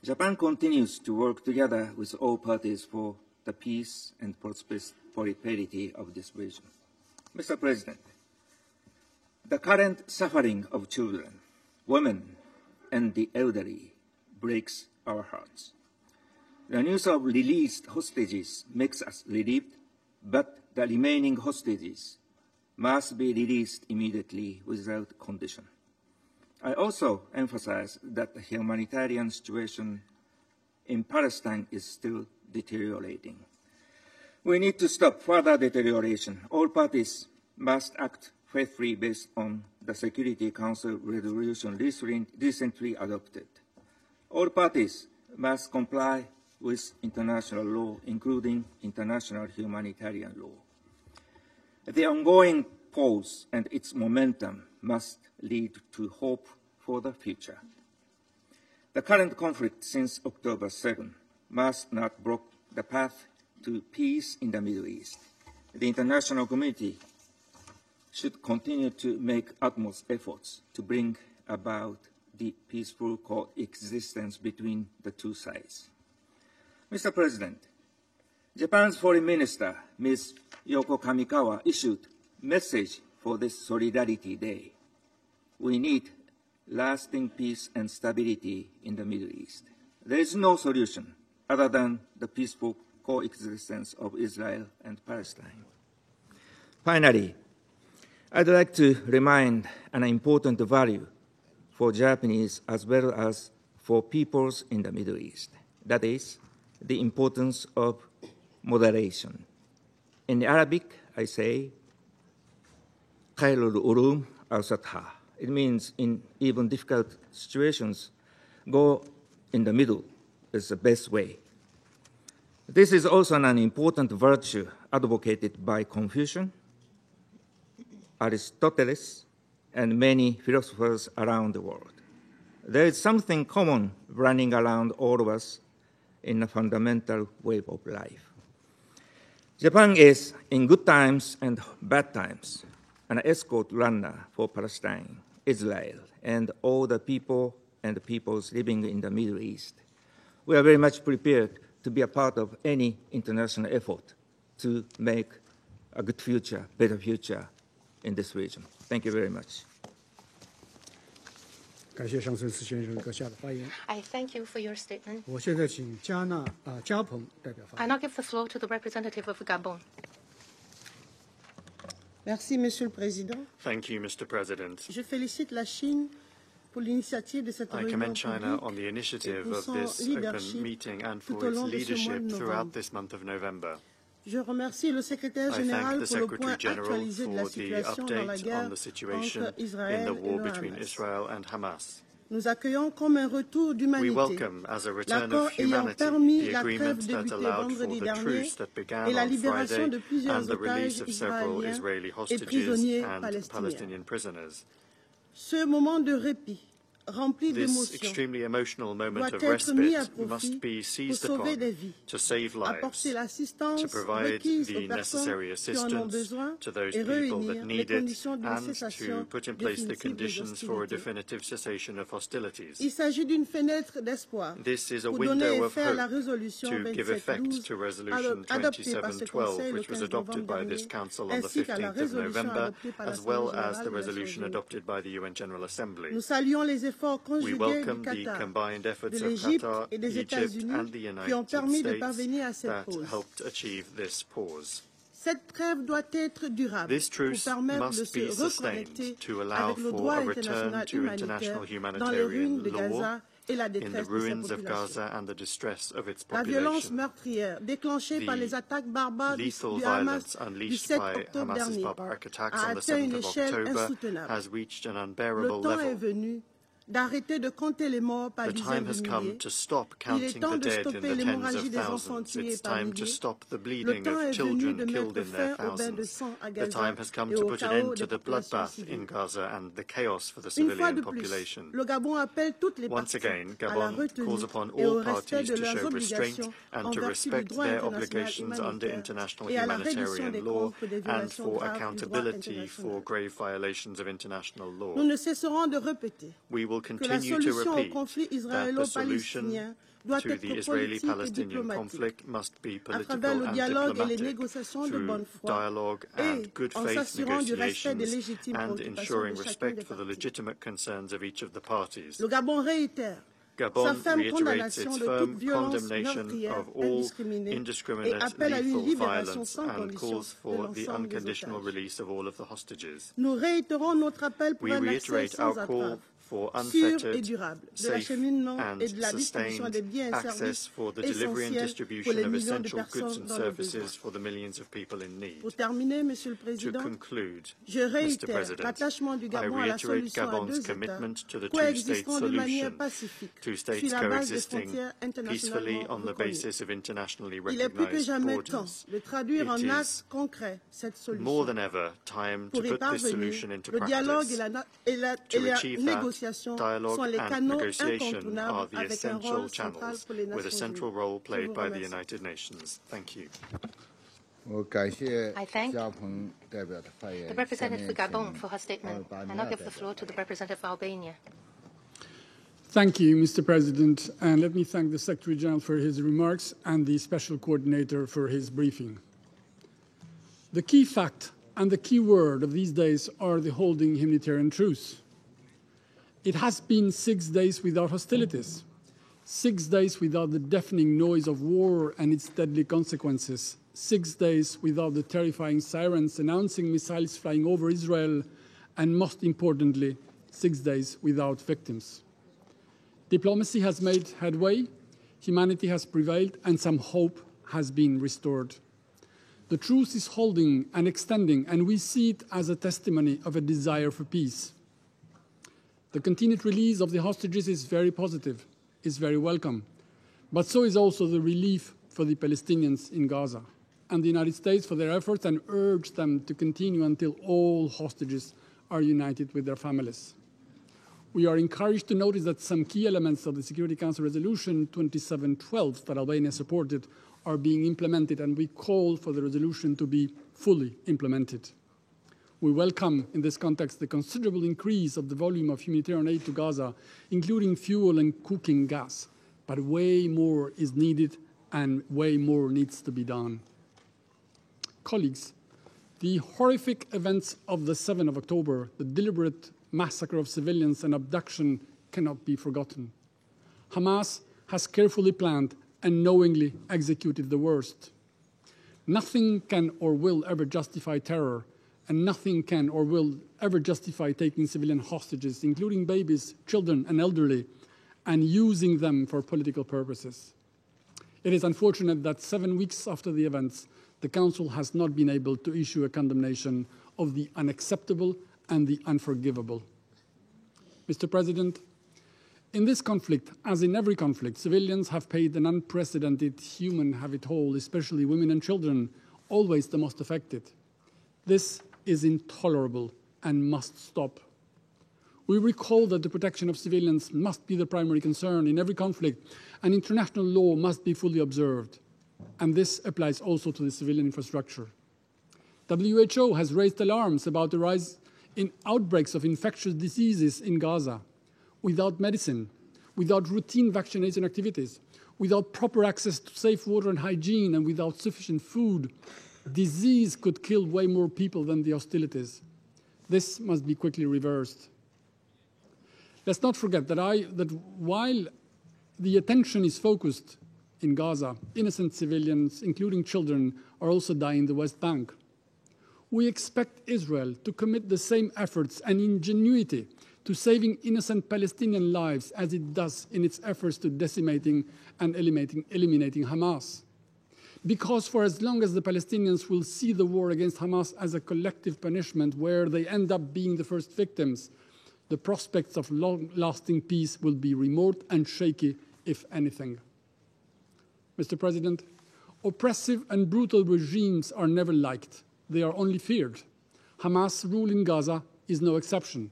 Japan continues to work together with all parties for the peace and prosperity of this region. Mr. President, the current suffering of children, women, and the elderly breaks our hearts. The news of released hostages makes us relieved, but the remaining hostages must be released immediately without condition. I also emphasize that the humanitarian situation in Palestine is still deteriorating. We need to stop further deterioration. All parties must act faithfully based on the Security Council resolution recently adopted. All parties must comply with international law, including international humanitarian law. The ongoing pause and its momentum must lead to hope for the future. The current conflict since October 7 must not block the path to peace in the Middle East. The international community should continue to make utmost efforts to bring about the peaceful coexistence between the two sides. Mr. President, Japan's Foreign Minister, Ms. Yoko Kamikawa, issued a message for this Solidarity Day. We need lasting peace and stability in the Middle East. There is no solution other than the peaceful coexistence of Israel and Palestine. Finally, I'd like to remind an important value for Japanese as well as for peoples in the Middle East. That is, the importance of moderation. In Arabic, I say, Khairul Ulum al-Satha. It means in even difficult situations, go in the middle is the best way. This is also an important virtue advocated by Confucius, Aristotle, and many philosophers around the world. There is something common running around all of us in a fundamental way of life. Japan is, in good times and bad times, an escort runner for Palestine, Israel, and all the people and the peoples living in the Middle East. We are very much prepared to be a part of any international effort to make a good future, better future in this region. Thank you very much. I thank you for your statement. I now give the floor to the representative of Gabon. Merci, Monsieur le Président. Thank you, Mr. President. Je félicite la Chine pour l'initiative de cette réunion I commend China on the initiative of this open meeting and for its leadership throughout this month of November. Je remercie le secrétaire général pour le point actualisé de la situation dans la guerre entre Israël et le Hamas. Nous accueillons comme un retour d'humanité l'accord ayant permis la trêve débutée vendredi dernier et la libération de plusieurs otages israéliens et prisonniers palestiniens. Ce moment de répit rempli d'émotions doit être mis à profit pour sauver des vies, apporter l'assistance requise aux personnes qui en ont besoin et réunir les conditions d'une cessation définitive des hostilités. Il s'agit d'une fenêtre d'espoir pour donner effet à la résolution 2712 adoptée par ce Conseil le 15 novembre dernier, ainsi qu'à la résolution adoptée par l'Assemblée générale. Nous saluons les efforts conjugués du Qatar, de l'Égypte et des États-Unis qui ont permis de parvenir à cette pause. Cette trêve doit être durable pour permettre de se reconnecter avec le droit international humanitaire dans les ruines de Gaza et la détresse de sa population. La violence meurtrière déclenchée par les attaques barbares du Hamas du 7 octobre dernier a atteint une échelle insoutenable. Le temps est venu d'arrêter de compter les morts par dizaines de milliers. Il est temps de stopper l'hémorragie des enfants tués par milliers. Le temps est venu de mettre fin au bain de sang à Gaza et au chaos des populations civiles. Une fois de plus, le Gabon appelle toutes les parties à la retenue et au respect de leurs obligations en vertu du droit international humanitaire et à la réduction des comptes des violations graves du droit international. Nous ne cesserons de répéter que la solution au conflit israélo-palestinien doit être politique et diplomatique à travers le dialogue et les négociations de bonne foi et en s'assurant du respect des légitimes préoccupations de chacune des parties. Le Gabon réitère sa ferme condamnation de toute violence meurtrière indiscriminée et appelle à une libération sans condition de l'ensemble des otages. Nous réitérons notre appel pour un accès sans entrave for unfettered, safe and sustained access for the delivery and distribution of essential goods and services for the millions of people in need. To conclude, Mr. President, I reiterate Gabon's commitment to the two-state solution, two states coexisting peacefully on the basis of internationally recognized borders. It is more than ever time to put this solution into practice. To achieve that, dialogue and negotiation are the essential channels with a central role played by the United Nations. Thank you. I thank the representative of Gabon for her statement, and I'll give the floor to the representative of Albania. Thank you, Mr. President, and let me thank the Secretary General for his remarks and the Special Coordinator for his briefing. The key fact and the key word of these days are the holding humanitarian truce. It has been 6 days without hostilities, 6 days without the deafening noise of war and its deadly consequences, 6 days without the terrifying sirens announcing missiles flying over Israel, and most importantly, 6 days without victims. Diplomacy has made headway, humanity has prevailed, and some hope has been restored. The truce is holding and extending, and we see it as a testimony of a desire for peace. The continued release of the hostages is very positive, is very welcome, but so is also the relief for the Palestinians in Gaza, and the United States for their efforts, and urge them to continue until all hostages are united with their families. We are encouraged to notice that some key elements of the Security Council Resolution 2712 that Albania supported are being implemented, and we call for the resolution to be fully implemented. We welcome, in this context, the considerable increase of the volume of humanitarian aid to Gaza, including fuel and cooking gas. But way more is needed, and way more needs to be done. Colleagues, the horrific events of the 7th of October, the deliberate massacre of civilians and abduction, cannot be forgotten. Hamas has carefully planned and knowingly executed the worst. Nothing can or will ever justify terror, and nothing can or will ever justify taking civilian hostages, including babies, children, and elderly, and using them for political purposes. It is unfortunate that 7 weeks after the events, the Council has not been able to issue a condemnation of the unacceptable and the unforgivable. Mr. President, in this conflict, as in every conflict, civilians have paid an unprecedented human heavy toll, especially women and children, always the most affected. This is intolerable and must stop. We recall that the protection of civilians must be the primary concern in every conflict, and international law must be fully observed. And this applies also to the civilian infrastructure. WHO has raised alarms about the rise in outbreaks of infectious diseases in Gaza. Without medicine, without routine vaccination activities, without proper access to safe water and hygiene, and without sufficient food, disease could kill way more people than the hostilities. This must be quickly reversed. Let's not forget that while the attention is focused in Gaza, innocent civilians, including children, are also dying in the West Bank. We expect Israel to commit the same efforts and ingenuity to saving innocent Palestinian lives as it does in its efforts to decimating and eliminating Hamas. Because for as long as the Palestinians will see the war against Hamas as a collective punishment where they end up being the first victims, the prospects of long-lasting peace will be remote and shaky, if anything. Mr. President, oppressive and brutal regimes are never liked. They are only feared. Hamas rule in Gaza is no exception.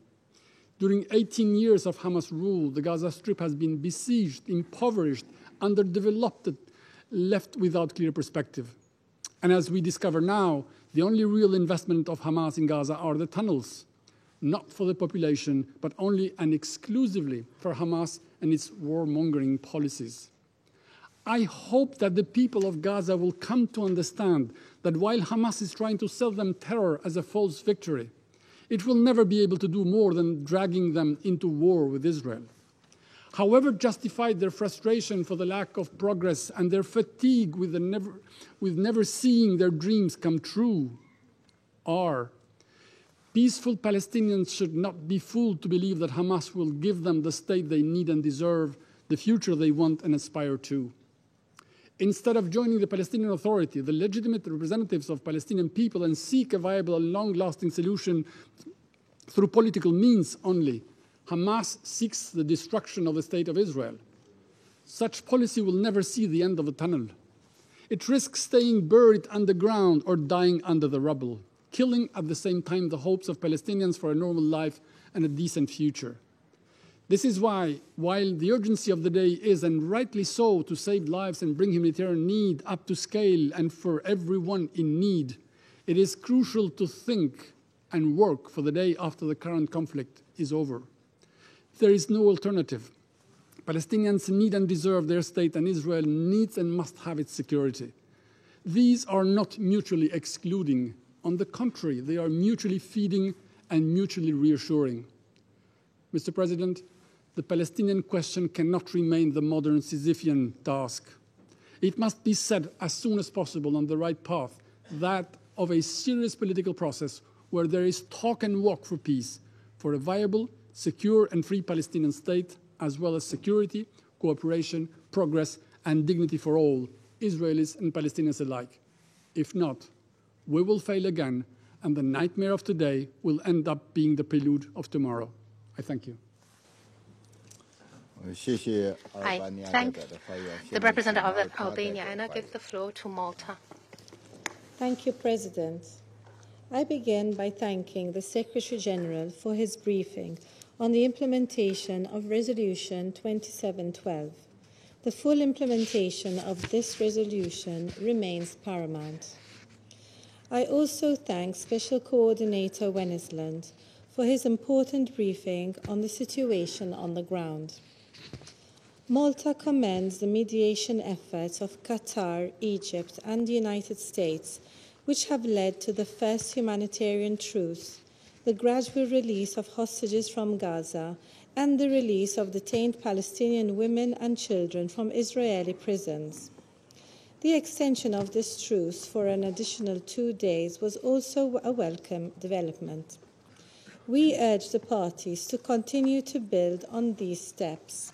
During 18 years of Hamas rule, the Gaza Strip has been besieged, impoverished, underdeveloped, left without clear perspective. And as we discover now, the only real investment of Hamas in Gaza are the tunnels, not for the population, but only and exclusively for Hamas and its warmongering policies. I hope that the people of Gaza will come to understand that while Hamas is trying to sell them terror as a false victory, it will never be able to do more than dragging them into war with Israel. However justified their frustration for the lack of progress and their fatigue with never seeing their dreams come true are, Peaceful Palestinians should not be fooled to believe that Hamas will give them the state they need and deserve, the future they want and aspire to. Instead of joining the Palestinian Authority, the legitimate representatives of Palestinian people, and seek a viable and long-lasting solution through political means only, Hamas seeks the destruction of the State of Israel. Such policy will never see the end of the tunnel. It risks staying buried underground or dying under the rubble, killing at the same time the hopes of Palestinians for a normal life and a decent future. This is why, while the urgency of the day is, and rightly so, to save lives and bring humanitarian need up to scale and for everyone in need, it is crucial to think and work for the day after the current conflict is over. There is no alternative. Palestinians need and deserve their state, and Israel needs and must have its security. These are not mutually excluding. On the contrary, they are mutually feeding and mutually reassuring. Mr. President, the Palestinian question cannot remain the modern Sisyphean task. It must be set as soon as possible on the right path, that of a serious political process where there is talk and walk for peace, for a viable, secure and free Palestinian state, as well as security, cooperation, progress and dignity for all, Israelis and Palestinians alike. If not, we will fail again, and the nightmare of today will end up being the prelude of tomorrow. I thank you. I thank the representative of Albania, and I give the floor to Malta. Thank you, President. I begin by thanking the Secretary General for his briefing on the implementation of Resolution 2712. The full implementation of this resolution remains paramount. I also thank Special Coordinator Wennesland for his important briefing on the situation on the ground. Malta commends the mediation efforts of Qatar, Egypt, and the United States, which have led to the first humanitarian truce, the gradual release of hostages from Gaza, and the release of detained Palestinian women and children from Israeli prisons. The extension of this truce for an additional 2 days was also a welcome development. We urge the parties to continue to build on these steps.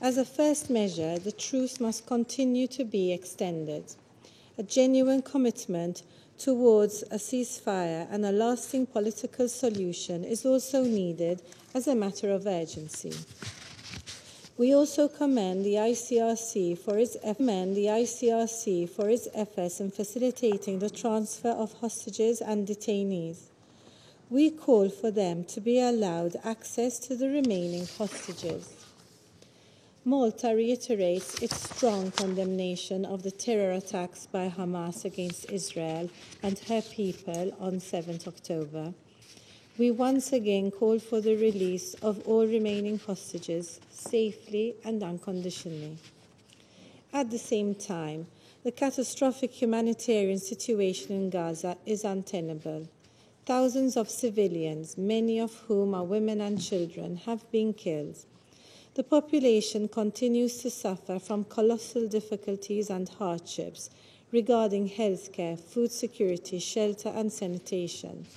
As a first measure, the truce must continue to be extended. A genuine commitment towards a ceasefire and a lasting political solution is also needed as a matter of urgency. We also commend the ICRC for its efforts in facilitating the transfer of hostages and detainees. We call for them to be allowed access to the remaining hostages. Malta reiterates its strong condemnation of the terror attacks by Hamas against Israel and her people on 7th October. We once again call for the release of all remaining hostages safely and unconditionally. At the same time, the catastrophic humanitarian situation in Gaza is untenable. Thousands of civilians, many of whom are women and children, have been killed. The population continues to suffer from colossal difficulties and hardships regarding healthcare, food security, shelter, and sanitation.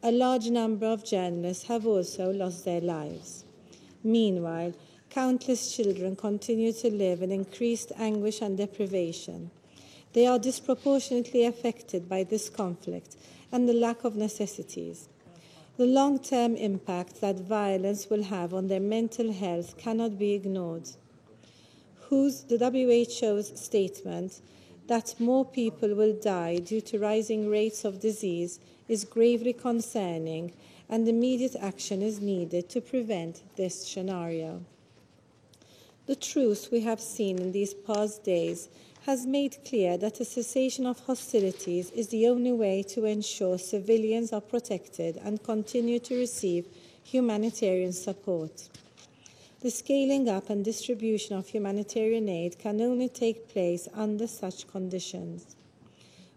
A large number of journalists have also lost their lives. Meanwhile, countless children continue to live in increased anguish and deprivation. They are disproportionately affected by this conflict and the lack of necessities. The long-term impact that violence will have on their mental health cannot be ignored. The WHO's statement that more people will die due to rising rates of disease is gravely concerning, and immediate action is needed to prevent this scenario. The truce we have seen in these past days has made clear that a cessation of hostilities is the only way to ensure civilians are protected and continue to receive humanitarian support. The scaling up and distribution of humanitarian aid can only take place under such conditions.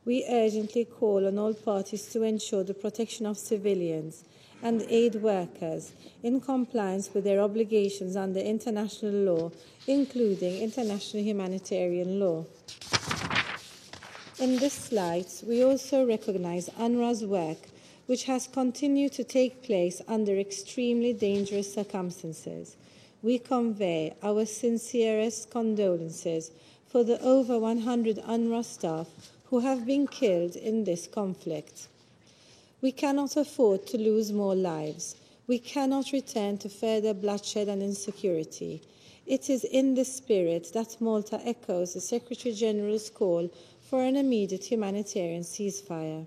We urgently call on all parties to ensure the protection of civilians and aid workers in compliance with their obligations under international law, including international humanitarian law. In this light, we also recognize UNRWA's work which has continued to take place under extremely dangerous circumstances. We convey our sincerest condolences for the over 100 UNRWA staff who have been killed in this conflict. We cannot afford to lose more lives. We cannot return to further bloodshed and insecurity. It is in this spirit that Malta echoes the Secretary General's call for an immediate humanitarian ceasefire.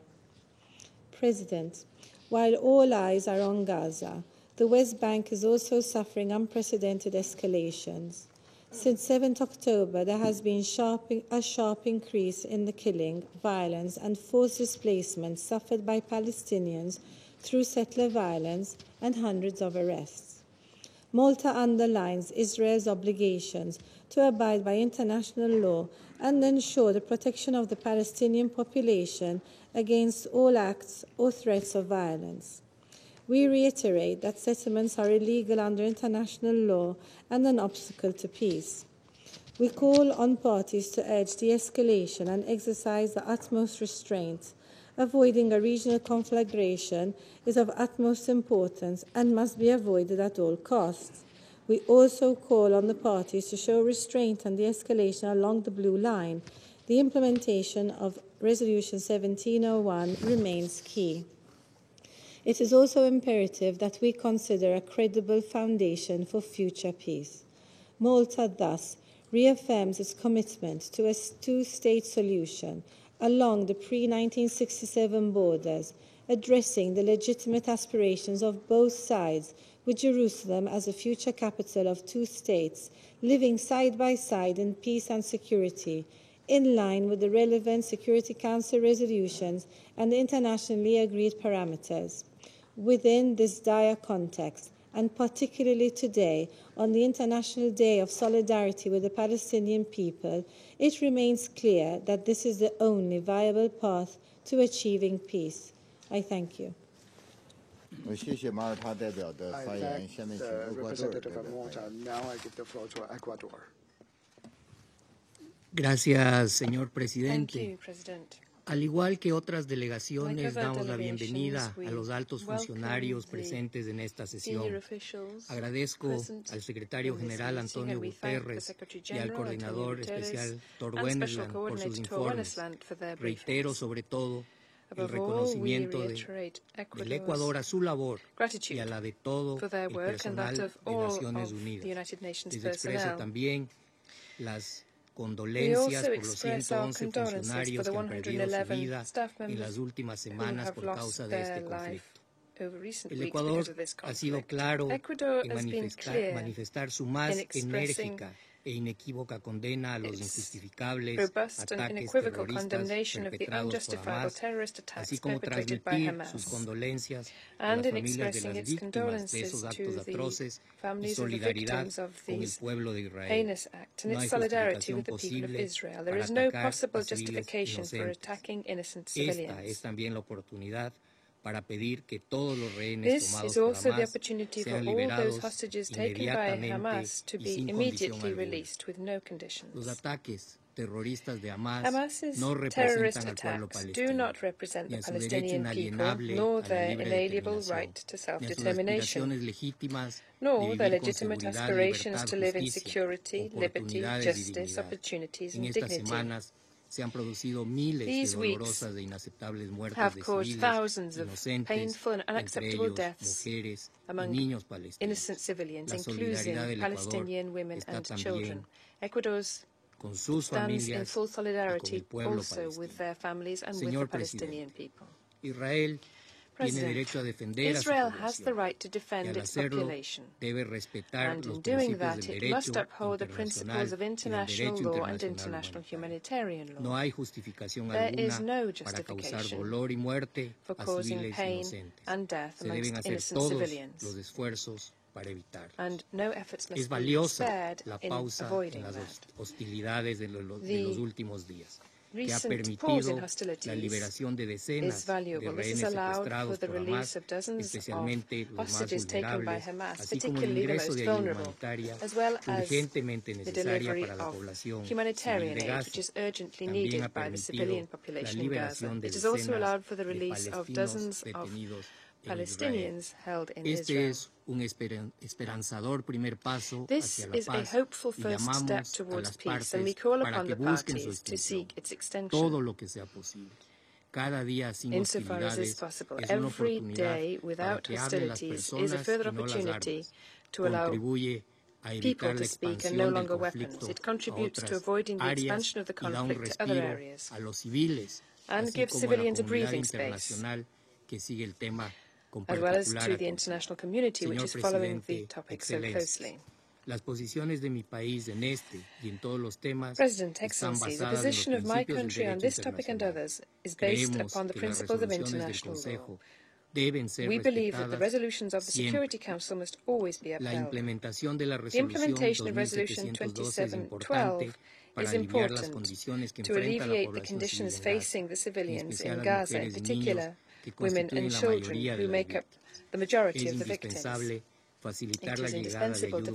President, while all eyes are on Gaza, the West Bank is also suffering unprecedented escalations. Since 7th October, there has been a sharp increase in the killing, violence, and forced displacement suffered by Palestinians through settler violence and hundreds of arrests. Malta underlines Israel's obligations to abide by international law and ensure the protection of the Palestinian population against all acts or threats of violence. We reiterate that settlements are illegal under international law and an obstacle to peace. We call on parties to urge de-escalation and exercise the utmost restraint. Avoiding a regional conflagration is of utmost importance and must be avoided at all costs. We also call on the parties to show restraint and de-escalation along the Blue Line. The implementation of Resolution 1701 remains key. It is also imperative that we consider a credible foundation for future peace. Malta thus reaffirms its commitment to a two-state solution along the pre-1967 borders, addressing the legitimate aspirations of both sides, with Jerusalem as a future capital of two states, living side by side in peace and security, in line with the relevant Security Council resolutions and the internationally agreed parameters. Within this dire context, and particularly today, on the International Day of Solidarity with the Palestinian people, it remains clear that this is the only viable path to achieving peace. I thank you. I thank Representative Malta. Now I give the floor to Ecuador. Gracias, señor presidente. Thank you, President. Al igual que otras delegaciones, damos la bienvenida a los altos funcionarios presentes en esta sesión. Agradezco al secretario general Antonio Guterres y al coordinador especial Tor Wennesland por sus informes. Reitero sobre todo el reconocimiento del Ecuador a su labor y a la de todo el personal de Naciones Unidas. Les expreso también las condolencias por los 111 funcionarios que han perdido su vida en las últimas semanas por causa de este conflicto. El Ecuador ha sido claro en manifestar su más enérgica e inequívoca condena a los injustificables ataques terroristas perpetrados por Hamas, así como transmitir sus condolencias a las familias de las víctimas de esos actos atroces y solidaridad con el pueblo de Israel. No hay justificación posible para atacar a civiles inocentes. Esta es también la oportunidad para pedir que todos los rehenes tomados por Hamas sean liberados inmediatamente y sin condición alguna. Los ataques terroristas de Hamas no representan al pueblo palestino, ni a su derecho inalienable a la libre determinación, ni a sus aspiraciones legítimas de vivir con seguridad, libertad, justicia, oportunidades y dignidad. En estas semanas se han producido miles de dolorosas e inaceptables muertes de civiles inocentes, entre ellos mujeres y niños palestinos. La solidaridad del Ecuador está también con sus familias y con el pueblo palestino. Señor presidente, Israel tiene derecho a defender a su población y al hacerlo debe respetar los principios del derecho internacional y el derecho internacional humanitario. No hay justificación alguna para causar dolor y muerte a civiles inocentes. Se deben hacer todos los esfuerzos para evitarlos. Es valiosa la pausa en las hostilidades de los últimos días. que ha permitido la liberación de decenas de rehenes secuestrados por Hamas, especialmente los más vulnerables, así como el ingreso de ayuda humanitaria urgentemente necesaria para la población civil de Gaza. También ha permitido la liberación de decenas de palestinos detenidos en Israel. Este es un esperanzador primer paso hacia la paz y llamamos a las partes para que busquen su extensión todo lo que sea posible. Cada día sin hostilidades es una oportunidad para que hablen las personas y no las armas. Contribuye a evitar la expansión del conflicto a otras áreas y da un respiro a los civiles, así como a la comunidad internacional que sigue el tema con particular atención. Señor Presidente, Excelencia, las posiciones de mi país en este y en todos los temas están basadas en los principios del derecho internacional. Creemos que las resoluciones del Consejo deben ser respetadas siempre. La implementación de la resolución 2712 es importante para aliviar las condiciones que enfrenta la población civil, en especial las mujeres y niños que constituyen la mayoría de las víctimas. Es indispensable facilitar la llegada de ayuda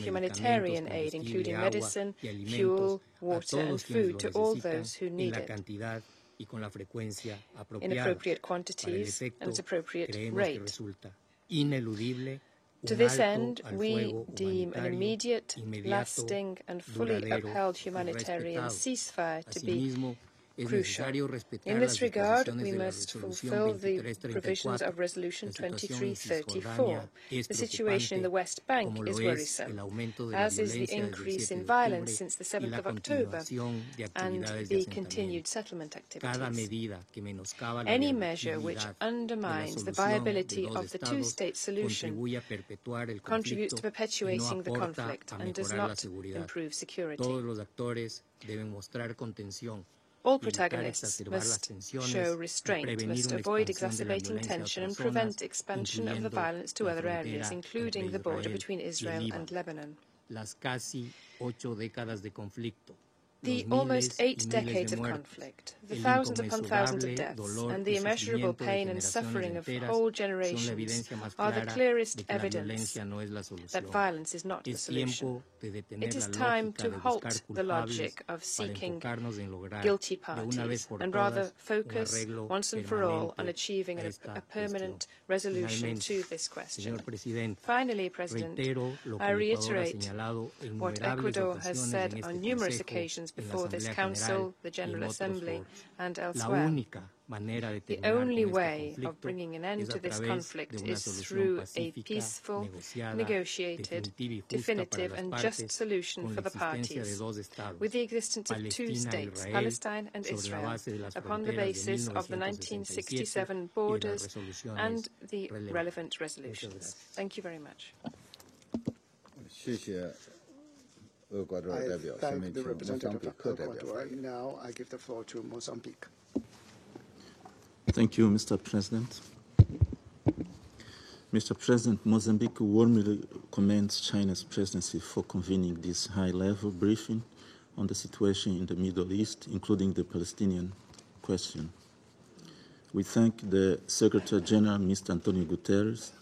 humanitaria, incluyendo medicamentos, combustible, agua y alimentos a todos quienes lo necesitan en la cantidad y con la frecuencia apropiada. Para el efecto, creemos que resulta ineludible To this end, we deem an immediate, lasting and fully upheld humanitarian ceasefire to be crucial. In this regard, we must fulfill the provisions of Resolution 2334. The situation in the West Bank is worrisome, as is the increase in violence since the 7th of October and the continued settlement activities. Any measure which undermines the viability of the two-state solution contributes to perpetuating the conflict and does not improve security. All protagonists must show restraint, must avoid exacerbating tension and prevent expansion of the violence to other areas, including the border between Israel and Lebanon. The almost 8 decades of conflict, the thousands upon thousands of deaths, and the immeasurable pain and suffering of whole generations are the clearest evidence that violence is not the solution. It is time to halt the logic of seeking guilty parties and rather focus once and for all on achieving a permanent resolution to this question. Finally, President, I reiterate what Ecuador has said on numerous occasions before this Council, the General Assembly, and elsewhere. The only way of bringing an end to this conflict is through a peaceful, negotiated, definitive and just solution for the parties, with the existence of two states, Palestine and Israel, upon the basis of the 1967 borders and the relevant resolutions. Thank you very much. I thank the representative of Ecuador. Now I give the floor to Mozambique. Thank you, Mr. President. Mr. President, Mozambique warmly commends China's presidency for convening this high-level briefing on the situation in the Middle East, including the Palestinian question. We thank the Secretary General, Mr. Antonio Guterres,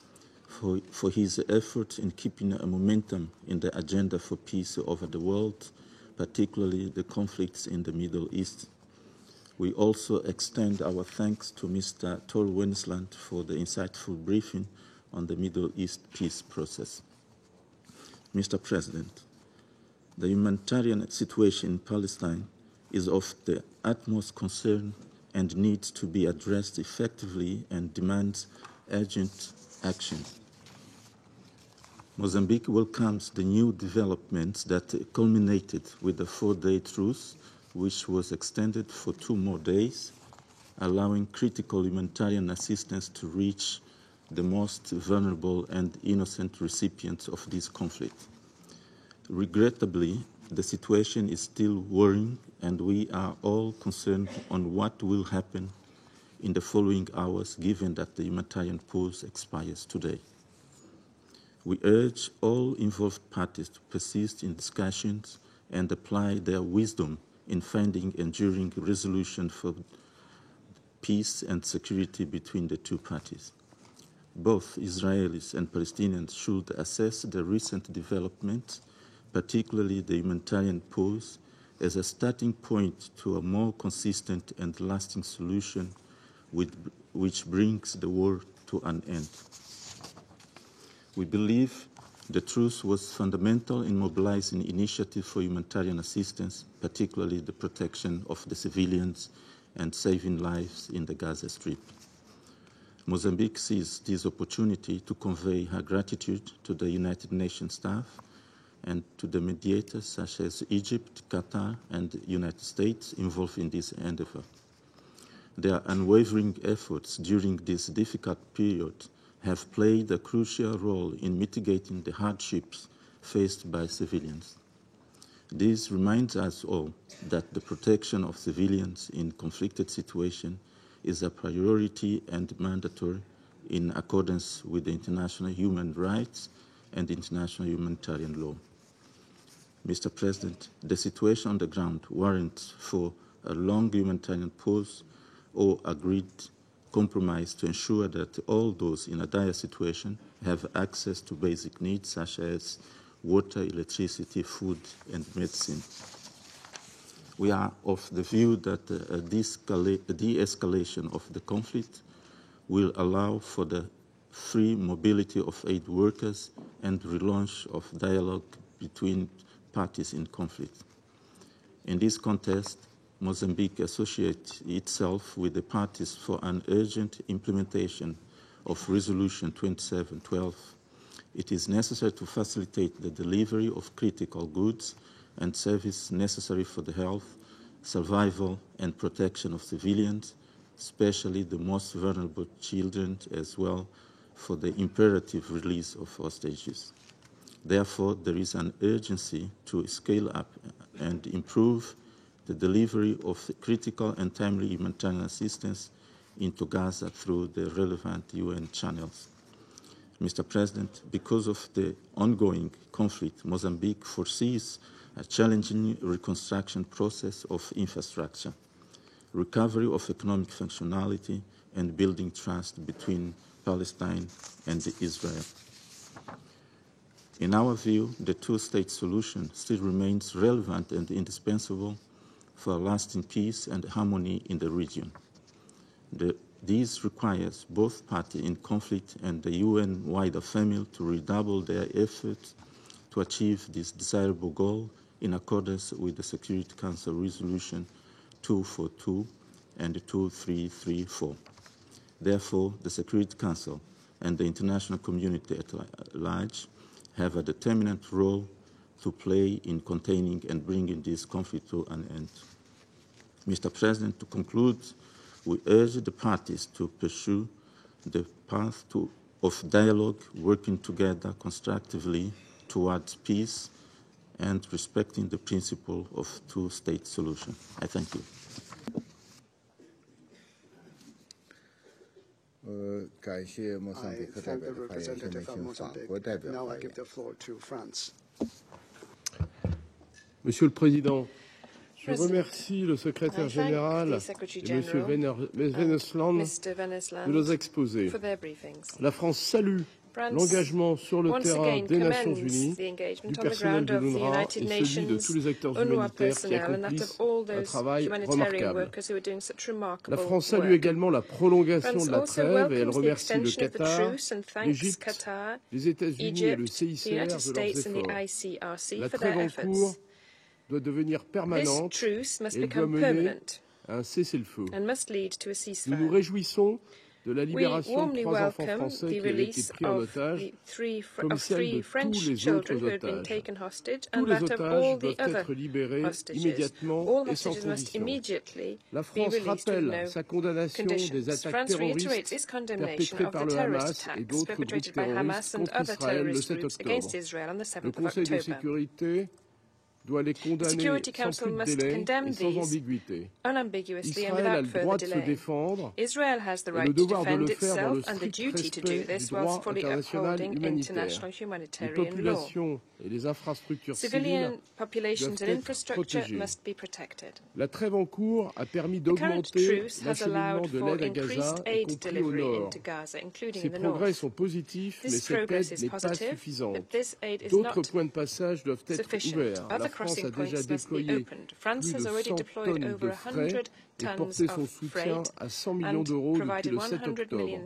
for his effort in keeping a momentum in the agenda for peace over the world, particularly the conflicts in the Middle East. We also extend our thanks to Mr. Tor Wennesland for the insightful briefing on the Middle East peace process. Mr. President, the humanitarian situation in Palestine is of the utmost concern and needs to be addressed effectively and demands urgent action. Mozambique welcomes the new developments that culminated with the 4-day truce, which was extended for 2 more days, allowing critical humanitarian assistance to reach the most vulnerable and innocent recipients of this conflict. Regrettably, the situation is still worrying, and we are all concerned on what will happen in the following hours, given that the humanitarian pause expires today. We urge all involved parties to persist in discussions and apply their wisdom in finding enduring resolution for peace and security between the two parties. Both Israelis and Palestinians should assess the recent developments, particularly the humanitarian pause, as a starting point to a more consistent and lasting solution which brings the war to an end. We believe the truce was fundamental in mobilizing initiatives for humanitarian assistance, particularly the protection of the civilians and saving lives in the Gaza Strip. Mozambique sees this opportunity to convey her gratitude to the United Nations staff and to the mediators such as Egypt, Qatar, and the United States involved in this endeavor. Their unwavering efforts during this difficult period have played a crucial role in mitigating the hardships faced by civilians. This reminds us all that the protection of civilians in conflicted situations is a priority and mandatory in accordance with the international human rights and international humanitarian law. Mr. President, the situation on the ground warrants for a long humanitarian pause or agreed compromise to ensure that all those in a dire situation have access to basic needs such as water, electricity, food, and medicine. We are of the view that a de-escalation of the conflict will allow for the free mobility of aid workers and relaunch of dialogue between parties in conflict. In this context, Mozambique associates itself with the parties for an urgent implementation of Resolution 2712. It is necessary to facilitate the delivery of critical goods and services necessary for the health, survival, and protection of civilians, especially the most vulnerable children, as well for the imperative release of hostages. Therefore, there is an urgency to scale up and improve the delivery of critical and timely humanitarian assistance into Gaza through the relevant UN channels. Mr. President, because of the ongoing conflict, Mozambique foresees a challenging reconstruction process of infrastructure, recovery of economic functionality, and building trust between Palestine and Israel. In our view, the two-state solution still remains relevant and indispensable for lasting peace and harmony in the region. This requires both parties in conflict and the UN wider family to redouble their efforts to achieve this desirable goal in accordance with the Security Council Resolution 242 and 2334. Therefore, the Security Council and the international community at large have a determinant role to play in containing and bringing this conflict to an end. Mr. President, to conclude, we urge the parties to pursue the path of dialogue, working together constructively towards peace and respecting the principle of two-state solution. I thank you. Now I give the floor to France. Monsieur le Président, je remercie le secrétaire général et M. Wennesland de nos exposés. La France salue l'engagement sur le terrain des Nations Unies, du personnel de l'UNRWA et celui de tous les acteurs humanitaires qui accomplissent un travail remarquable. La France salue également la prolongation de la trêve et elle remercie le Qatar, l'Égypte, les États-Unis et le CICR de leurs efforts. La trêve en cours doit devenir permanente et elle doit mener à un cessez-le-feu. Nous nous réjouissons de la libération de 3 enfants français qui avaient été pris en otage, comme celle de tous les autres otages. Tous les otages doivent être libérés immédiatement et sans condition. La France rappelle sa condamnation des attaques terroristes perpétrées par le Hamas et d'autres groupes terroristes contre Israël le 7 octobre. Le Conseil de sécurité doit les condamner sans plus de délai et sans ambiguïté. Israël a le droit de se défendre et le devoir de le faire dans le strict respect du droit international humanitaire. Les populations et les infrastructures civiles doivent être protégées. La trêve en cours a permis d'augmenter l'acheminement de l'aide à Gaza, y compris au nord. Ces progrès sont positifs, mais cette aide n'est pas suffisante. D'autres points de passage doivent être ouverts. La France a déjà déployé plus de 100 tonnes de frais et porté son soutien à 100 millions d'euros depuis le 7 octobre,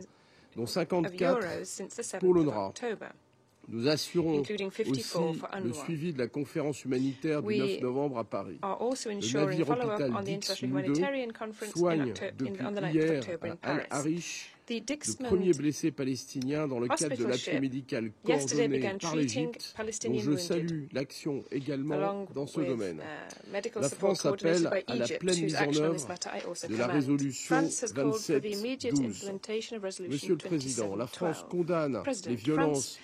dont 54 pour l'UNRWA. Nous assurons aussi le suivi de la conférence humanitaire du 9 novembre à Paris. Le navire hôpital Dix-Nous-2 soigne depuis hier à Al-Arish le premier blessé palestinien dans le cadre de l'appui médical coordonné par l'Égypte, dont je salue l'action également dans ce domaine. La France appelle à la pleine mise en œuvre de la résolution 2712. Monsieur le Président, la France condamne les violences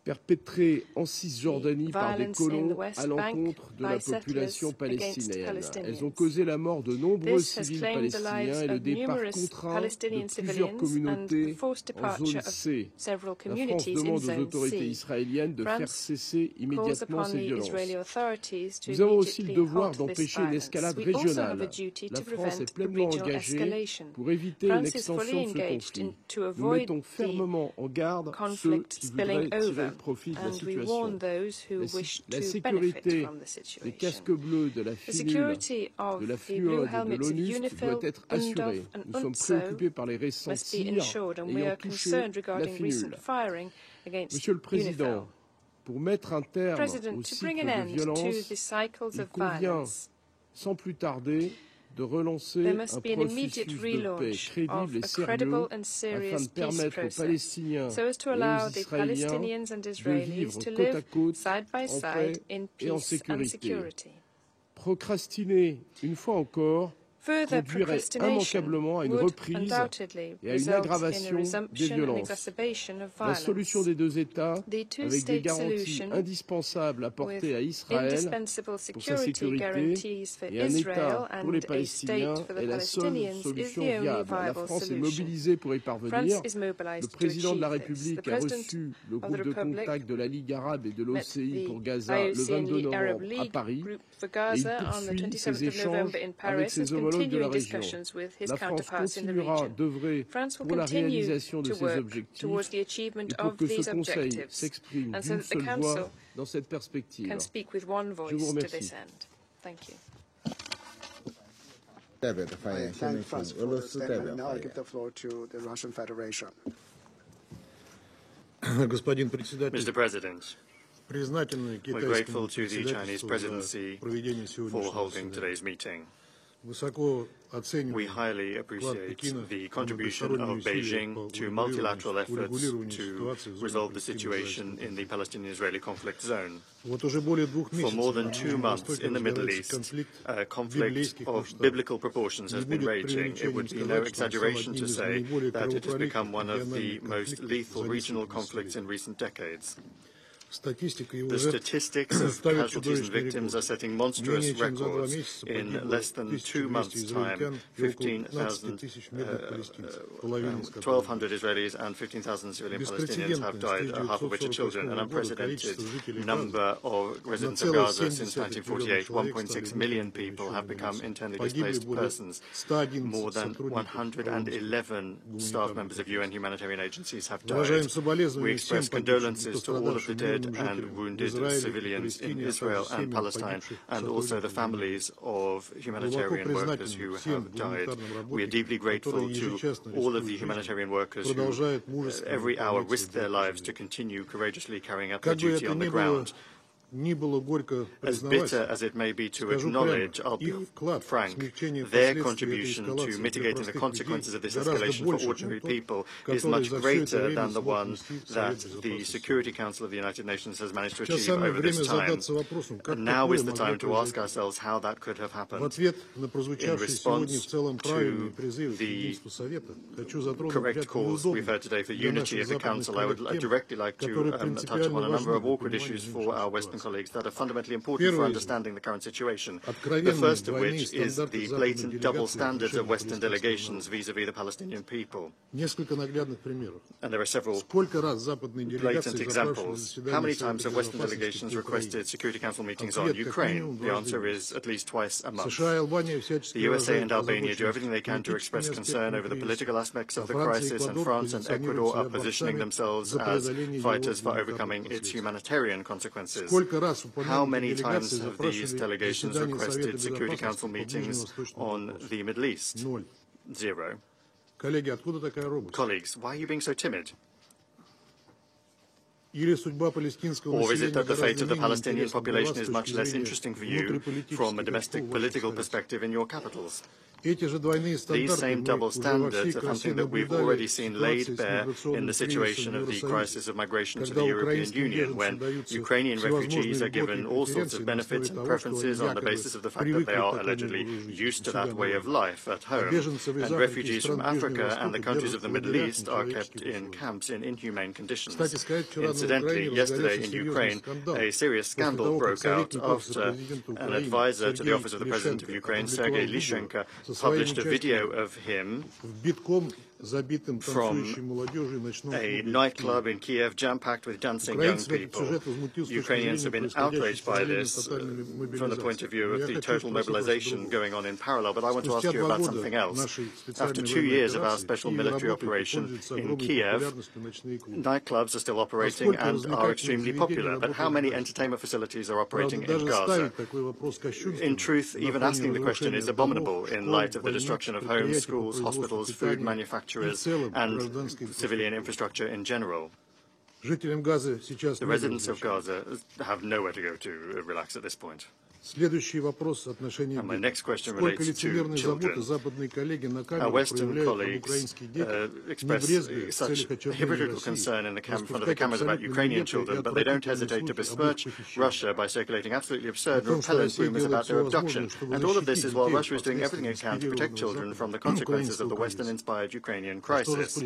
perpétrées en Cisjordanie par des colons à l'encontre de la population palestinienne. Elles ont causé la mort de nombreux civils palestiniens et le départ contraint de plusieurs communautés en zone C. La France demande aux autorités israéliennes de faire cesser immédiatement ces violences. Nous avons aussi le devoir d'empêcher une escalade régionale. La France est pleinement engagée pour éviter une extension de ce conflit. Nous mettons fermement en garde ceux qui voudraient tirer profit de la situation. La sécurité des casques bleus, de la FNUL, de la FNUOD et de l'ONUST doit être assurée. Nous sommes préoccupés par les récents tirs ayant touché la FNUL. Monsieur le Président, pour mettre un terme au cycle de violence, il convient sans plus tarder de relancer un processus de paix crédible et sérieux afin de permettre aux Palestiniens et aux Israéliens de vivre côte à côte, en paix et en sécurité. Procrastiner, une fois encore, conduirait immanquablement à une reprise et à une aggravation des violences. La solution des deux États, avec des garanties indispensables apportées à Israël pour sa sécurité et un État pour les Palestiniens, est la seule solution viable. La France est mobilisée pour y parvenir. Le président de la République a reçu le groupe de contact de la Ligue arabe et de l'OCI pour Gaza le 22 novembre à Paris et il poursuit ses échanges avec ses homologues de la région. La France continuera d'œuvrer pour la réalisation de ces objectifs et pour que ce Conseil s'exprime d'une seule voix dans cette perspective. Je vous remercie. Mr. President, we're grateful to the Chinese presidency for holding today's meeting. We highly appreciate the contribution of Beijing to multilateral efforts to resolve the situation in the Palestinian-Israeli conflict zone. For more than 2 months in the Middle East, a conflict of biblical proportions has been raging. It would be no exaggeration to say that it has become one of the most lethal regional conflicts in recent decades. The statistics of casualties and victims are setting monstrous records. In less than 2 months' time, 1,200 Israelis and 15,000 civilian Palestinians have died, half of which are children. An unprecedented number of residents of Gaza since 1948. 1.6 million people have become internally displaced persons. More than 111 staff members of UN humanitarian agencies have died. We express condolences to all of the dead and wounded civilians in Israel and Palestine, and also the families of humanitarian workers who have died. We are deeply grateful to all of the humanitarian workers who every hour risk their lives to continue courageously carrying out their duty on the ground. As bitter as it may be to acknowledge, I'll be frank, their contribution to mitigating the consequences of this escalation for ordinary people is much greater than the one that the Security Council of the United Nations has managed to achieve over this time. And now is the time to ask ourselves how that could have happened. In response to the correct calls we've heard today for unity at the Council, I would directly like to touch upon a number of awkward issues for our Western colleagues, that are fundamentally important for understanding the current situation. The first of which is the blatant double standards of Western delegations vis-à-vis the Palestinian people. And there are several blatant examples. How many times have Western delegations requested Security Council meetings on Ukraine? The answer is at least twice a month. The USA and Albania do everything they can to express concern over the political aspects of the crisis, and France and Ecuador are positioning themselves as fighters for overcoming its humanitarian consequences. How many times have these delegations requested Security Council meetings on the Middle East? 0. Colleagues, why are you being so timid? Or is it that the fate of the Palestinian population is much less interesting for you from a domestic political perspective in your capitals? These same double standards are something that we've already seen laid bare in the situation of the crisis of migration to the European Union, when Ukrainian refugees are given all sorts of benefits and preferences on the basis of the fact that they are allegedly used to that way of life at home. And refugees from Africa and the countries of the Middle East are kept in camps in inhumane conditions. Incidentally, yesterday in Ukraine, a serious scandal broke out after an advisor to the office of the President of Ukraine, Sergei Lyshenko, published a video of him from a nightclub in Kiev jam-packed with dancing young people. Ukrainians have been outraged by this from the point of view of the total mobilization going on in parallel, but I want to ask you about something else. After 2 years of our special military operation in Kiev, nightclubs are still operating and are extremely popular, but how many entertainment facilities are operating in Gaza? In truth, even asking the question is abominable in light of the destruction of homes, schools, hospitals, food manufacturers, and civilian infrastructure in general. The residents of Gaza have nowhere to go to relax at this point. And my next question relates to children. Our Western colleagues express such hypocritical concern in front of the cameras about Ukrainian children, but they don't hesitate to besmirch Russia by circulating absolutely absurd and repellent rumors about their abduction. And all of this is while Russia is doing everything it can to protect children from the consequences of the Western-inspired Ukrainian crisis.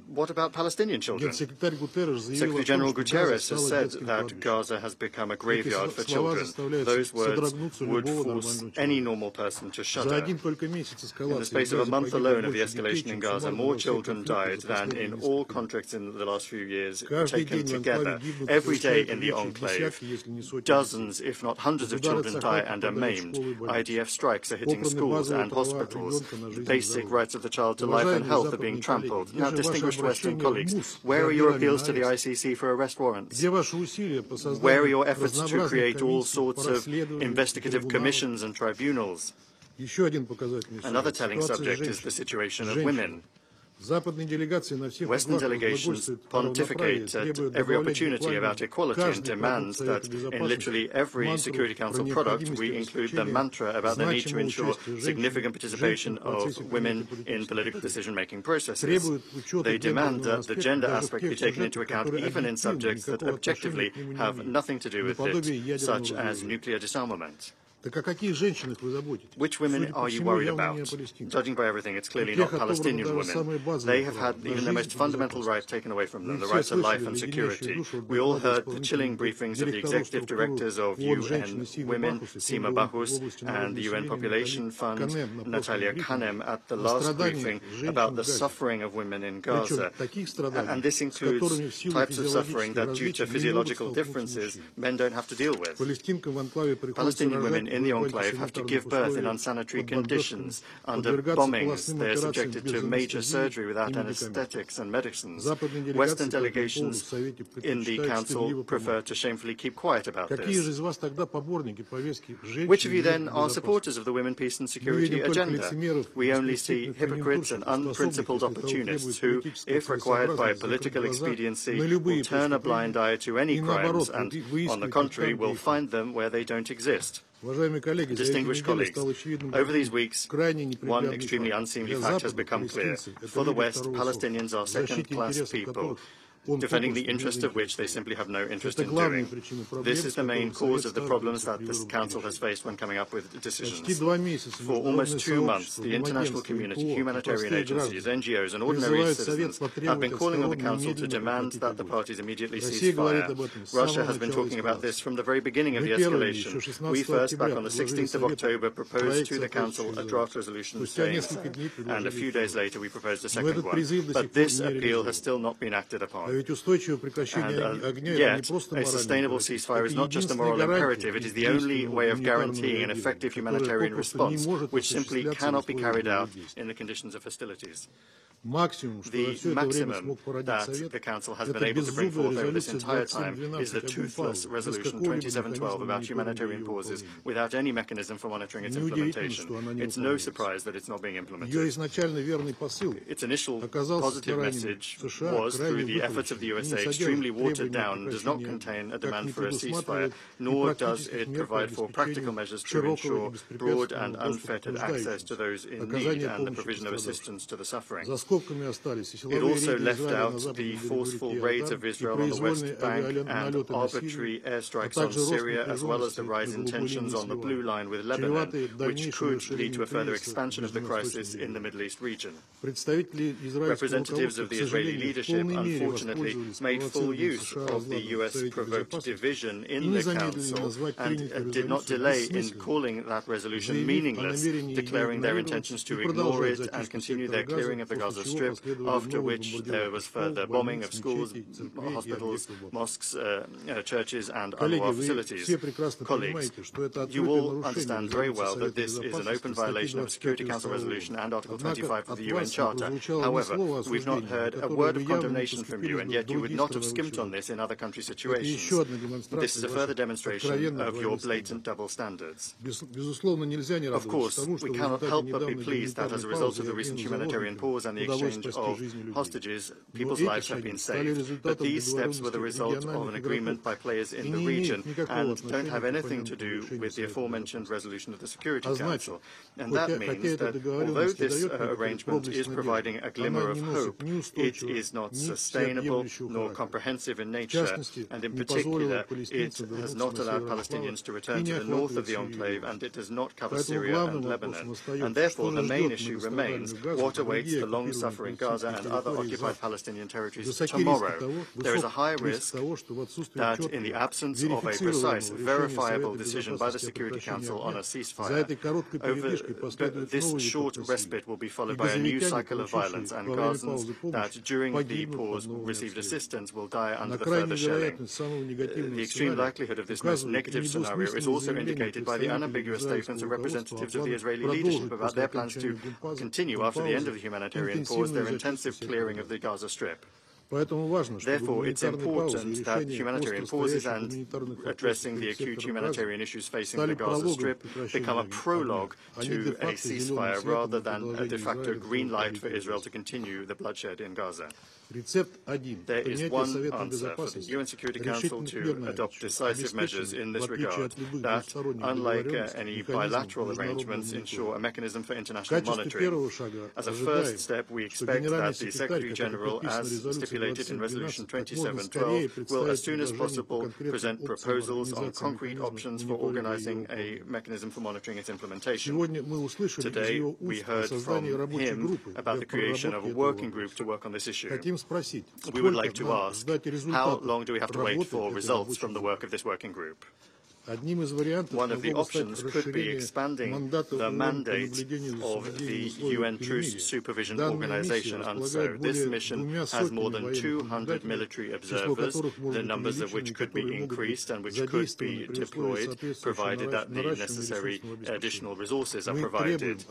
What about Palestinian children? Secretary General Guterres has said that Gaza has become a graveyard for children. Those words would force any normal person to shudder. In the space of a month alone of the escalation in Gaza, more children died than in all conflicts in the last few years taken together. Every day in the enclave, dozens, if not hundreds of children die and are maimed. IDF strikes are hitting schools and hospitals. Basic rights of the child to life and health are being trampled. Now, distinguished Western colleagues, where are your appeals to the ICC for arrest warrants? Where are your efforts to create all sorts of investigative commissions and tribunals? Another telling subject is the situation of women. Western delegations pontificate at every opportunity about equality and demands that in literally every Security Council product we include the mantra about the need to ensure significant participation of women in political decision-making processes. They demand that the gender aspect be taken into account even in subjects that objectively have nothing to do with it, such as nuclear disarmament. Which women are you worried about? Judging by everything, it's clearly not Palestinian women. They have had even the most fundamental right taken away from them, the right to life and security. We all heard the chilling briefings of the executive directors of UN Women, Sima Bahous, and the UN Population Fund, Natalia Kanem, at the last briefing about the suffering of women in Gaza. And this includes types of suffering that, due to physiological differences, men don't have to deal with. Palestinian women in the enclave have to give birth in unsanitary conditions. Under bombings, they are subjected to major surgery without anesthetics and medicines. Western delegations in the Council prefer to shamefully keep quiet about this. Which of you then are supporters of the women, peace and security agenda? We only see hypocrites and unprincipled opportunists who, if required by political expediency, will turn a blind eye to any crimes and, on the contrary, will find them where they don't exist. Distinguished colleagues, over these weeks, one extremely unseemly fact has become clear. For the West, Palestinians are second-class people. defending the interest of which they simply have no interest in doing. This is the main cause of the problems that this Council has faced when coming up with decisions. For almost 2 months, the international community, humanitarian agencies, NGOs and ordinary citizens have been calling on the Council to demand that the parties immediately cease fire. Russia has been talking about this from the very beginning of the escalation. We first, back on the 16th of October, proposed to the Council a draft resolution saying so, and a few days later we proposed a second one. But this appeal has still not been acted upon. And yet, a sustainable ceasefire is not just a moral imperative, it is the only way of guaranteeing an effective humanitarian response, which simply cannot be carried out in the conditions of hostilities. The maximum that the Council has been able to bring forth over this entire time is the toothless Resolution 2712 about humanitarian pauses without any mechanism for monitoring its implementation. It's no surprise that it's not being implemented. Its initial positive message was, through the efforts of the USA, extremely watered down and does not contain a demand for a ceasefire, nor does it provide for practical measures to ensure broad and unfettered access to those in need and the provision of assistance to the suffering. It also left out the forceful raids of Israel on the West Bank and arbitrary airstrikes on Syria, as well as the rise in tensions on the Blue Line with Lebanon, which could lead to a further expansion of the crisis in the Middle East region. Representatives of the Israeli leadership, unfortunately, made full use of the US-provoked division in the Council and did not delay in calling that resolution meaningless, declaring their intentions to ignore it and continue their clearing of the Gaza Strip, after which there was further bombing of schools, hospitals, mosques, churches and UNRWA facilities. Colleagues, you all understand very well that this is an open violation of the Security Council resolution and Article 25 of the UN Charter. However, we've not heard a word of condemnation from you, and yet you would not have skimped on this in other country situations. This is a further demonstration of your blatant double standards. Of course, we cannot help but be pleased that as a result of the recent humanitarian pause and the exchange of hostages, people's lives have been saved. But these steps were the result of an agreement by players in the region and don't have anything to do with the aforementioned resolution of the Security Council. And that means that although this arrangement is providing a glimmer of hope, it is not sustainable nor comprehensive in nature, and in particular, it has not allowed Palestinians to return to the north of the enclave, and it does not cover Syria and Lebanon. And therefore, the main issue remains what awaits the long-suffering Gaza and other occupied Palestinian territories tomorrow. There is a high risk that in the absence of a precise, verifiable decision by the Security Council on a ceasefire, this short respite will be followed by a new cycle of violence, and Gazans that during the pause received assistance will die under the further shelling. The extreme likelihood of this most negative scenario is also indicated by the unambiguous statements of representatives of the Israeli leadership about their plans to continue after the end of the humanitarian pause their intensive clearing of the Gaza Strip. Therefore, it's important that humanitarian pauses and addressing the acute humanitarian issues facing the Gaza Strip become a prologue to a ceasefire rather than a de facto green light for Israel to continue the bloodshed in Gaza. There is one answer for the UN Security Council to adopt decisive measures in this regard that, unlike any bilateral arrangements, ensure a mechanism for international monitoring. As a first step, we expect that the Secretary-General, as stipulated in Resolution 2712, will, as soon as possible, present proposals on concrete options for organizing a mechanism for monitoring its implementation. Today, we heard from him about the creation of a working group to work on this issue. We would like to ask, how long do we have to wait for results from the work of this working group? One of the options could be expanding the mandate of the UN Truce Supervision Organization, and so this mission has more than 200 military observers, the numbers of which could be increased and which could be deployed, provided that the necessary additional resources are provided.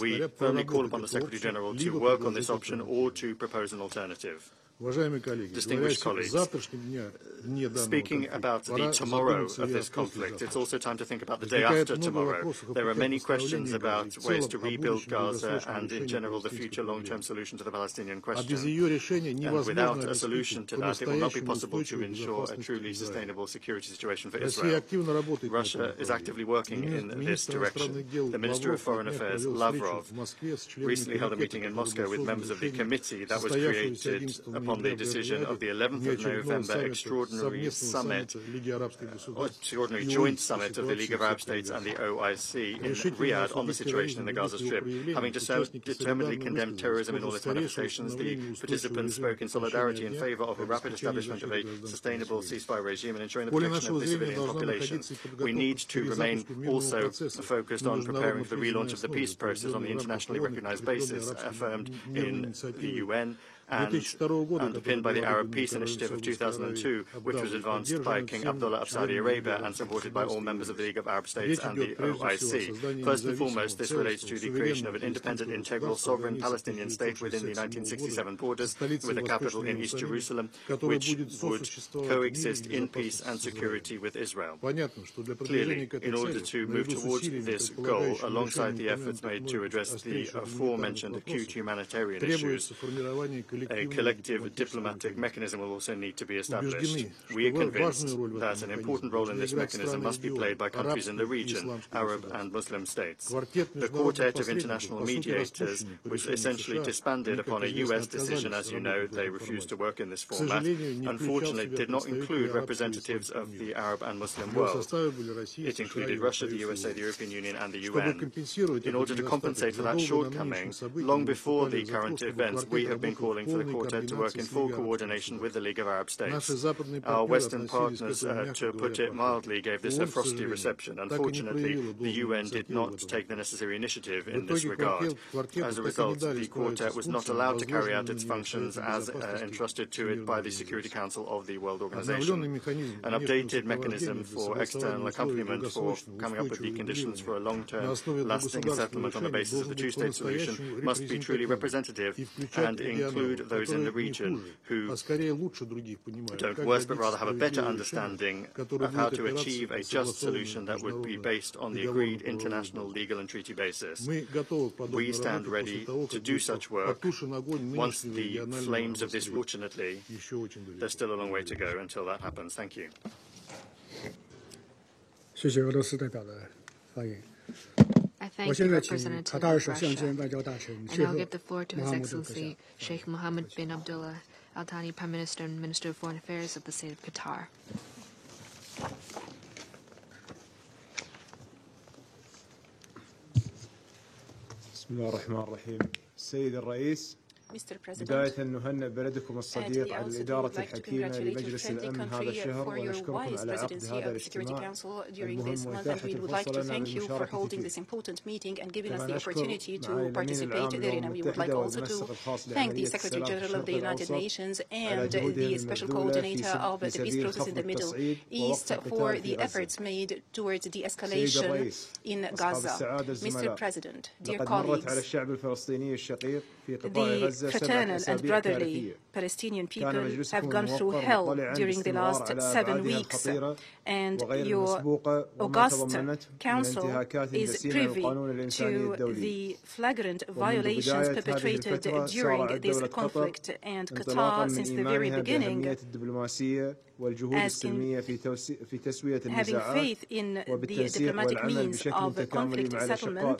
We firmly call upon the Secretary-General to work on this option or to propose an alternative. Distinguished colleagues, speaking about the tomorrow of this conflict, it's also time to think about the day after tomorrow. There are many questions about ways to rebuild Gaza and, in general, the future long-term solution to the Palestinian question. And without a solution to that, it will not be possible to ensure a truly sustainable security situation for Israel. Russia is actively working in this direction. The Minister of Foreign Affairs, Lavrov, recently held a meeting in Moscow with members of the committee that was created upon the decision of the 11th of November extraordinary joint summit of the League of Arab States and the OIC in Riyadh on the situation in the Gaza Strip. Having determinedly condemned terrorism in all its manifestations, the participants spoke in solidarity in favor of a rapid establishment of a sustainable ceasefire regime and ensuring the protection of the civilian population. We need to remain also focused on preparing for the relaunch of the peace process on the internationally recognized basis affirmed in the UN and underpinned by the Arab Peace Initiative of 2002, which was advanced by King Abdullah of Saudi Arabia and supported by all members of the League of Arab States and the OIC. First and foremost, this relates to the creation of an independent, integral, sovereign Palestinian state within the 1967 borders, with a capital in East Jerusalem, which would coexist in peace and security with Israel. Clearly, in order to move towards this goal, alongside the efforts made to address the aforementioned acute humanitarian issues, a collective diplomatic mechanism will also need to be established. We are convinced that an important role in this mechanism must be played by countries in the region, Arab and Muslim states. The Quartet of International Mediators was essentially disbanded upon a US decision. As you know, they refused to work in this format. Unfortunately, it did not include representatives of the Arab and Muslim world. It included Russia, the USA, the European Union and the UN. In order to compensate for that shortcoming, long before the current events, we have been calling for the Quartet to work in full coordination with the League of Arab States. Our Western partners, to put it mildly, gave this a frosty reception. Unfortunately, the UN did not take the necessary initiative in this regard. As a result, the Quartet was not allowed to carry out its functions as entrusted to it by the Security Council of the World Organization. An updated mechanism for external accompaniment for coming up with the conditions for a long-term, lasting settlement on the basis of the two-state solution must be truly representative and include those in the region who don't worse but rather have a better understanding of how to achieve a just solution that would be based on the agreed international legal and treaty basis. We stand ready to do such work once the flames of this, fortunately, there's still a long way to go until that happens. Thank you. I thank the representative of Russia. I now give the floor to His Excellency Sheikh Mohammed bin Abdullah Al Thani, Prime Minister and Minister of Foreign Affairs of the State of Qatar. Bismillah ar-Rahman ar-Rahim. Sayyid al-Rais, بداية نهنئ بلدكم الصديق على الإدارة الحكيمة لمجلس الأمن هذا الشهر ونشكركم على عقد هذا الاجتماع المهم وإتاحة الفرصة لنا للمشاركة فيه. كما نشكر معالمين العام للأمم المتحدة والمنسق الخاص لعملية السلام في الشرق الأوسط على جهودهم المبذولة في سبيل خفض التصعيد ووقف القتال. سيد الرئيس، أصحاب السعادة الزملاء، لقد مرت على الشعب الفلسطيني الشقيق في قطاع غزة fraternal and brotherly Palestinian people have gone through hell during the last 7 weeks, and your august council is privy to the flagrant violations perpetrated during this conflict, and Qatar, since the very beginning, having faith in the diplomatic means of conflict settlement,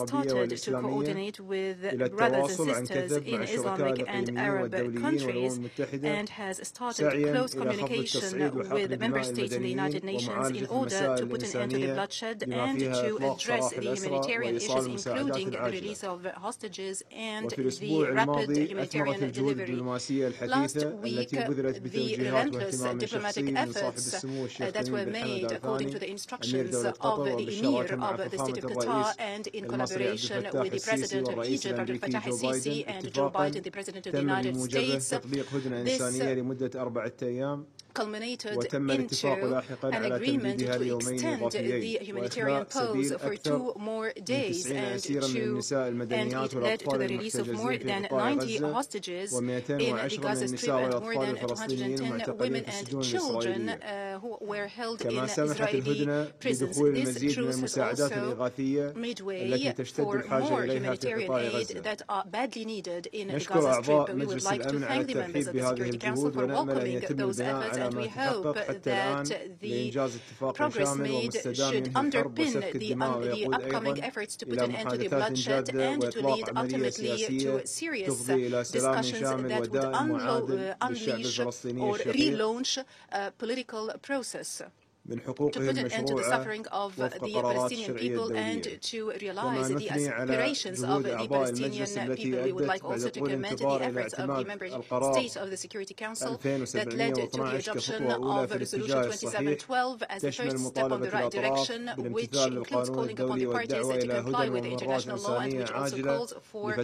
started to coordinate with brothers and sisters in Islamic and Arab countries, and has started close communication with the member states in the United Nations in order to put an end to the bloodshed and to address the humanitarian issues, including the release of hostages and the rapid humanitarian delivery. Last week, the relentless diplomatic efforts that were made according to the instructions of the Emir of the State of Qatar and in collaboration with the President of Egypt, Abdel Fattah el-Sisi, and Joe Biden, the President of the United States, this culminated into an agreement to extend the humanitarian pause for 2 more days, and it led to the release of more than 90 hostages in the Gaza Strip and more than 210 women and children who were held in Israeli prisons. This truce has also made way for more humanitarian aid that are badly needed in Gaza Strip. We would like to thank the members of the Security Council for welcoming those efforts and we hope that the progress made should underpin the upcoming efforts to put an end to the bloodshed and to lead ultimately to serious discussions that would unleash or relaunch a political process to put an end to the suffering of the Palestinian people and to realize the aspirations of the Palestinian people. We would like also to commend the efforts of the member states of the Security Council that led to the adoption of Resolution 2712 as the first step on the right direction, which includes calling upon the parties to comply with international law and which also calls for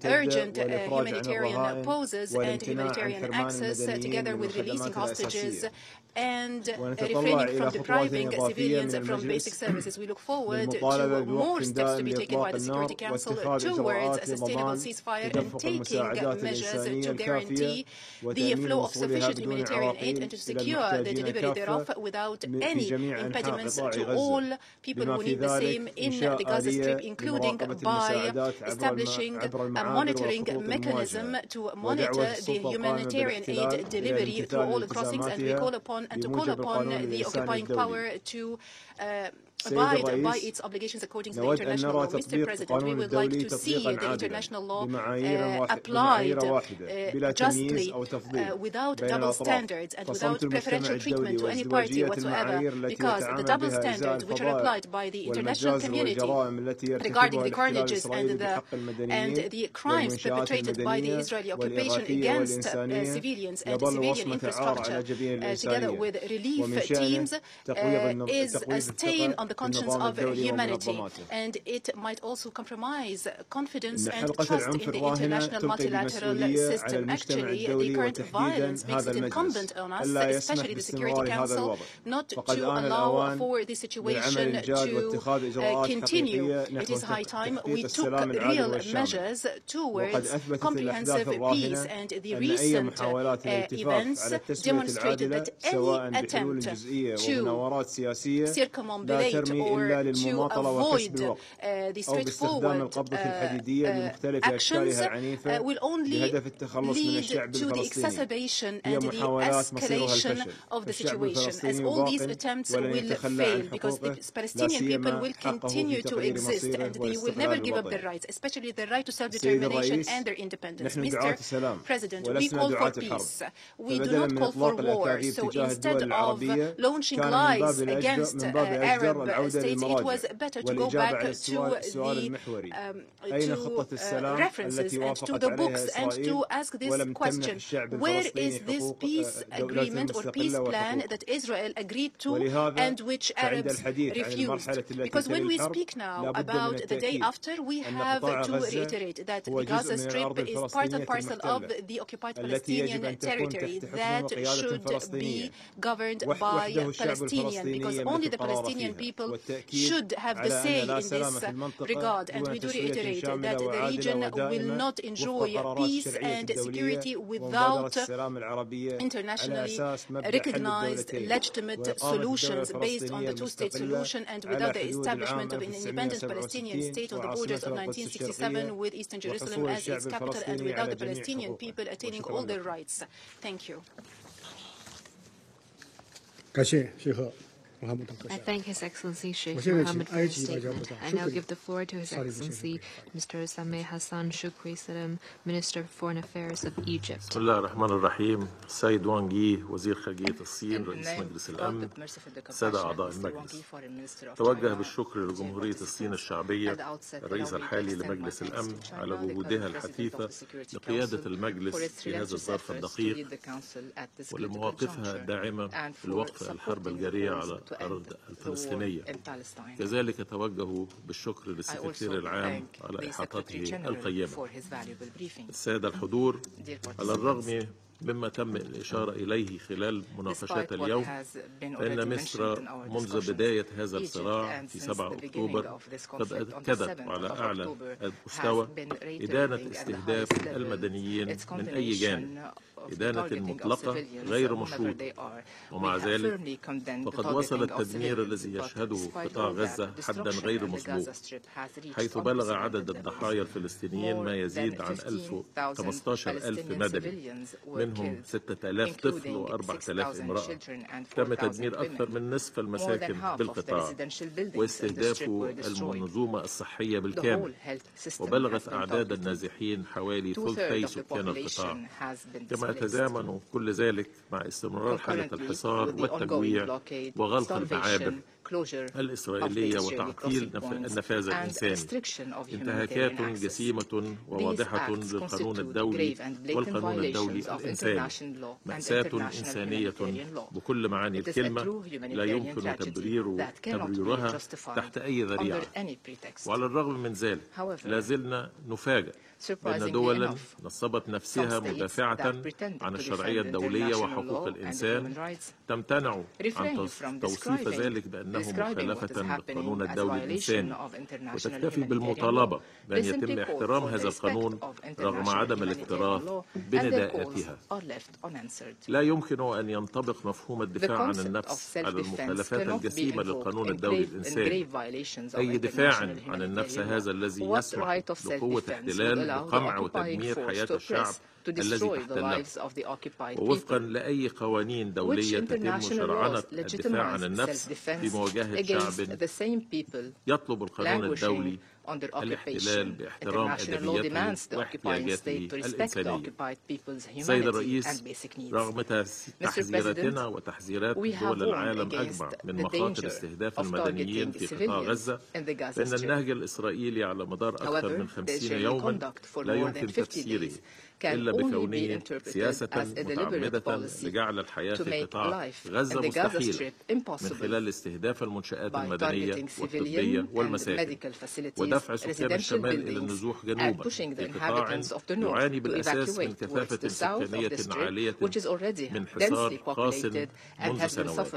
urgent humanitarian pauses and humanitarian access together with releasing hostages and refraining from depriving civilians from basic services. We look forward to more steps to be taken by the Security Council towards a sustainable ceasefire and taking measures to guarantee the flow of sufficient humanitarian aid and to secure the delivery thereof without any impediments to all people who need the same in the Gaza Strip, including by establishing a monitoring mechanism to monitor the humanitarian aid delivery through all the crossings, and we call upon the occupying power to abide by its obligations according to the international law. Mr. President, we would like to see the international law applied justly, without double standards and without preferential treatment to any party whatsoever, because the double standards which are applied by the international community regarding the carnages and the crimes perpetrated by the Israeli occupation against civilians and civilian infrastructure, together with relief teams, is a stain on the conscience of humanity, and it might also compromise confidence and trust in the international multilateral system. Actually, the current violence makes it incumbent on us, especially the Security Council, not to allow for the situation to continue. It is high time we took real measures towards comprehensive peace, and the recent events demonstrated that any attempt to circumambulate or to avoid the straightforward actions will only lead to the exacerbation and the escalation of the situation, as all these attempts will fail, because the Palestinian people will continue to exist and they will never give up their rights, especially their right to self-determination and their independence. Mr. President, we call for peace. We do not call for war. So instead of launching lies against Arab states, it was better to go back to references and to the books and to ask this question: where is this peace agreement or peace plan that Israel agreed to and which Arabs refused? Because when we speak now about the day after, we have to reiterate that the Gaza Strip is part and parcel of the occupied Palestinian territory that should be governed by Palestinians, because only the Palestinian people should have the say in this regard. And we do reiterate that the region will not enjoy peace and security without internationally recognized legitimate solutions based on the two-state solution, and without the establishment of an independent Palestinian state on the borders of 1967 with Eastern Jerusalem as its capital, and without the Palestinian people attaining all their rights. Thank you. I thank His Excellency Sheikh Mohammed for his statement. I now give the floor to His Excellency Mr. Sameh Hassan Shukri Salam, Minister of Foreign Affairs of Egypt. بسم الله الرحمن الرحيم. السيد وانغ يي وزير خارجية الصين رئيس مجلس الأمن، سادة أعضاء المجلس، توجه بالشكر لجمهورية الصين الشعبية الرئيس الحالي لمجلس الأمن على جهودها الحثيثة لقيادة المجلس في هذا الظرف الدقيق ولمواقفها الداعمة في الوقف الحرب الجارية على الأرض الفلسطينية. كذلك توجه بالشكر للسكرتير العام على إحاطته القيمة. السادة الحضور، على الرغم مما تم الإشارة إليه خلال مناقشات اليوم، فإن مصر منذ بداية هذا الصراع في 7 أكتوبر قد أكدت على أعلى مستوى إدانة استهداف المدنيين من أي جانب، إدانة مطلقة غير مشروطة. ومع ذلك فقد وصل التدمير الذي يشهده قطاع غزة حدا غير مسبوق، حيث بلغ عدد الضحايا الفلسطينيين ما يزيد عن 15,000 مدني، منهم 6,000 طفل و4,000 امرأة. تم تدمير أكثر من نصف المساكن بالقطاع واستهداف المنظومة الصحية بالكامل، وبلغت أعداد النازحين حوالي ثلثي سكان القطاع. كما يتزامن كل ذلك مع استمرار حالة الحصار والتجويع وغلق المعابر الإسرائيلية وتعطيل النفاذ الإنساني. انتهاكات جسيمة وواضحة للقانون الدولي والقانون الدولي الإنساني، مأساة إنسانية بكل معاني الكلمة لا يمكن تبريرها تحت أي ذريعة. وعلى الرغم من ذلك لا زلنا نفاجأ بأن دولا نصبت نفسها مدافعة عن الشرعية الدولية وحقوق الإنسان تمتنع عن توصيف ذلك بأنه مخالفة للقانون الدولي الإنساني، وتكتفي بالمطالبة بأن يتم احترام هذا القانون رغم عدم الاكتراث بنداءاتها. لا يمكن أن ينطبق مفهوم الدفاع عن النفس على المخالفات الجسيمة للقانون الدولي الإنساني. أي دفاع عن النفس هذا الذي يسمح لقوة احتلال بقمع وتدمير حياة الشعب الذي تحتله، ووفقا لأي قوانين دولية تتم شرعنة الدفاع عن النفس في مواجهة شعب يطلب القانون الدولي الاحتلال باحترام أدبياته واحتياجاته الإنسانية. سيد الرئيس، رغم تحذيراتنا وتحذيرات دول العالم أجمع من مخاطر استهداف المدنيين في قطاع غزة، فإن النهج الإسرائيلي على مدار أكثر من 50 يوما لا يمكن تفسيره إلا بكونه سياسة متعمدة لجعل الحياة في قطاع غزة مستحيلة من خلال استهداف المنشآت المدنية والطبية والمساكن، ودفع سكان الشمال إلى النزوح جنوبا في قطاع يعاني بالأساس من كثافة سكانية عالية من حصار قاس منذ سنوات.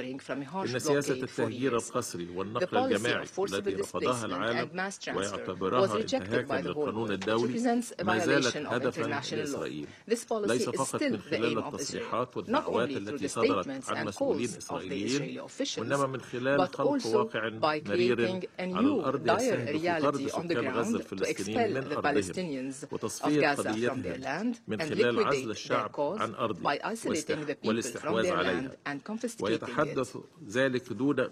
إن سياسة التهجير القسري والنقل الجماعي التي رفضها العالم ويعتبرها انتهاكا للقانون الدولي ما زالت هدفا لإسرائيل، ليس فقط من خلال التصريحات والدعوات التي صدرت عن مسؤولين إسرائيليين، وإنما من خلال خلق واقع مرير على الأرض يستهدف طرد سكان غزة الفلسطينيين من أرضهم وتصفية قضيتهم من خلال عزل الشعب عن أرضه والاستحواذ عليها.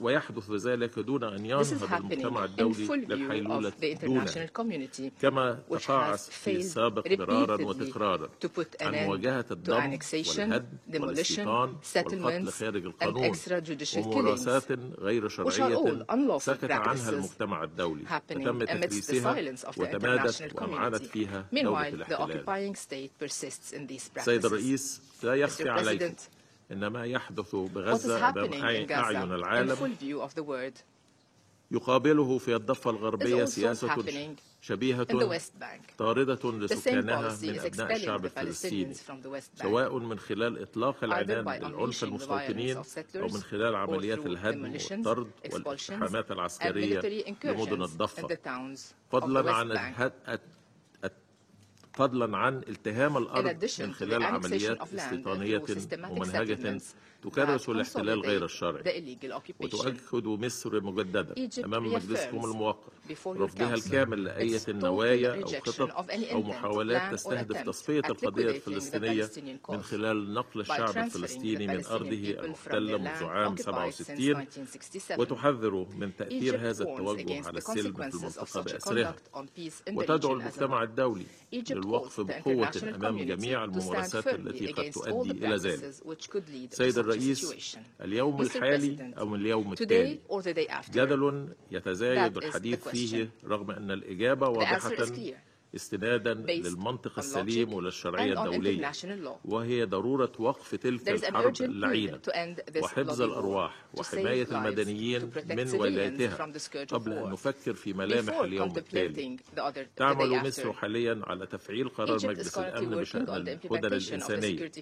ويحدث ذلك دون أن ينهض المجتمع الدولي للحيلولة دونه، كما تقاعس في السابق مرارا وتكرارا عن مواجهة الضم والهدم والاستيطان والقتل خارج القانون وممارسات غير شرعية سكت عنها المجتمع الدولي فتم تكريسها وتمادت وأمعنت فيها دولة الاحتلال. سيد الرئيس، لا يخفي عليكم إن ما يحدث بغزة أمام أعين العالم يقابله في الضفة الغربية سياسة شبيهة طاردة لسكانها من أبناء الشعب الفلسطيني، سواء من خلال إطلاق العنان للعنف المستوطنين أو من خلال عمليات الهدم والطرد والاقتحامات العسكرية لمدن الضفة، فضلا عن التهام الأرض من خلال عمليات استيطانية ممنهجة تكرس الاحتلال غير الشرعي. وتؤكد مصر مجددا أمام مجلسكم الموقر رفضها الكامل لأي نوايا أو خطط أو محاولات تستهدف تصفية القضية الفلسطينية من خلال نقل الشعب الفلسطيني من أرضه المحتلة منذ عام 67، وتحذر من تأثير هذا التوجه على السلم في المنطقة بأسرها، وتدعو المجتمع الدولي للوقف بقوة أمام جميع الممارسات التي قد تؤدي إلى ذلك. سيد الرئيس، اليوم الحالي أو اليوم التالي جدل يتزايد الحديث فيه رغم أن الإجابة واضحة استنادا للمنطق السليم وللشرعية الدولية، وهي ضرورة وقف تلك الحرب اللعينة وحفظ الأرواح وحماية المدنيين من ولايتها قبل أن نفكر في ملامح اليوم التالي. تعمل مصر حاليا على تفعيل قرار مجلس الأمن بشأن الهدن الإنسانية،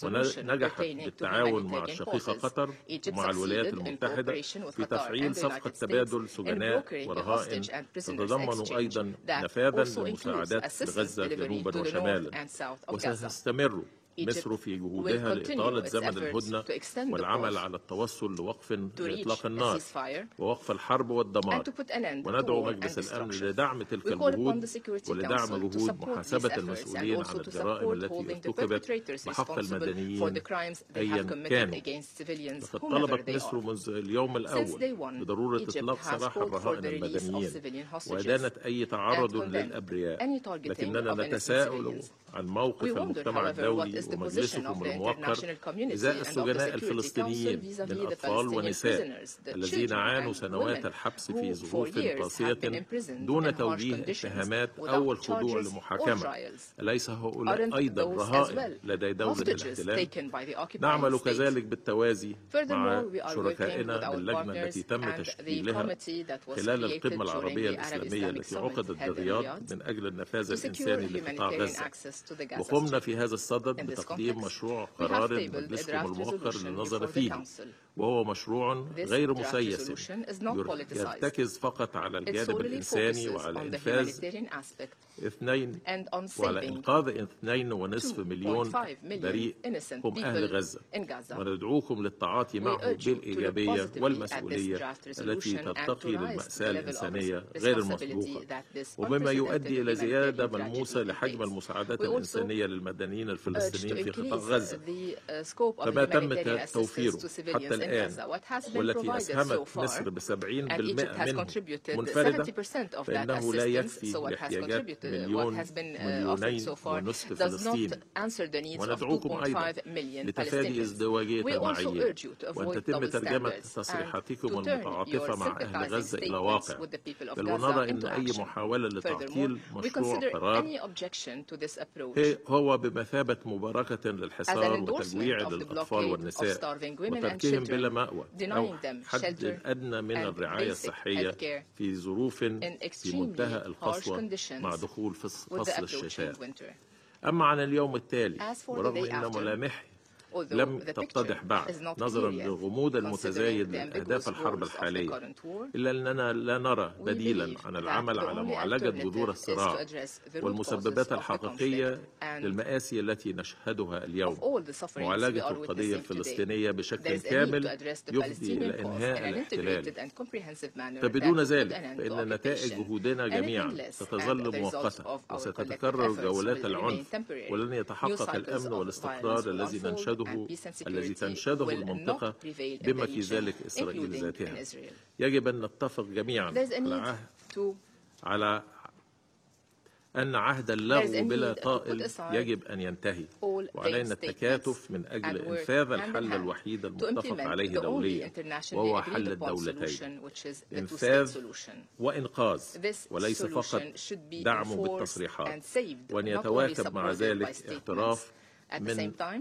ونجحت بالتعاون مع الشقيقة قطر ومع الولايات المتحدة في تفعيل صفقة تبادل سجناء ورهائن تتضمن أيضا نفاذا لمساعدات لغزة جنوبا وشمالا، وستستمر مصر في جهودها لإطالة زمن الهدنة والعمل على التوصل لوقف لإطلاق النار ووقف الحرب والدمار، وندعو مجلس الأمن لدعم تلك الجهود ولدعم جهود محاسبة المسؤولين عن الجرائم التي ارتكبت بحق المدنيين أيا كانوا. لقد طلبت مصر منذ اليوم الأول بضرورة إطلاق سراح الرهائن المدنيين وإدانة أي تعرض للأبرياء، لكننا نتساءل عن موقف المجتمع الدولي ومجلسكم الموقر إزاء السجناء الفلسطينيين من أطفال ونساء الذين عانوا سنوات الحبس في ظروف قاسية دون توجيه اتهامات أو الخضوع لمحاكمة. أليس هؤلاء أيضا رهائن لدى دولة الاحتلال؟ نعمل كذلك بالتوازي مع شركائنا باللجنة التي تم تشكيلها خلال القمة العربية الإسلامية التي عقدت بالرياض من أجل النفاذ الإنساني لقطاع غزة، وقمنا في هذا الصدد بتقديم مشروع قرار مجلسكم الموقر للنظر فيه، وهو مشروع غير مسيس يرتكز فقط على الجانب الإنساني وعلى إنقاذ 2.5 مليون بريء هم أهل غزة، وندعوكم للتعاطي معه بالإيجابية والمسؤولية التي ترتقي للمأساة الإنسانية غير المسبوقة، ومما يؤدي إلى زيادة ملموسة لحجم المساعدات الإنسانية للمدنيين الفلسطينيين في قطاع غزة. فما تم توفيره حتى الآن والتي أسهمت مصر ب70% منه منفردة، فإنه لا يكفي لاحتياجات 2.5 فلسطيني. وندعوكم أيضا لتفادي ازدواجية المعايير وأن تتم ترجمة تصريحاتكم المتعاطفة مع أهل غزة إلى واقع، بل ونرى أن أي محاولة لتعطيل مشروع قرار هو بمثابة مباركة للحصار وتجويع للأطفال والنساء وتركهم بلا مأوى أو حد أدنى من الرعاية الصحية في ظروف في منتهى القسوة مع دخول فصل الشتاء. أما عن اليوم التالي، ورغم أن ملامحه لم تتضح بعد نظرا للغموض المتزايد لأهداف الحرب الحالية، إلا أننا لا نرى بديلا عن العمل على معالجة جذور الصراع والمسببات الحقيقية للمآسي التي نشهدها اليوم، معالجة القضية الفلسطينية بشكل كامل يفضي إلى إنهاء الاحتلال. فبدون ذلك فإن نتائج جهودنا جميعا ستظل مؤقتة وستتكرر جولات العنف، ولن يتحقق الأمن والاستقرار الذي تنشده المنطقة بما في ذلك إسرائيل ذاتها. يجب أن نتفق جميعا على أن عهد اللغو بلا طائل يجب أن ينتهي، وعلينا التكاتف من أجل إنفاذ الحل الوحيد المتفق عليه دوليا، وهو حل الدولتين. إنفاذ وإنقاذ، وليس فقط دعمه بالتصريحات، وأن يتواكب مع ذلك اعتراف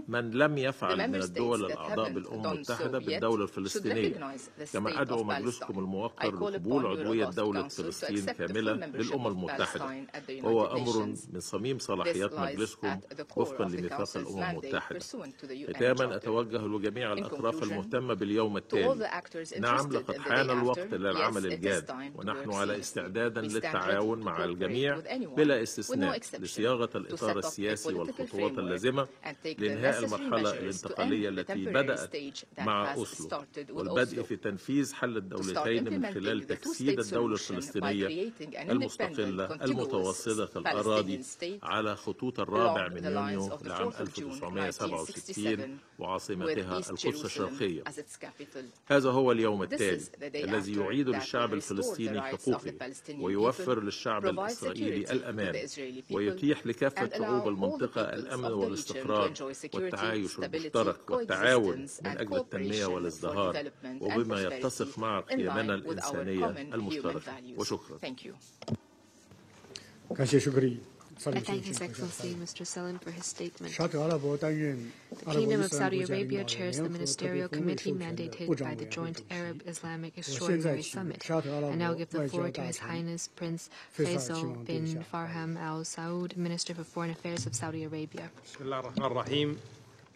من لم يفعل من الدول الأعضاء بالأمم المتحدة بالدولة الفلسطينية. كما أدعو مجلسكم الموقر لقبول عضوية دولة فلسطين كاملة للأمم المتحدة، وهو أمر من صميم صلاحيات مجلسكم وفقا لميثاق الأمم المتحدة. ختاما أتوجه لجميع الأطراف المهتمة باليوم التالي: نعم، لقد حان الوقت للعمل الجاد، ونحن على استعداد للتعاون مع الجميع بلا استثناء لصياغة الإطار السياسي والخطوات اللازمة لإنهاء المرحلة الانتقالية التي بدأت مع أوسلو، والبدء في تنفيذ حل الدولتين من خلال تجسيد الدولة الفلسطينية المستقلة المتوسطة الأراضي على خطوط 4 من يونيو لعام 1967 وعاصمتها القدس الشرقية. هذا هو اليوم التالي الذي يعيد للشعب الفلسطيني حقوقه، ويوفر للشعب الإسرائيلي الأمان، ويتيح لكافة شعوب المنطقة الأمن والاستقرار والتعايش المشترك والتعاون من أجل التنمية والازدهار، وبما يتسق مع قيمنا الإنسانية المشتركة. وشكرا. I thank His Excellency Mr. Selim for his statement. The Kingdom of Saudi Arabia chairs the Ministerial Committee mandated by the Joint Arab-Islamic Extraordinary Summit. I now give the floor to His Highness Prince Faisal bin Farham Al Saud, Minister for Foreign Affairs of Saudi Arabia.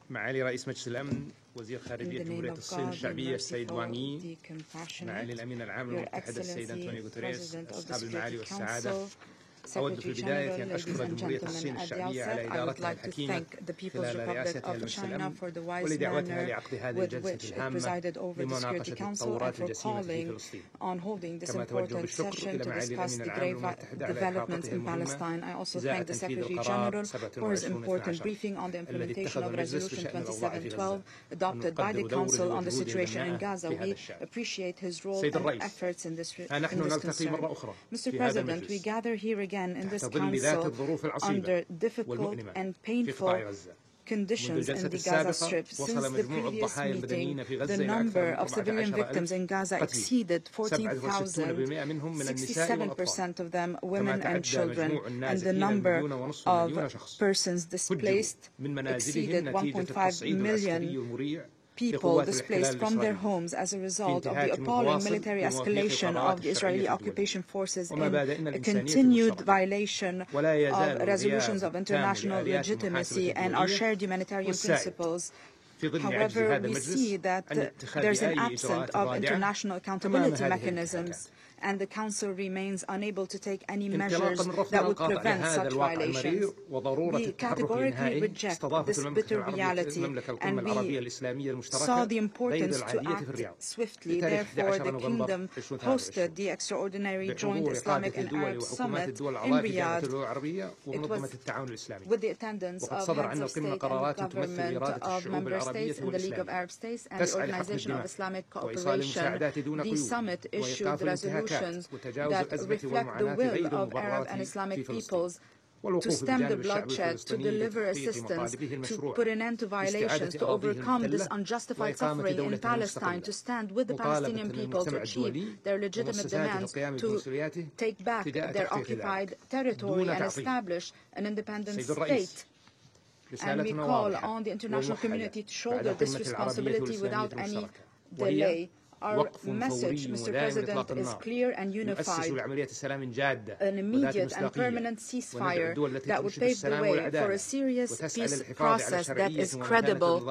معالي رئيس مجلس الأمن، وزير خارجية جمهورية الصين الشعبية السيد وانغ يي، معالي الأمين العام للأمم المتحدة السيد أنطونيو غوتيريز، أصحاب المعالي والسعادة، Secretary General, ladies and gentlemen, at the outset, I would like to thank the People's Republic of China for the wise manner with which it presided over the Security Council and for calling on holding this important session to discuss the grave developments in Palestine. I also thank the Secretary General for his important briefing on the implementation of Resolution 2712 adopted by the Council on the situation in Gaza. We appreciate his role and efforts in this concern. Mr. President, we gather here again in this Council under difficult and painful conditions in the Gaza Strip. Since the previous meeting, the number of civilian victims in Gaza exceeded 14,000, 67% of them women and children, and the number of persons displaced exceeded 1.5 million people displaced from their homes as a result of the appalling military escalation of the Israeli occupation forces in a continued violation of resolutions of international legitimacy and our shared humanitarian principles. However, we see that there's an absence of international accountability mechanisms, and the Council remains unable to take any measures that would prevent such violations. We categorically reject this bitter reality, and we saw the importance to act swiftly. Therefore, the Kingdom hosted the extraordinary Joint Islamic and Arab Summit in Riyadh. It was with the attendance of heads of state and government of member states in the League of Arab States and the Organization of Islamic Cooperation. The summit issued resolutions that reflect the will of Arab and Islamic peoples to stem the bloodshed, to deliver assistance, to put an end to violations, to overcome this unjustified suffering in Palestine, to stand with the Palestinian people to achieve their legitimate demands, to take back their occupied territory and establish an independent state. And we call on the international community to shoulder this responsibility without any delay. Our message, Mr. President, is clear and unified. An immediate and permanent ceasefire that would pave the way for a serious peace process that is credible.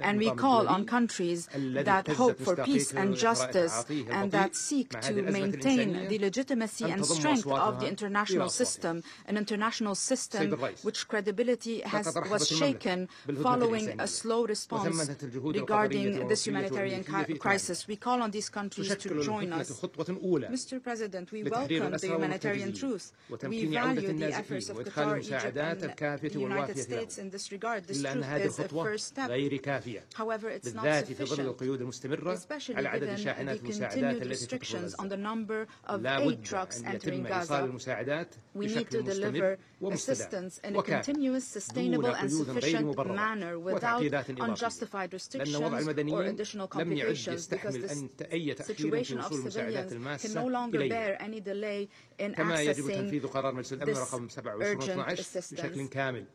And we call on countries that hope for peace and justice and that seek to maintain the legitimacy and strength of the international system, an international system which credibility was shaken following a slow response regarding this humanitarian crisis. We call on these countries to join us. Mr. President, we welcome the humanitarian truth. We value the efforts of Qatar, Egypt, and the United States in this regard. This truth is a first step. However, it's not sufficient, especially given the continued restrictions on the number of aid trucks entering Gaza. We need to deliver assistance in a continuous, sustainable, and sufficient manner without unjustified restrictions or additional complications, because the situation of civilians can no longer bear any delay in accessing this urgent assistance.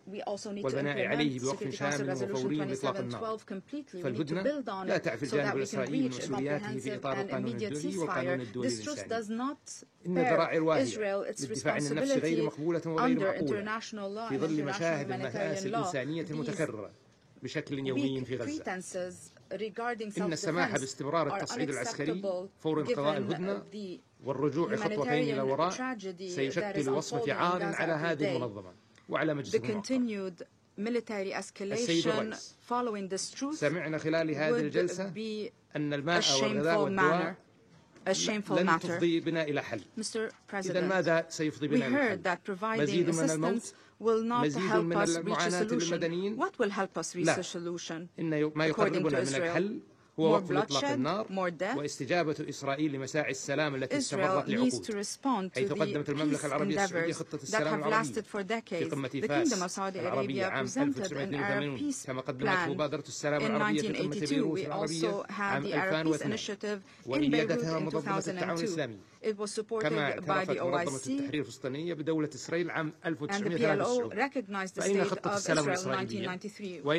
We also need to implement Security Council Resolution 2712 completely. We need to build on it so that we can reach a comprehensive and immediate ceasefire. This truce does not spare Israel its responsibility under international law and international humanitarian law. Weak pretenses regarding self-defense are unacceptable given the humanitarian tragedy that is unfolding in Gaza today. The continued military escalation following this truce would be a shameful matter. Mr. President, we heard that providing assistance will not help us reach a solution. What will help us reach a solution? According to Israel, more bloodshed, more death. Israel needs to respond to the peace endeavors that have lasted for decades. The Kingdom of Saudi Arabia presented an Arab peace plan. In 1982, we also had the Arab Peace Initiative in Beirut in 2002. It was supported by the OIC, and the PLO recognized the state of Israel in 1993. Where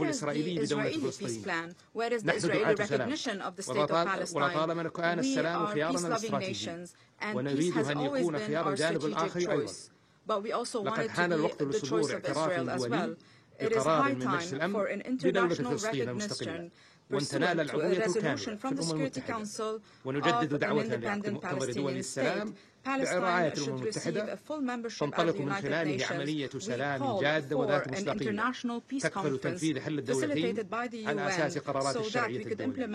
is the Israeli peace plan? Where is the Israeli recognition of the state of Palestine? We are peace-loving nations, and peace has always been our strategic choice. But we also want it to be the choice of Israel as well. It is high time for an international recognition وأن تنال العضوية الكاملة في الأمم المتحدة، ونجدد دعوتنا لمؤتمر دول السلام برعاية الأمم المتحدة تنطلق من خلاله عملية سلام جادة وذات مصداقية تكفل تنفيذ حل الدولتين على أساس قرارات الشرعية الدولية.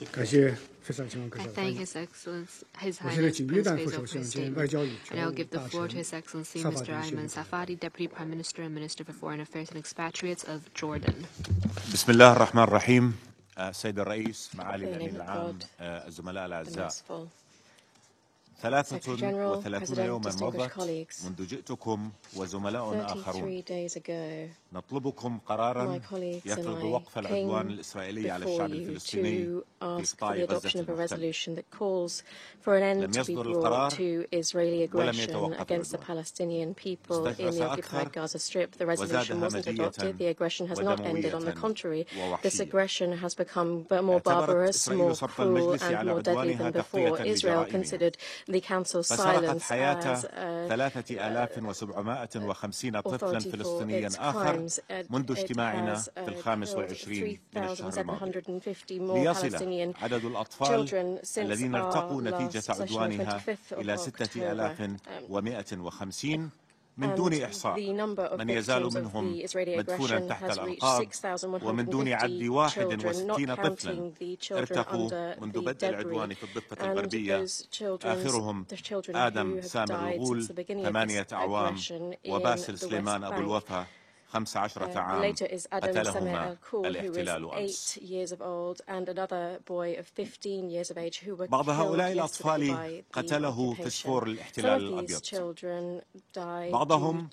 I thank His Highness Prince Faisal for his statement. And I will give the floor to His Excellency Mr. Ayman Safadi, Deputy Prime Minister and Minister for Foreign Affairs and Expatriates of Jordan. بسم الله الرحمن الرحيم. سيد الرئيس، معالي الأمين العام، الزملاء الأعزاء، 33 يوما مضت منذ جئتكم وزملاء آخرون نطلبكم قرارا يفرض وقف العدوان الإسرائيلي على الشعب الفلسطيني في قطاع غزة المحتل. لم يصدر القرار ولم يتوقف العدوان. استجرس أكثر وزاد همجية ودموية ووحشية. اعتبرت إسرائيل صرف المجلس على عدوانها تغطية لجرائمها. فسرقت حياة 3750 طفلا فلسطينيا آخر منذ اجتماعنا في 25 من الشهر الماضي، ليصل عدد الأطفال الذين ارتقوا نتيجة عدوانها إلى 6150 من دون إحصاء من يزال منهم مدفونا تحت الأنقاض، ومن دون عد 61 طفلا ارتقوا منذ بدء العدوان في الضفة الغربية، آخرهم آدم سامر الغول 8 أعوام وباسل سليمان أبو الوفا 15 عام قتلهما الاحتلال أمس. بعض هؤلاء الأطفال قتله فسفور الاحتلال الأبيض، بعضهم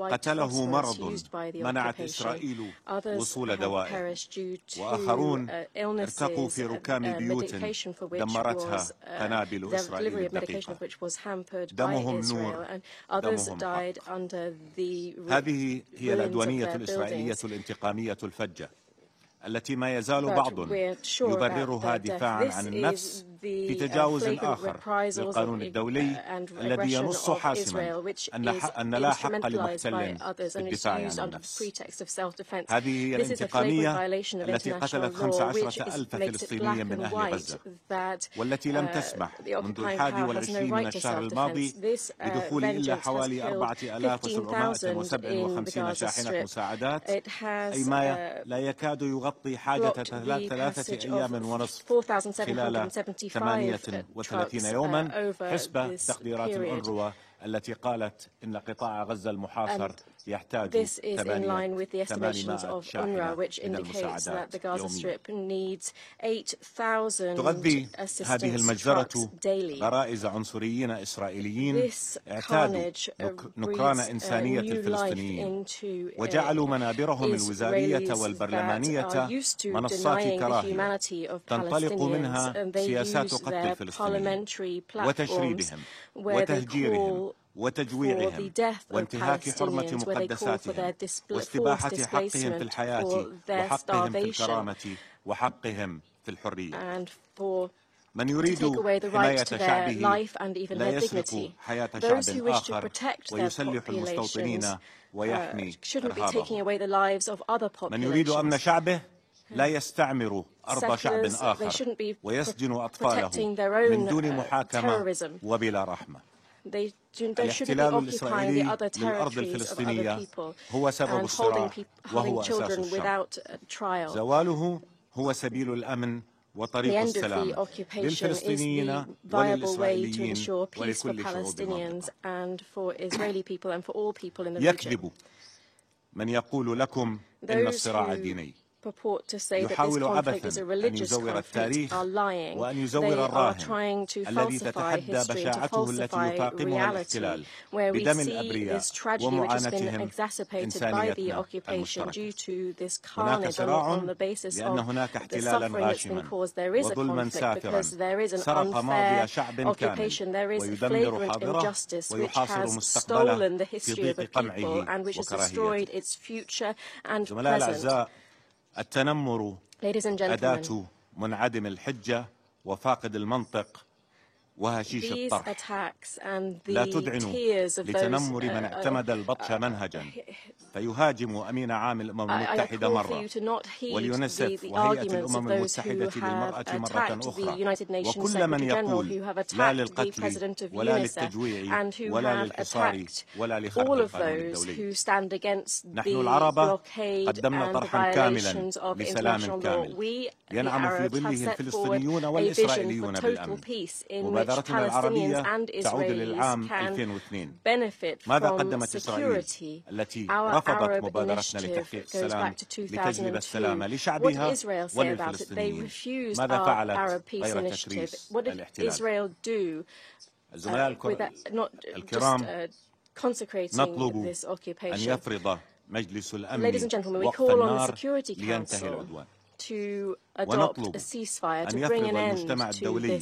قتله مرض منعت إسرائيل وصول دوائه، وآخرون ارتقوا في ركام بيوت دمرتها قنابل إسرائيل الدقيقة. دمهم نور، دمهم حق. هذه هي العدوانية الإسرائيلية الانتقامية الفجة التي ما يزال بعض يبررها دفاعا عن النفس في تجاوز آخر للقانون الدولي الذي ينص حاسما أن لا حق لمحتل بالدفاع عن النفس. هذه هي الانتقامية التي قتلت 15,000 فلسطينيا من أهل غزة، والتي لم تسمح منذ 21 من الشهر الماضي بدخول إلا حوالي 4757 شاحنة مساعدات، أي ما لا يكاد يغطي حاجة 3 أيام ونصف خلال 38 يوما حسب تقديرات الأونروا التي قالت إن قطاع غزة المحاصر يحتاج 800 شاحنة من المساعدات يوميا. تغذي هذه المجزرة غرائز عنصريين إسرائيليين اعتادوا نكران إنسانية الفلسطينيين، وجعلوا منابرهم الوزارية والبرلمانية منصات كراهية تنطلق منها سياسات قتل الفلسطينيين وتشريدهم وتهجيرهم وتجويعهم وانتهاك حرمة مقدساتهم واستباحة حقهم في الحياة وحقهم في الكرامة وحقهم في الحرية. من يريد حماية شعبه لا يسرق حياة شعب آخر ويسلح المستوطنين ويحمي إرهابهم. من يريد أمن شعبه لا يستعمر أرض شعب آخر ويسجن أطفاله من دون محاكمة وبلا رحمة. الاحتلال الإسرائيلي للأرض الفلسطينية هو سبب الصراع وهو أساس الشر. زواله هو سبيل الأمن وطريق السلام للفلسطينيين وللإسرائيليين ولكل شعوب المنطقة. يكذب من يقول لكم إن الصراع ديني. يحاول عبثا أن يزور التاريخ وأن يزور الراهن الذي تتحدى بشاعته التي يفاقمها الاحتلال بدم الأبرياء ومعاناتهم إنسانيتنا المشتركة. هناك صراع لأن هناك احتلالا غاشما وظلما سافرا سرق ماضي شعب كامل ويدمر حاضره ويحاصر مستقبله في ضيق قمعه وكراهيته. زملاء الأعزاء، التنمر أداة منعدم الحجة وفاقد المنطق وهشيش الطرح لا تدعنوا لتنمر من اعتمد البطش منهجا فيهاجم أمين عام الأمم المتحدة مرة واليونسف وهيئة الأمم المتحدة للمرأة مرة أخرى وكل من يقول لا للقتل ولا للتجويع ولا للحصار ولا لخرق القانون الدولي. نحن العرب قدمنا طرحا كاملا لسلام كامل ينعم في ظله الفلسطينيون والإسرائيليون بالأمن. مبادرتنا العربية تعود للعام 2002. ماذا قدمت إسرائيل التي رفضت مبادرتنا لتحقيق السلام لتجلب السلام لشعبها وللفلسطينيين؟ ماذا فعلت غير تكريس الاحتلال؟ الزملاء الكرام، نطلب أن يفرض مجلس الأمن وقف النار لينتهي العدوان ونطلب أن يفرض المجتمع الدولي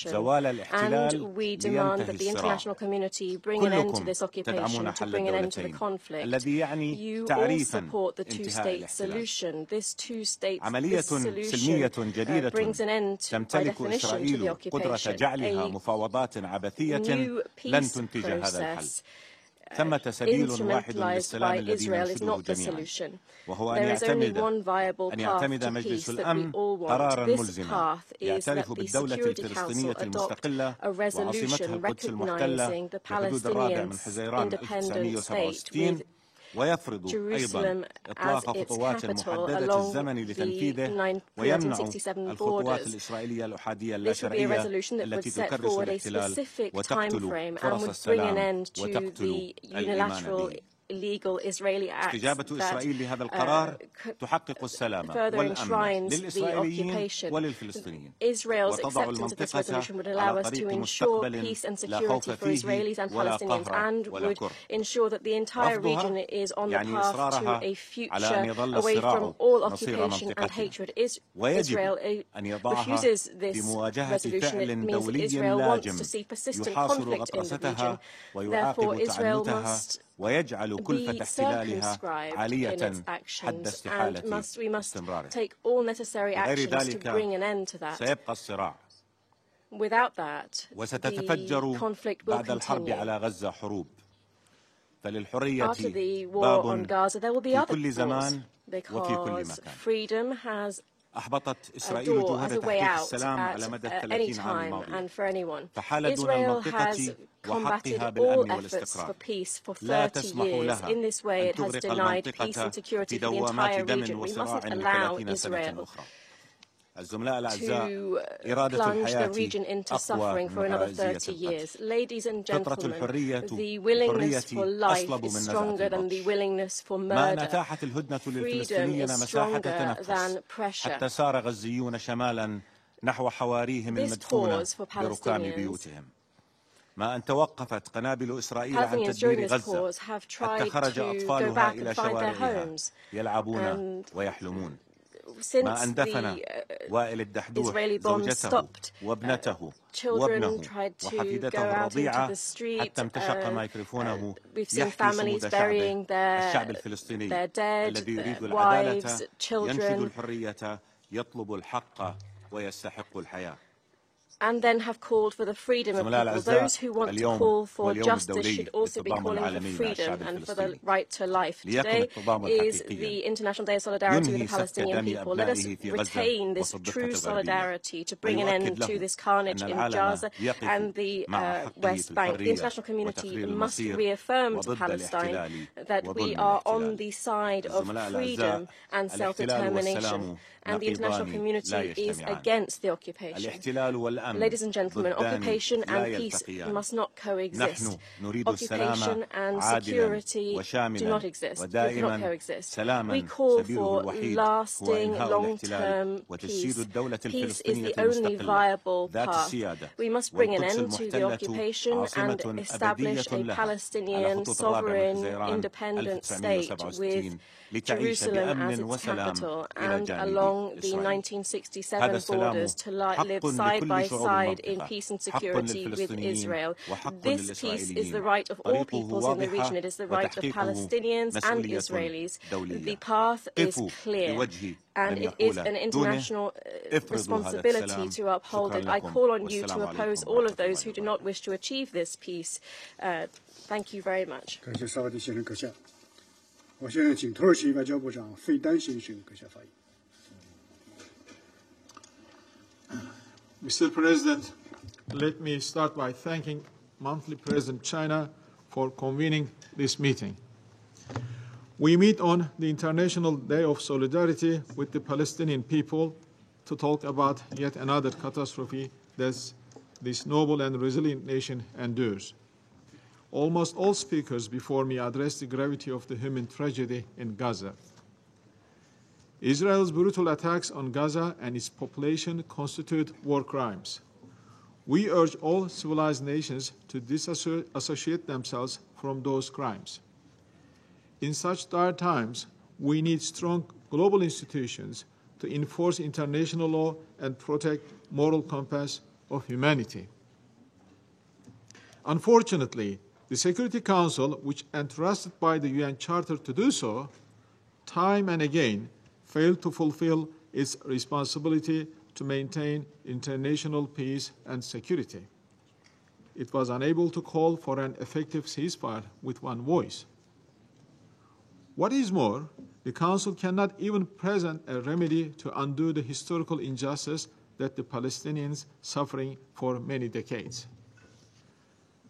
زوال الاحتلال لينتهي الصراع. كلكم تدعمون حل الدولتين الذي يعني تعريفا انتهاء الاحتلال. عملية سلمية جديدة تمتلك إسرائيل قدرة جعلها مفاوضات عبثية لن تنتج هذا الحل. ثمة سبيل واحد للسلام الذي ننشده جميعا، وهو أن يعتمد مجلس الأمن قرارا ملزما يعترف بالدولة الفلسطينية المستقلة وعاصمتها القدس المحتلة بحدود 4 حزيران 1967 ويفرض أيضا إطلاق خطوات محددة الزمن لتنفيذه ويمنع الخطوات الإسرائيلية الأحادية اللاشرعية التي تكرس الاحتلال وتقتل فرص السلام وتقتل الإيمان استجابة إسرائيل لهذا القرار تحقق السلام والأمن للإسرائيليين وللفلسطينيين وتضع المنطقة على طريق مستقبل لا خوف فيه ولا قهر ولا كره. رفضها يعني إصرارها على أن يظل الصراع مصير منطقتها ويجب أن يضعها بمواجهة فعل دولي لاجم يحاصر غطرستها ويعاقب تعنتها ويجعل كلفة احتلالها عالية حد استحالة استمراره. غير ذلك سيبقى الصراع وستتفجر بعد الحرب على غزة حروب. فللحرية باب في كل زمان وفي كل مكان. أحبطت إسرائيل جهود تحقيق السلام على مدى 30 عام الماضية فحالت دون المنطقة وحقها بالأمن والاستقرار. لا تسمح لها أن تغرق المنطقة في دوامات دم وصراع ل30 سنة أخرى. الزملاء الأعزاء، إرادة الحياة أقوى من حرازية القتل. فطرة الحرية أصلب من نزعة البطش. ما أن أتاحت الهدنة للفلسطينيين مساحة تنفس حتى سار غزيون شمالا نحو حواريهم المدفونة بركام بيوتهم. ما أن توقفت قنابل إسرائيل عن تدمير غزة حتى خرج أطفالها إلى شوارعها يلعبون ويحلمون. ما أن دفن وائل الدحدوح زوجته وابنته وابنه وحفيدته الرضيعة حتى امتشق ميكروفونه يحكي صمود الشعب الفلسطيني الذي يريد العدالة، ينشد الحرية، يطلب الحق ويستحق الحياة. And then have called for the freedom of people. Those who want to call for justice should also be calling for freedom and for the right to life. Today is the International Day of Solidarity with the Palestinian people. Let us retain this true solidarity to bring an end to this carnage in Gaza and the West Bank. The international community must reaffirm to Palestine that we are on the side of freedom and self-determination. And the international community is against the occupation. Ladies and gentlemen, occupation and peace must not coexist. Occupation and security do not exist. They cannot coexist. We call for lasting, long-term peace. Peace is the only viable path. We must bring an end to the occupation and establish a Palestinian sovereign, independent state with Jerusalem as its capital and a long along the 1967 borders to live side by side in peace and security with Israel. This peace is the right of all peoples in the region. It is the right of Palestinians and Israelis. The path is clear, and it is an international responsibility to uphold it. I call on you to oppose all of those who do not wish to achieve this peace. Thank you very much. Mr. President, let me start by thanking monthly President China for convening this meeting. We meet on the International Day of Solidarity with the Palestinian people to talk about yet another catastrophe that this noble and resilient nation endures. Almost all speakers before me addressed the gravity of the human tragedy in Gaza. Israel's brutal attacks on Gaza and its population constitute war crimes. We urge all civilized nations to disassociate themselves from those crimes. In such dire times, we need strong global institutions to enforce international law and protect moral compass of humanity. Unfortunately, the Security Council, which entrusted by the UN Charter to do so, time and again failed to fulfill its responsibility to maintain international peace and security. It was unable to call for an effective ceasefire with one voice. What is more, the Council cannot even present a remedy to undo the historical injustice that the Palestinians suffering for many decades.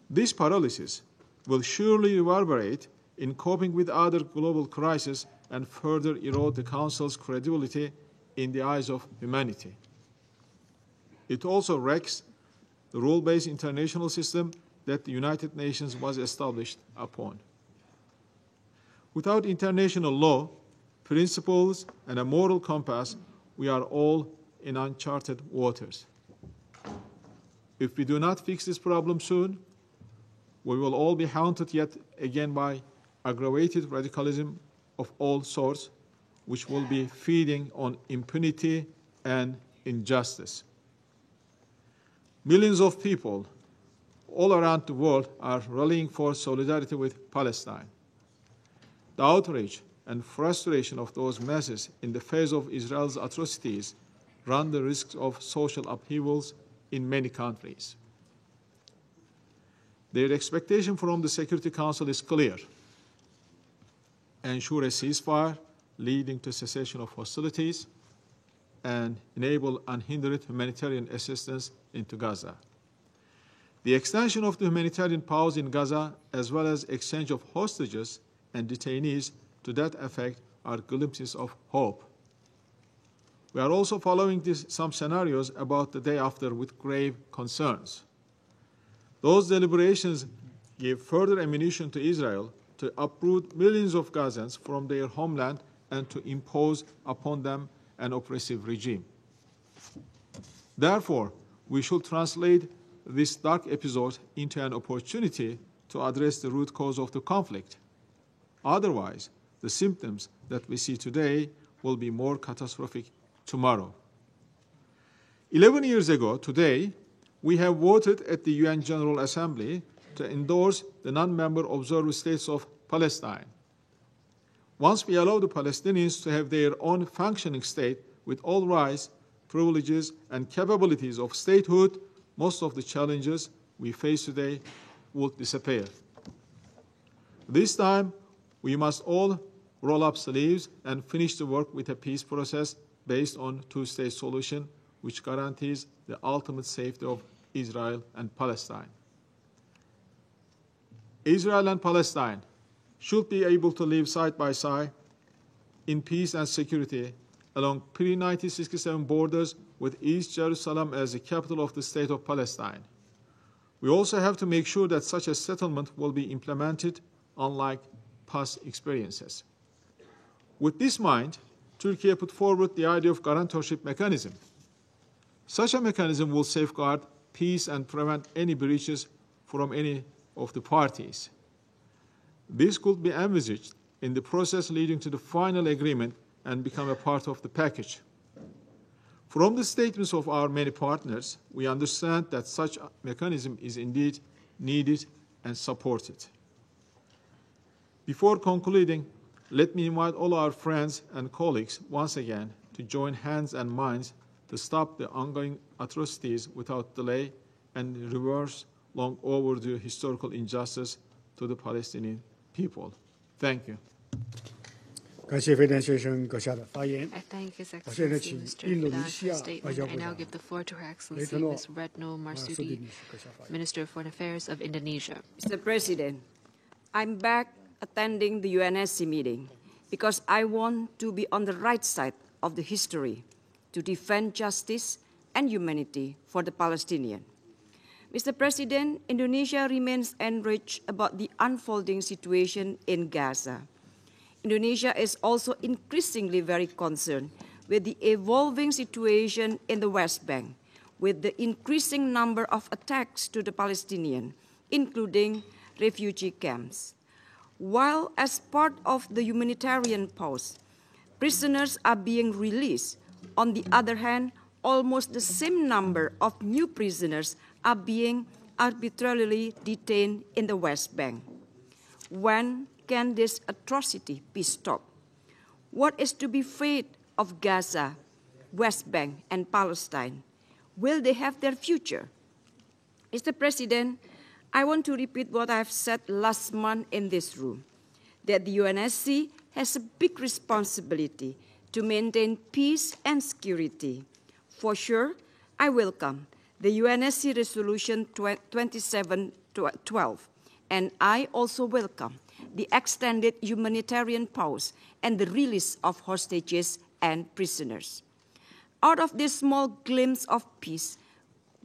This paralysis will surely reverberate in coping with other global crises and further erode the Council's credibility in the eyes of humanity. It also wrecks the rule-based international system that the United Nations was established upon. Without international law, principles, and a moral compass, we are all in uncharted waters. If we do not fix this problem soon, we will all be haunted yet again by aggravated radicalism of all sorts, which will be feeding on impunity and injustice. Millions of people all around the world are rallying for solidarity with Palestine. The outrage and frustration of those masses in the face of Israel's atrocities run the risks of social upheavals in many countries. Their expectation from the Security Council is clear: ensure a ceasefire leading to cessation of hostilities and enable unhindered humanitarian assistance into Gaza. The extension of the humanitarian pause in Gaza, as well as exchange of hostages and detainees to that effect, are glimpses of hope. We are also following some scenarios about the day after with grave concerns. Those deliberations give further ammunition to Israel to uproot millions of Gazans from their homeland and to impose upon them an oppressive regime. Therefore, we should translate this dark episode into an opportunity to address the root cause of the conflict. Otherwise, the symptoms that we see today will be more catastrophic tomorrow. 11 years ago today, we have voted at the UN General Assembly to endorse the non-member observer states of Palestine. Once we allow the Palestinians to have their own functioning state with all rights, privileges, and capabilities of statehood, most of the challenges we face today would disappear. This time, we must all roll up sleeves and finish the work with a peace process based on two-state solution, which guarantees the ultimate safety of Israel and Palestine. Israel and Palestine should be able to live side by side in peace and security along pre-1967 borders with East Jerusalem as the capital of the state of Palestine. We also have to make sure that such a settlement will be implemented, unlike past experiences. With this in mind, Turkey put forward the idea of guarantorship mechanism. Such a mechanism will safeguard peace and prevent any breaches from any of the parties. This could be envisaged in the process leading to the final agreement and become a part of the package. From the statements of our many partners, we understand that such a mechanism is indeed needed and supported. Before concluding, let me invite all our friends and colleagues once again to join hands and minds to stop the ongoing atrocities without delay and reverse long overdue historical injustice to the Palestinian people. Thank you. I thank His Excellency Mr. Fidan for his statement. I now give the floor to Her Excellency Ms. Retno Marsudi, Minister of Foreign Affairs of Indonesia. Mr. President, I'm back attending the UNSC meeting because I want to be on the right side of the history to defend justice and humanity for the Palestinians. Mr. President, Indonesia remains enraged about the unfolding situation in Gaza. Indonesia is also increasingly very concerned with the evolving situation in the West Bank, with the increasing number of attacks to the Palestinians, including refugee camps. While as part of the humanitarian pause, prisoners are being released, on the other hand, almost the same number of new prisoners are being arbitrarily detained in the West Bank. When can this atrocity be stopped? What is to be fate of Gaza, West Bank, and Palestine? Will they have their future? Mr. President, I want to repeat what I have said last month in this room, that the UNSC has a big responsibility to maintain peace and security. For sure, I welcome the UNSC Resolution 2712, and I also welcome the extended humanitarian pause and the release of hostages and prisoners. Out of this small glimpse of peace,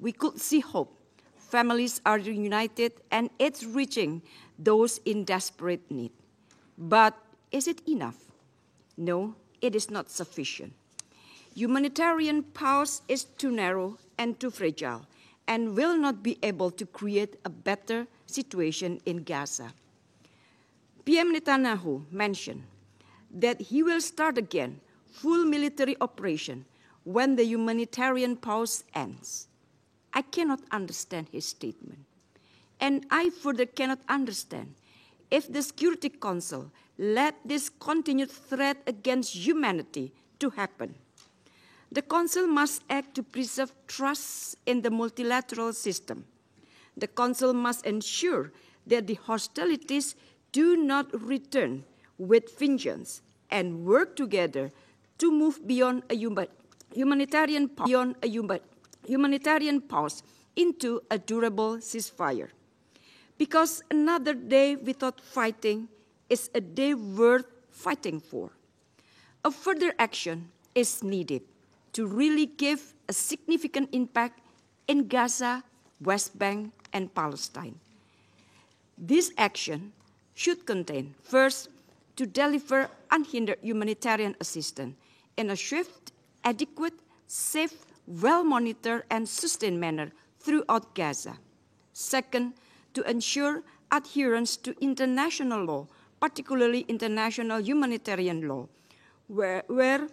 we could see hope. Families are reunited and it's reaching those in desperate need. But is it enough? No, it is not sufficient. Humanitarian pause is too narrow and too fragile and will not be able to create a better situation in Gaza. PM Netanyahu mentioned that he will start again full military operation when the humanitarian pause ends. I cannot understand his statement. And I further cannot understand if the Security Council let this continued threat against humanity to happen. The Council must act to preserve trust in the multilateral system. The Council must ensure that the hostilities do not return with vengeance and work together to move beyond a humanitarian pause into a durable ceasefire. Because another day without fighting is a day worth fighting for. A further action is needed to really give a significant impact in Gaza, West Bank, and Palestine. This action should contain, first, to deliver unhindered humanitarian assistance in a swift, adequate, safe, well-monitored, and sustained manner throughout Gaza. Second, to ensure adherence to international law, particularly international humanitarian law, where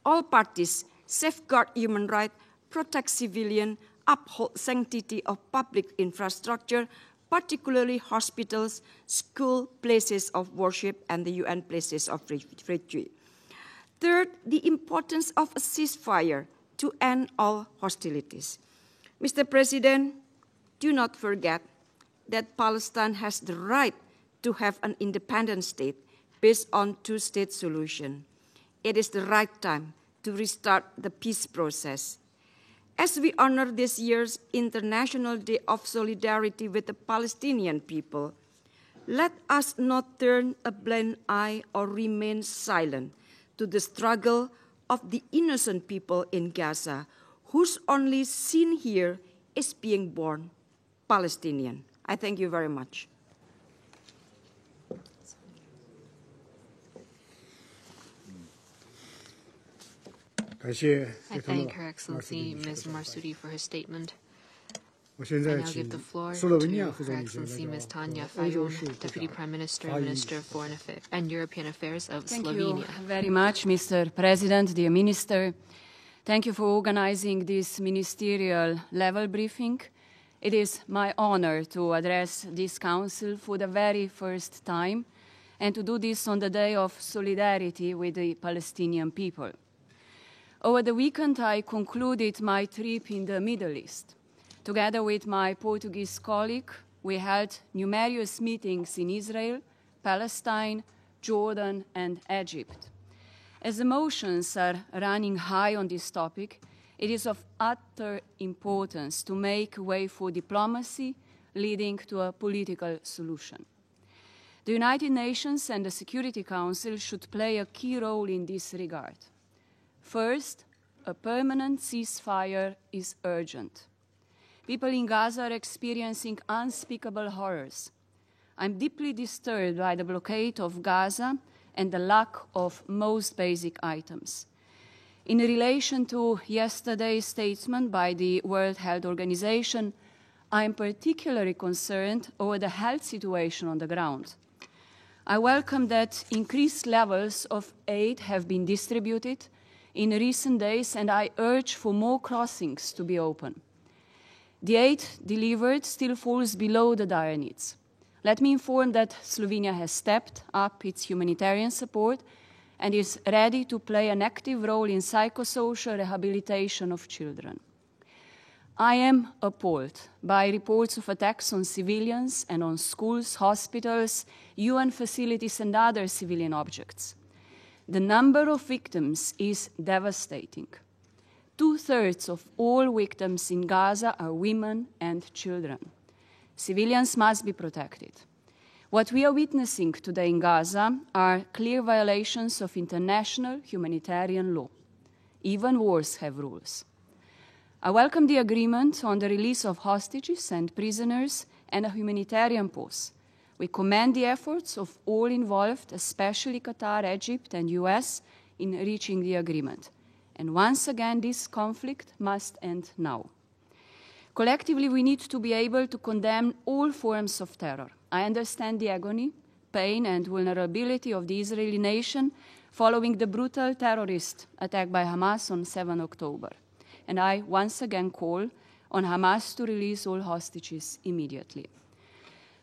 all parties safeguard human rights, protect civilians, uphold sanctity of public infrastructure, particularly hospitals, schools, places of worship, and the UN places of refuge. Third, the importance of a ceasefire to end all hostilities. Mr. President, do not forget that Palestine has the right to have an independent state based on two-state solution. It is the right time to restart the peace process. As we honor this year's International Day of Solidarity with the Palestinian people, let us not turn a blind eye or remain silent to the struggle of the innocent people in Gaza, whose only sin here is being born Palestinian. I thank you very much. I thank Her Excellency Ms. Marsudi for her statement. I now give the floor to Her Excellency Ms. Tanja Fajon, Deputy Prime Minister, Minister of Foreign Affairs and European Affairs of Slovenia. Thank you very much, Mr. President, dear Minister. Thank you for organizing this ministerial level briefing. It is my honor to address this council for the very first time and to do this on the day of solidarity with the Palestinian people. Over the weekend, I concluded my trip in the Middle East. Together with my Portuguese colleague, we held numerous meetings in Israel, Palestine, Jordan, and Egypt. As emotions are running high on this topic, it is of utter importance to make way for diplomacy leading to a political solution. The United Nations and the Security Council should play a key role in this regard. First, a permanent ceasefire is urgent. People in Gaza are experiencing unspeakable horrors. I'm deeply disturbed by the blockade of Gaza and the lack of most basic items. In relation to yesterday's statement by the World Health Organization, I am particularly concerned over the health situation on the ground. I welcome that increased levels of aid have been distributed in recent days, and I urge for more crossings to be open. The aid delivered still falls below the dire needs. Let me inform that Slovenia has stepped up its humanitarian support and is ready to play an active role in psychosocial rehabilitation of children. I am appalled by reports of attacks on civilians and on schools, hospitals, UN facilities, and other civilian objects. The number of victims is devastating. 2/3 of all victims in Gaza are women and children. Civilians must be protected. What we are witnessing today in Gaza are clear violations of international humanitarian law. Even wars have rules. I welcome the agreement on the release of hostages and prisoners and a humanitarian pause. We commend the efforts of all involved, especially Qatar, Egypt, and US, in reaching the agreement. And once again, this conflict must end now. Collectively, we need to be able to condemn all forms of terror. I understand the agony, pain, and vulnerability of the Israeli nation following the brutal terrorist attack by Hamas on 7 October. And I once again call on Hamas to release all hostages immediately.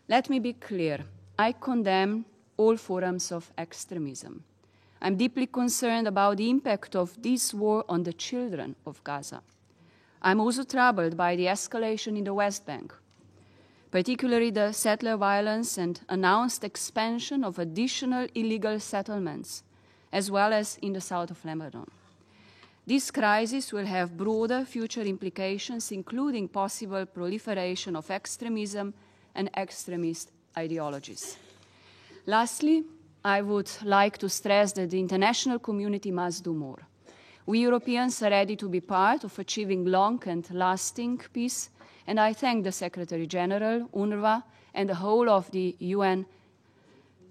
Let me be clear. I condemn all forms of extremism. I'm deeply concerned about the impact of this war on the children of Gaza. I'm also troubled by the escalation in the West Bank, particularly the settler violence and announced expansion of additional illegal settlements, as well as in the south of Lebanon. This crisis will have broader future implications, including possible proliferation of extremism and extremist ideologies. Lastly, I would like to stress that the international community must do more. We Europeans are ready to be part of achieving long and lasting peace, and I thank the Secretary General, UNRWA, and the whole of the UN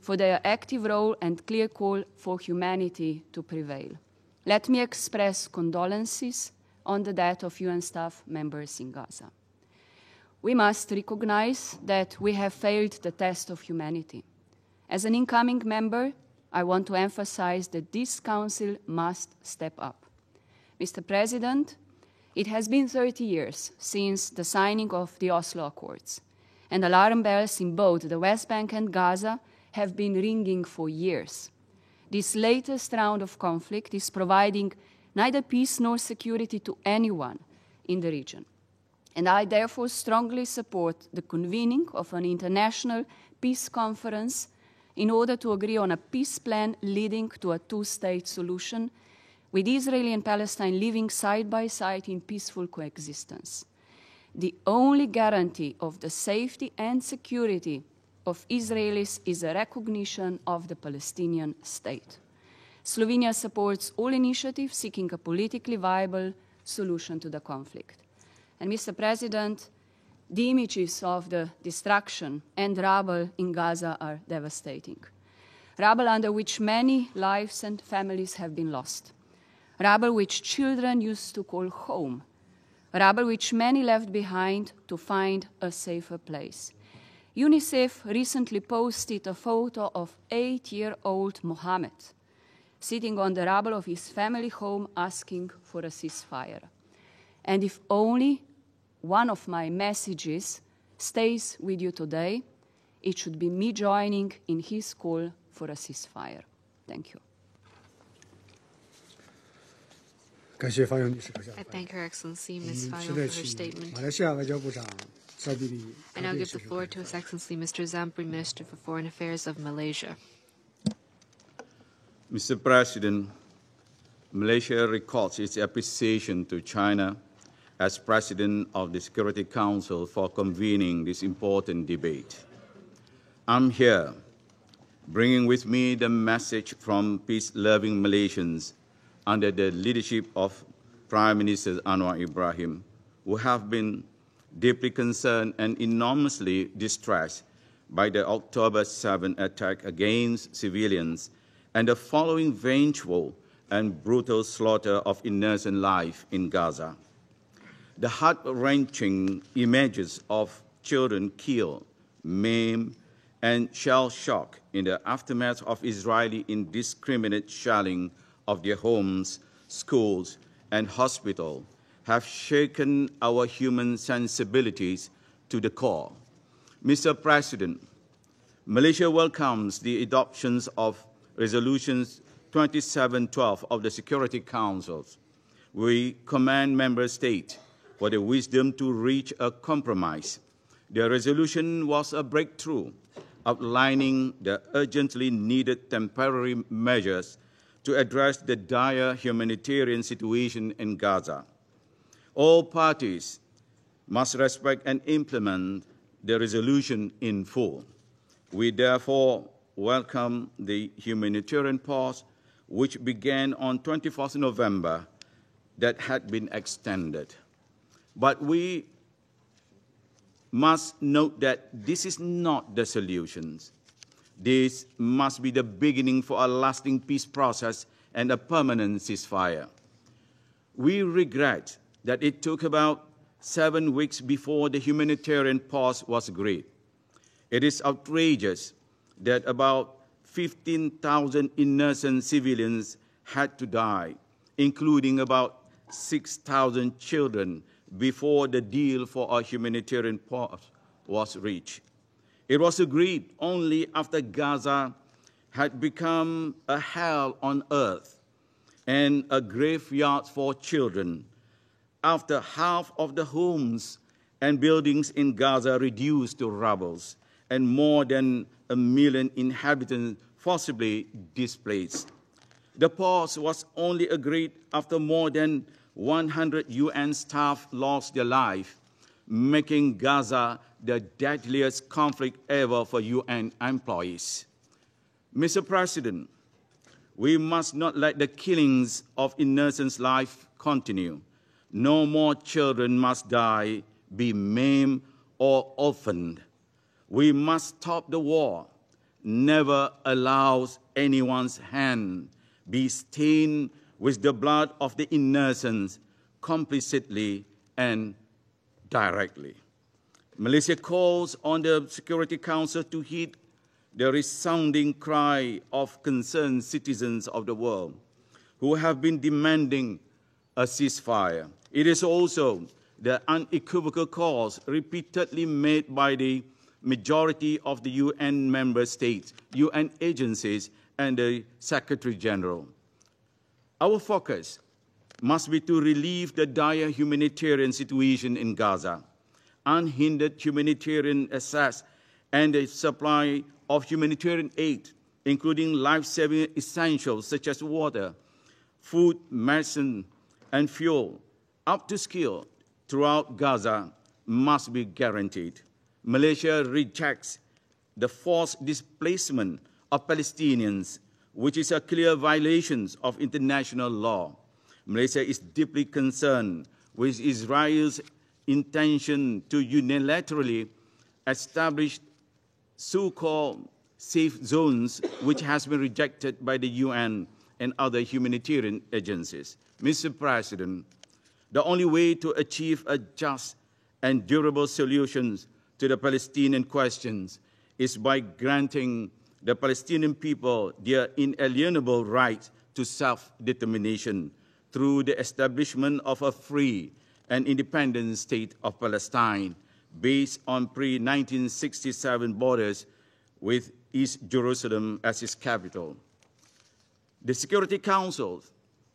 for their active role and clear call for humanity to prevail. Let me express condolences on the death of UN staff members in Gaza. We must recognize that we have failed the test of humanity. As an incoming member, I want to emphasize that this Council must step up. Mr. President, it has been 30 years since the signing of the Oslo Accords, and alarm bells in both the West Bank and Gaza have been ringing for years. This latest round of conflict is providing neither peace nor security to anyone in the region. And I therefore strongly support the convening of an international peace conference in order to agree on a peace plan leading to a two-state solution, with Israel and Palestine living side by side in peaceful coexistence. The only guarantee of the safety and security of Israelis is a recognition of the Palestinian state. Slovenia supports all initiatives seeking a politically viable solution to the conflict. And Mr. President, the images of the destruction and rubble in Gaza are devastating. Rubble under which many lives and families have been lost. Rubble which children used to call home. Rubble which many left behind to find a safer place. UNICEF recently posted a photo of 8-year-old Mohammed, sitting on the rubble of his family home asking for a ceasefire. And if only one of my messages stays with you today, it should be me joining in his call for a ceasefire. Thank you. I thank Her Excellency Ms. Fayo for her statement. I now give the floor to His Excellency Mr. Zambry, Minister for Foreign Affairs of Malaysia. Mr. President, Malaysia records its appreciation to China as President of the Security Council for convening this important debate. I'm here bringing with me the message from peace-loving Malaysians under the leadership of Prime Minister Anwar Ibrahim, who have been deeply concerned and enormously distressed by the October 7 attack against civilians and the following vengeful and brutal slaughter of innocent life in Gaza. The heart-wrenching images of children killed, maimed, and shell-shocked in the aftermath of Israeli indiscriminate shelling of their homes, schools, and hospitals have shaken our human sensibilities to the core. Mr. President, Malaysia welcomes the adoptions of Resolutions 2712 of the Security Council. We commend Member States for the wisdom to reach a compromise. The resolution was a breakthrough, outlining the urgently needed temporary measures to address the dire humanitarian situation in Gaza. All parties must respect and implement the resolution in full. We therefore welcome the humanitarian pause, which began on 24th November, that had been extended. But we must note that this is not the solution. This must be the beginning for a lasting peace process and a permanent ceasefire. We regret that it took about 7 weeks before the humanitarian pause was agreed. It is outrageous that about 15,000 innocent civilians had to die, including about 6,000 children, before the deal for a humanitarian pause was reached. It was agreed only after Gaza had become a hell on earth and a graveyard for children, after half of the homes and buildings in Gaza reduced to rubble, and more than 1 million inhabitants forcibly displaced. The pause was only agreed after more than 100 UN staff lost their life, making Gaza the deadliest conflict ever for UN employees. Mr. President, we must not let the killings of innocent life continue. No more children must die, be maimed, or orphaned. We must stop the war. Never allow anyone's hand be stained with the blood of the innocents, complicitly and directly. Malaysia calls on the Security Council to heed the resounding cry of concerned citizens of the world who have been demanding a ceasefire. It is also the unequivocal cause repeatedly made by the majority of the UN member states, UN agencies, and the Secretary General. Our focus must be to relieve the dire humanitarian situation in Gaza, unhindered humanitarian access, and the supply of humanitarian aid, including life-saving essentials such as water, food, medicine, and fuel, up to scale throughout Gaza, must be guaranteed. Malaysia rejects the forced displacement of Palestinians, which is a clear violation of international law. Malaysia is deeply concerned with Israel's intention to unilaterally establish so-called safe zones, which has been rejected by the UN and other humanitarian agencies. Mr. President, the only way to achieve a just and durable solution to the Palestinian questions is by granting the Palestinian people their inalienable right to self-determination through the establishment of a free and independent state of Palestine based on pre-1967 borders with East Jerusalem as its capital. The Security Council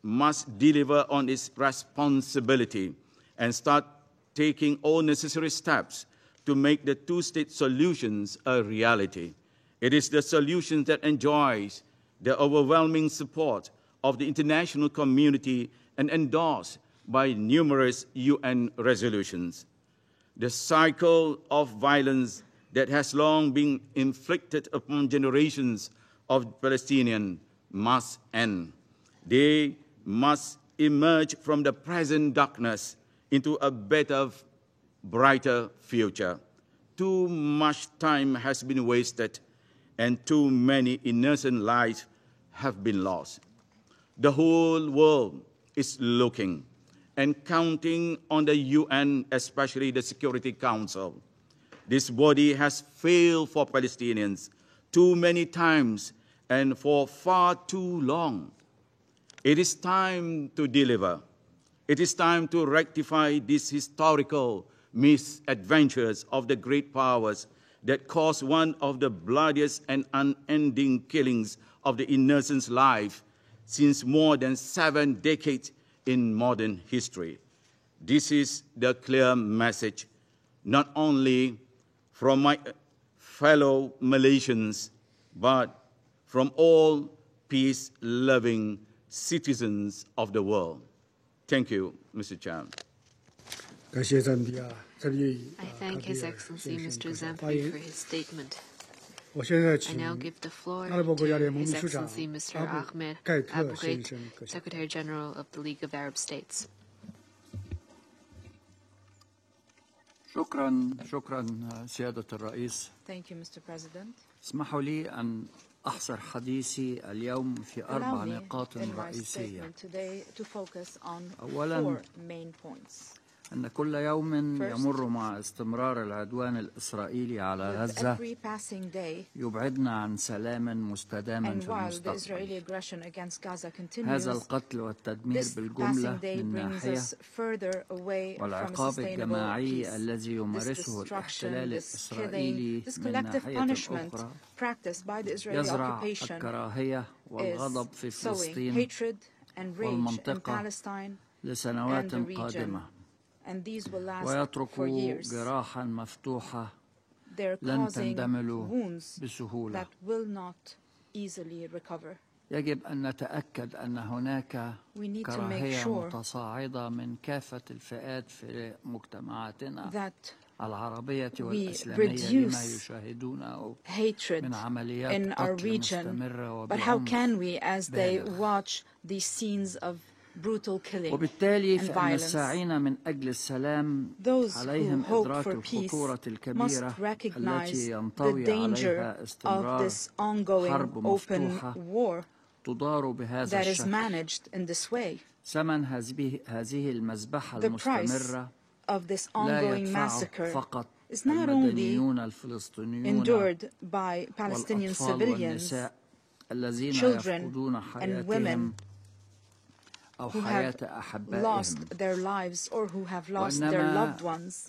must deliver on its responsibility and start taking all necessary steps to make the two-state solutions a reality. It is the solution that enjoys the overwhelming support of the international community and endorsed by numerous UN resolutions. The cycle of violence that has long been inflicted upon generations of Palestinians must end. They must emerge from the present darkness into a better, brighter future. Too much time has been wasted and too many innocent lives have been lost. The whole world is looking and counting on the UN, especially the Security Council. This body has failed for Palestinians too many times and for far too long. It is time to deliver. It is time to rectify these historical misadventures of the great powers that caused one of the bloodiest and unending killings of the innocent life since more than 7 decades in modern history. This is the clear message, not only from my fellow Malaysians, but from all peace-loving citizens of the world. Thank you, Mr. Chairman. I thank His Excellency Mr. Zampi for his statement. I now give the floor to His Excellency Mr. Ahmed Abu Gheit, Secretary General of the League of Arab States. شكرا سيادة الرئيس. Thank you, Mr. President. اسمحوا لي أن أحصر حديثي اليوم في 4 نقاط رئيسية. أولاً أن كل يوم يمر مع استمرار العدوان الإسرائيلي على غزة يبعدنا عن سلام مستدام في المستقبل. هذا القتل والتدمير بالجملة من ناحية، والعقاب الجماعي الذي يمارسه الاحتلال الإسرائيلي من ناحية أخرى يزرع الكراهية والغضب في فلسطين والمنطقة لسنوات قادمة، ويترك جراحا مفتوحة لن تندمل بسهولة. يجب أن نتأكد أن هناك كراهية متصاعدة من كافة الفئات في مجتمعاتنا العربية والإسلامية لما يشاهدونه من عمليات قتل مستمرة وبعنف بالغ. وبالتالي فإن الساعين من أجل السلام عليهم إدراك الخطورة الكبيرة التي ينطوي عليها استمرار حرب مفتوحة تدار بهذا الشكل. ثمن هذه المذبحة المستمرة لا يدفعه فقط المدنيون الفلسطينيون والأطفال والنساء الذين يفقدون حياتهم who have lost their lives or who have lost their loved ones.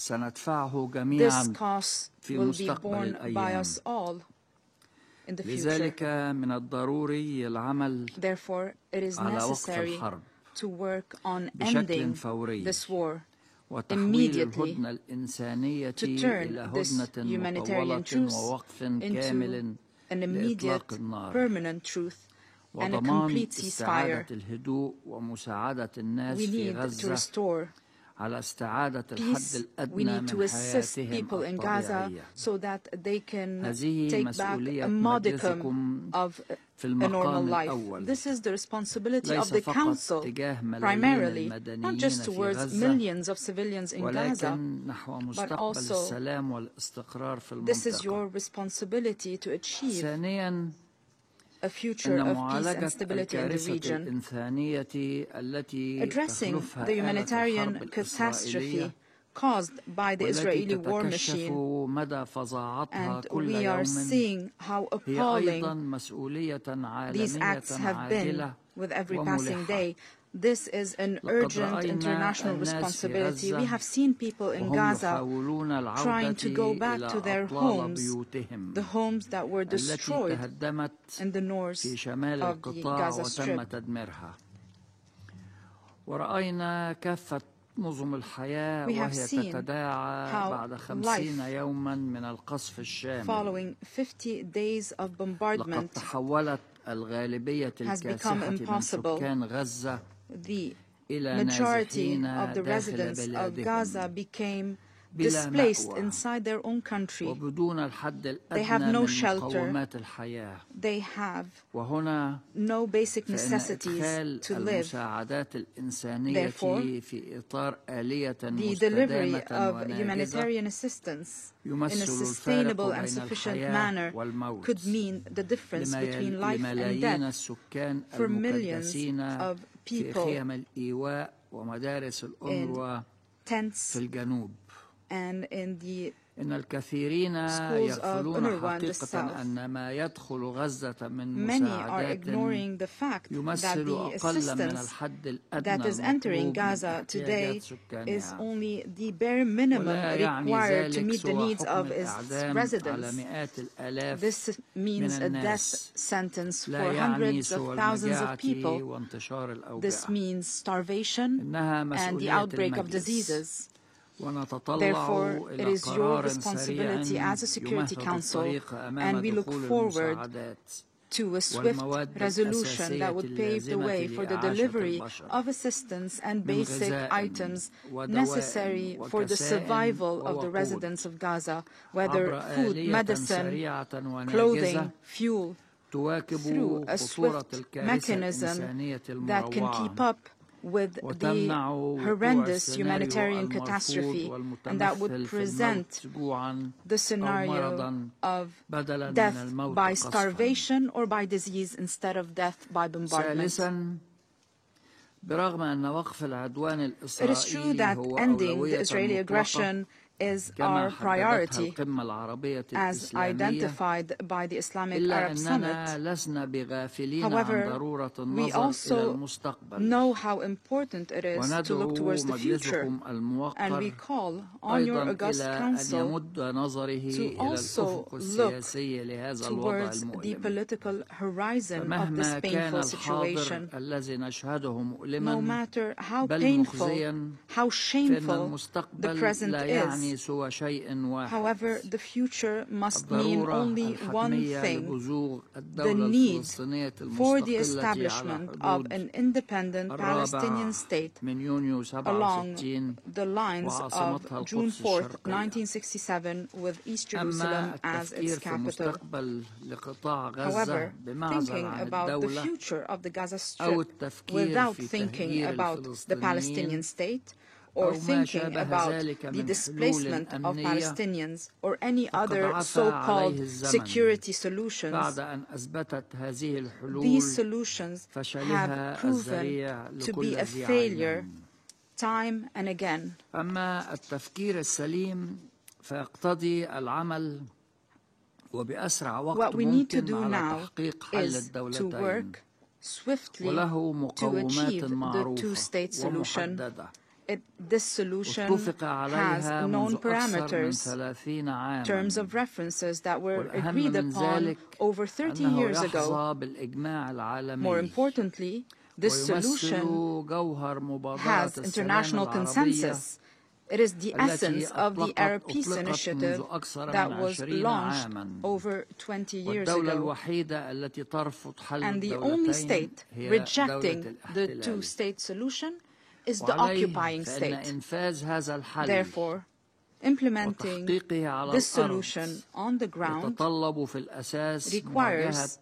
This cost will be borne by us all in the future. Therefore, it is necessary to work on ending this war immediately, to turn this humanitarian truce into an immediate, permanent truce and a complete ceasefire. We need to restore peace. We need to assist people in Gaza so that they can take back a modicum of a normal life. This is the responsibility of the Council, primarily, not just towards millions of civilians in Gaza, but also this is your responsibility to achieve a future of peace and stability in the region. Addressing the humanitarian catastrophe caused by the Israeli war machine, and we are seeing how appalling these acts have been. with every passing day. This is an urgent international responsibility. We have seen people in Gaza trying to go back to their homes, the homes that were destroyed in the north of the Gaza Strip. We have seen how life, following 50 days of bombardment, has become impossible. The majority of the residents of Gaza became displaced inside their own country. They have no shelter. They have no basic necessities to live. Therefore, the delivery of humanitarian assistance in a sustainable and sufficient manner could mean the difference between life and death for millions of people in tents and in the schools of UNRWA in the south. Many are ignoring the fact that the assistance that is entering Gaza today is only the bare minimum required to meet the needs of its residents. This means a death sentence for hundreds of thousands of people. This means starvation and the outbreak of diseases. Therefore, it is your responsibility as a Security Council, and we look forward to a swift resolution that would pave the way for the delivery of assistance and basic items necessary for the survival of the residents of Gaza, whether food, medicine, clothing, fuel, through a swift mechanism that can keep up with the horrendous humanitarian catastrophe, and that would present the scenario of death by starvation or by disease instead of death by bombardment. It is true that ending the Israeli aggression is our priority, as identified by the Islamic Arab Summit. However, we also know how important it is to look towards the future, and we call on your August Council to also look towards the political horizon of this painful situation. No matter how painful, how shameful the present is, however, the future must mean only one thing: the need for the establishment of an independent Palestinian state along the lines of June 4th, 1967, with East Jerusalem as its capital. However, thinking about the future of the Gaza Strip without thinking about the Palestinian state, or thinking about the displacement of Palestinians or any other so-called security solutions, these solutions have proven to be a failure time and again. What we need to do now is to work swiftly to achieve the two-state solution. This solution has known parameters, terms of references that were agreed upon over 30 years ago. More importantly, this solution has international consensus. It is the essence of the Arab Peace Initiative that was launched over 20 years ago. And the only state rejecting the two-state solution is the occupying state. Therefore, implementing this solution on the ground requires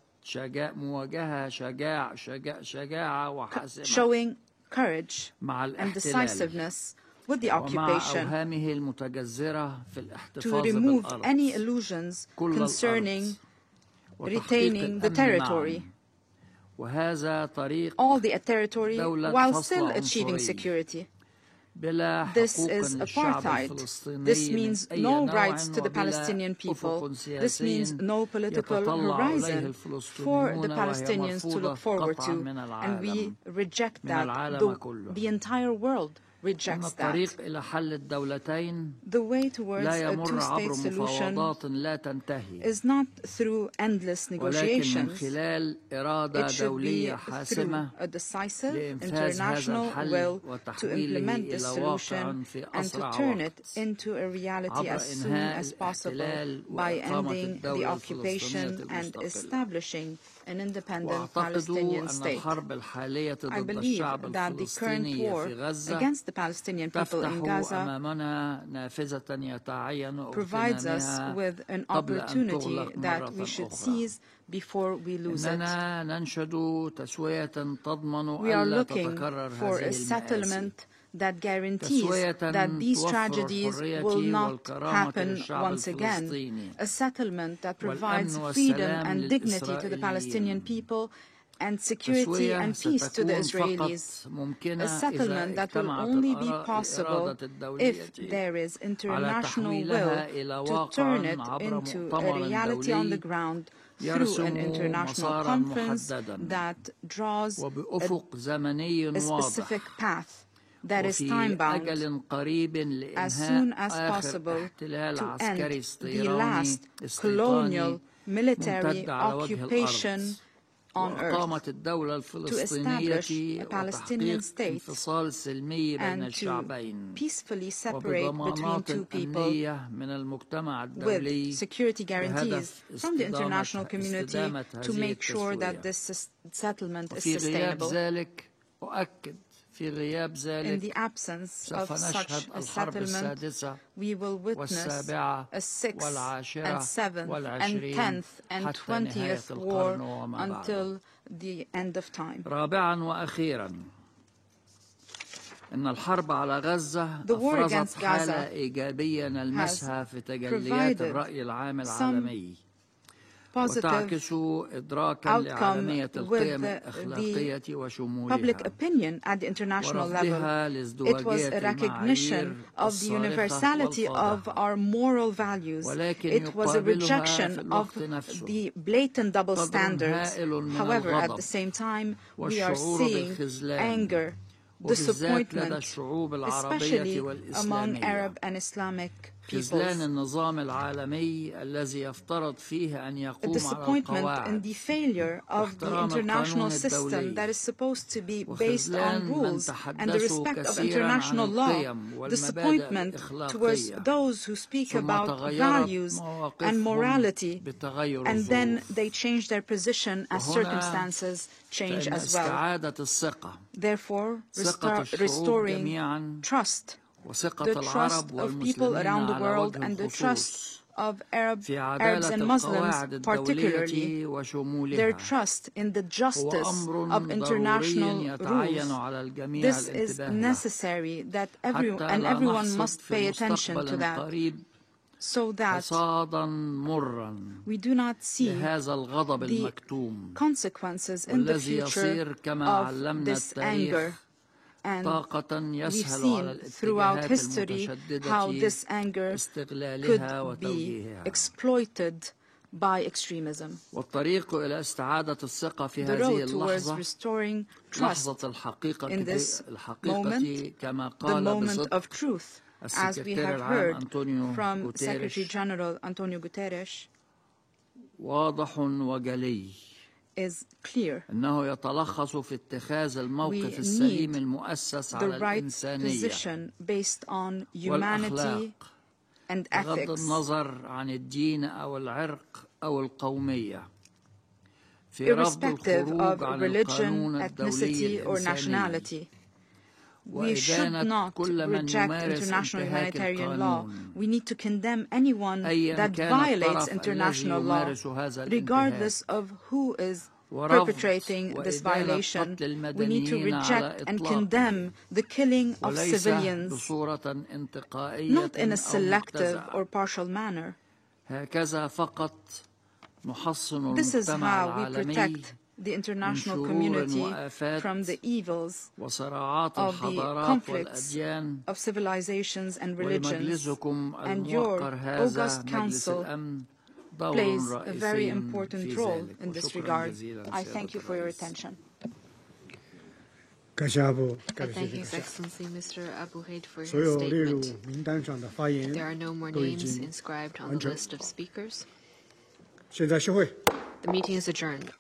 showing courage and decisiveness with the occupation to remove any illusions concerning retaining the territory. All the territory while still achieving security. This is apartheid. This means no rights to the Palestinian people. This means no political horizon for the Palestinians to look forward to. And we reject that. The entire world rejects that. The way towards a two-state solution is not through endless negotiations. It should be through a decisive international will to implement this solution and to turn it into a reality as soon as possible by ending the occupation and establishing an independent Palestinian state. I believe that the current war against the Palestinian people in Gaza provides us with an opportunity that we should seize before we lose it. We are looking for a settlement that guarantees that these tragedies will not happen once again. A settlement that provides freedom and dignity to the Palestinian people and security and peace to the Israelis. A settlement that will only be possible if there is international will to turn it into a reality on the ground through an international conference that draws a specific path that is time-bound as soon as possible to end the last colonial military occupation on earth, to establish a Palestinian state and to peacefully separate between two people with security guarantees from the international community to make sure that this settlement is sustainable. In the absence of such a settlement, we will witness a 6th and 7th and 10th and 20th war until the end of time. The war against Gaza has provided some positive outcome with the public opinion at the international level. It was a recognition of the universality of our moral values. It was a rejection of the blatant double standards. However, at the same time, we are seeing anger, disappointment, especially among Arab and Islamic peoples. A disappointment in the failure of the international system that is supposed to be based on rules and the respect of international law. Disappointment towards those who speak about values and morality, and then they change their position as circumstances change as well. Therefore, restoring trust, the trust of people around the world and the trust of Arabs and Muslims particularly, their trust in the justice of international rules. This is necessary that everyone must pay attention to that, so that we do not see the consequences in the future of this anger. And we've seen throughout history how this anger could be exploited by extremism. The road towards restoring trust in this moment, the moment of truth, as we have heard from Secretary General Antonio Guterres, is clear. We need the right position based on humanity and ethics, irrespective of religion, ethnicity, or nationality. We should not reject international humanitarian law. We need to condemn anyone that violates international law, regardless of who is perpetrating this violation. We need to reject and condemn the killing of civilians, not in a selective or partial manner. This is how we protect the international community from the evils of the conflicts of civilizations and religions. And your august council plays a very important role in this regard. I thank you for your attention. I thank His Excellency Mr. Abu Gheit for his statement. There are no more names inscribed on the list of speakers. The meeting is adjourned.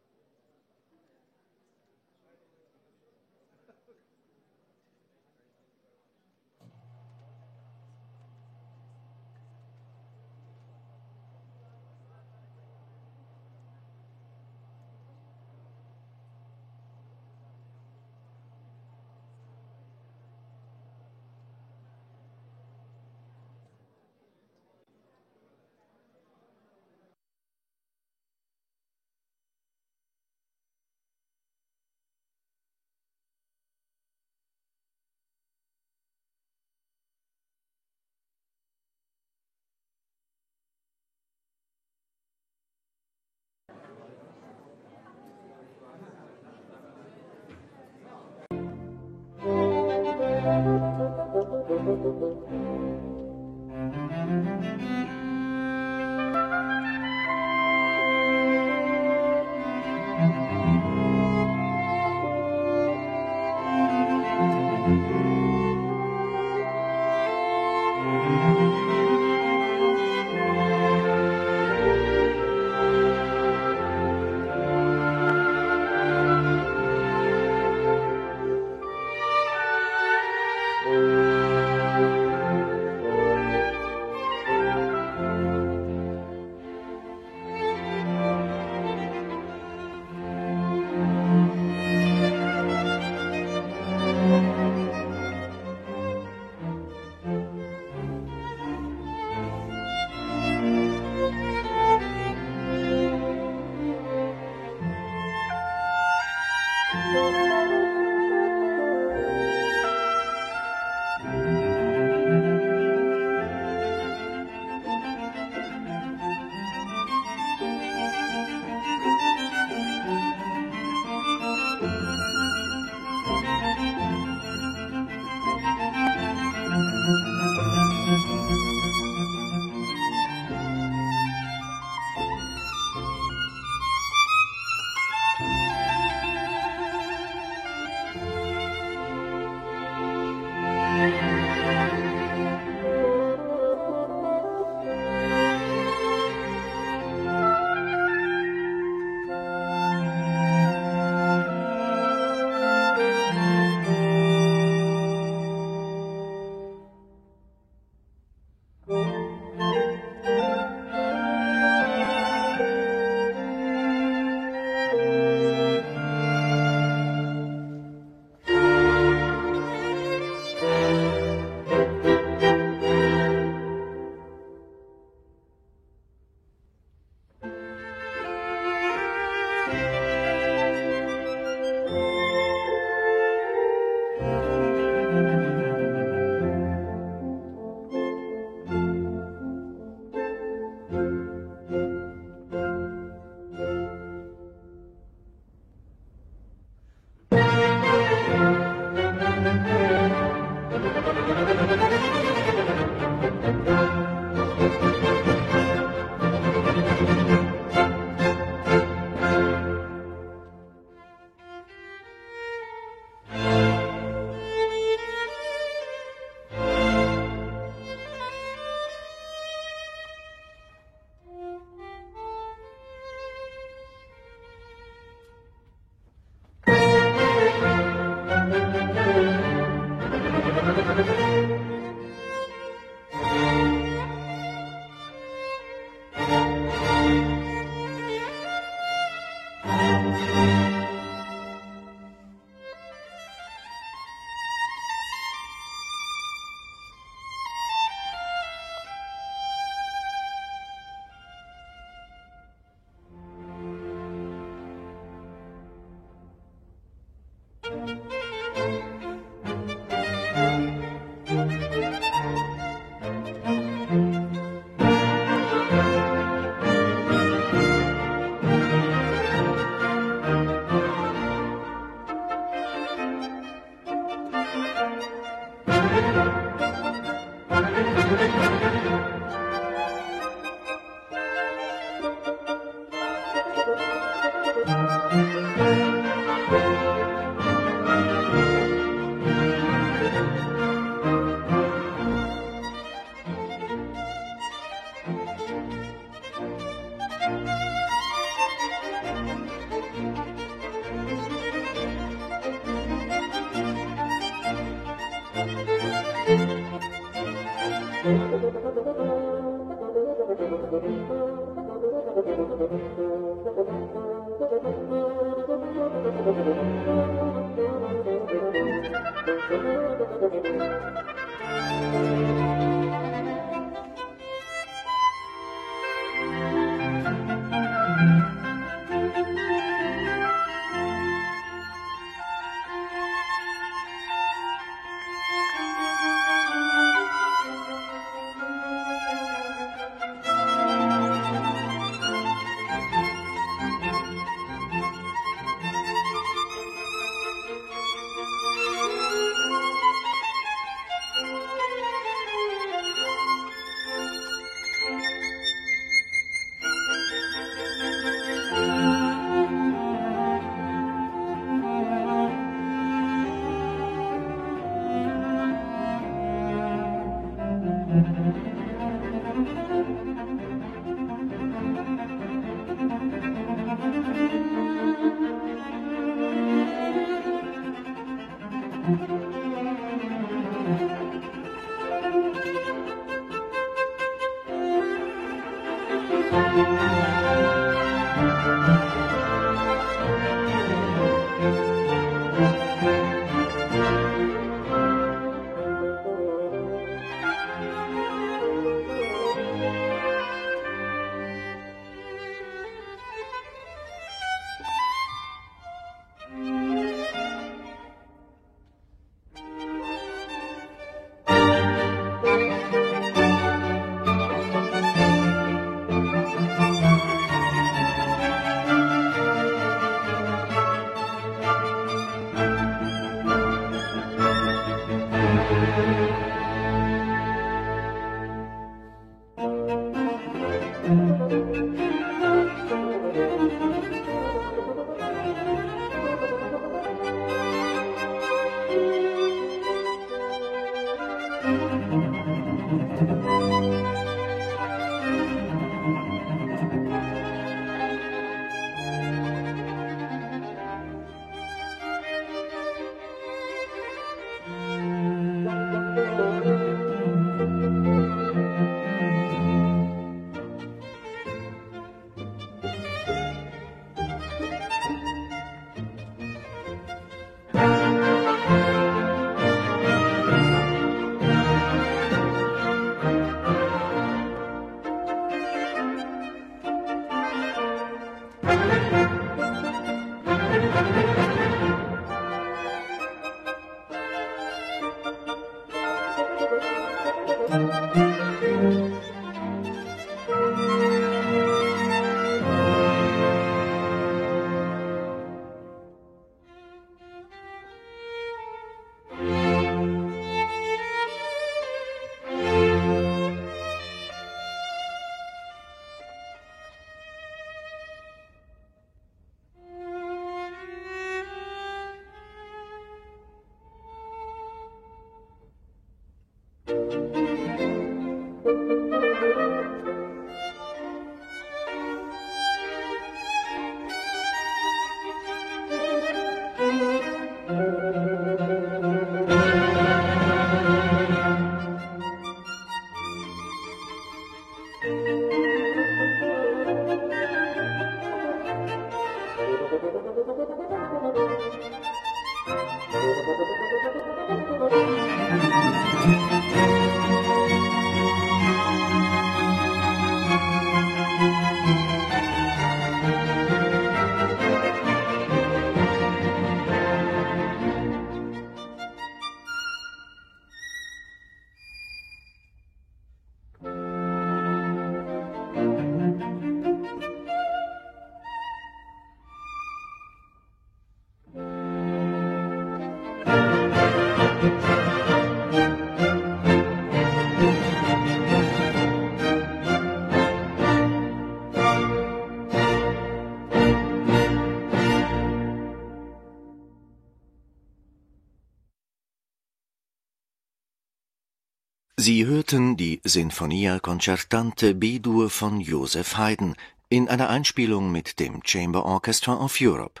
Sie hörten die Sinfonia Concertante B-Dur von Joseph Haydn in einer Einspielung mit dem Chamber Orchestra of Europe.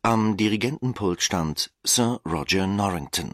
Am Dirigentenpult stand Sir Roger Norrington.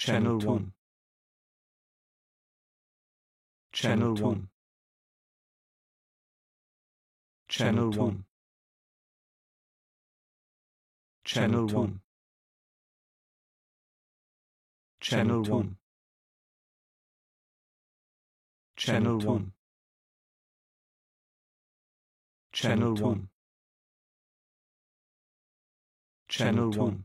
Channel 1. Channel 1. Channel 1. Channel 1. Channel 1. Channel 1. Channel 1. Channel 1.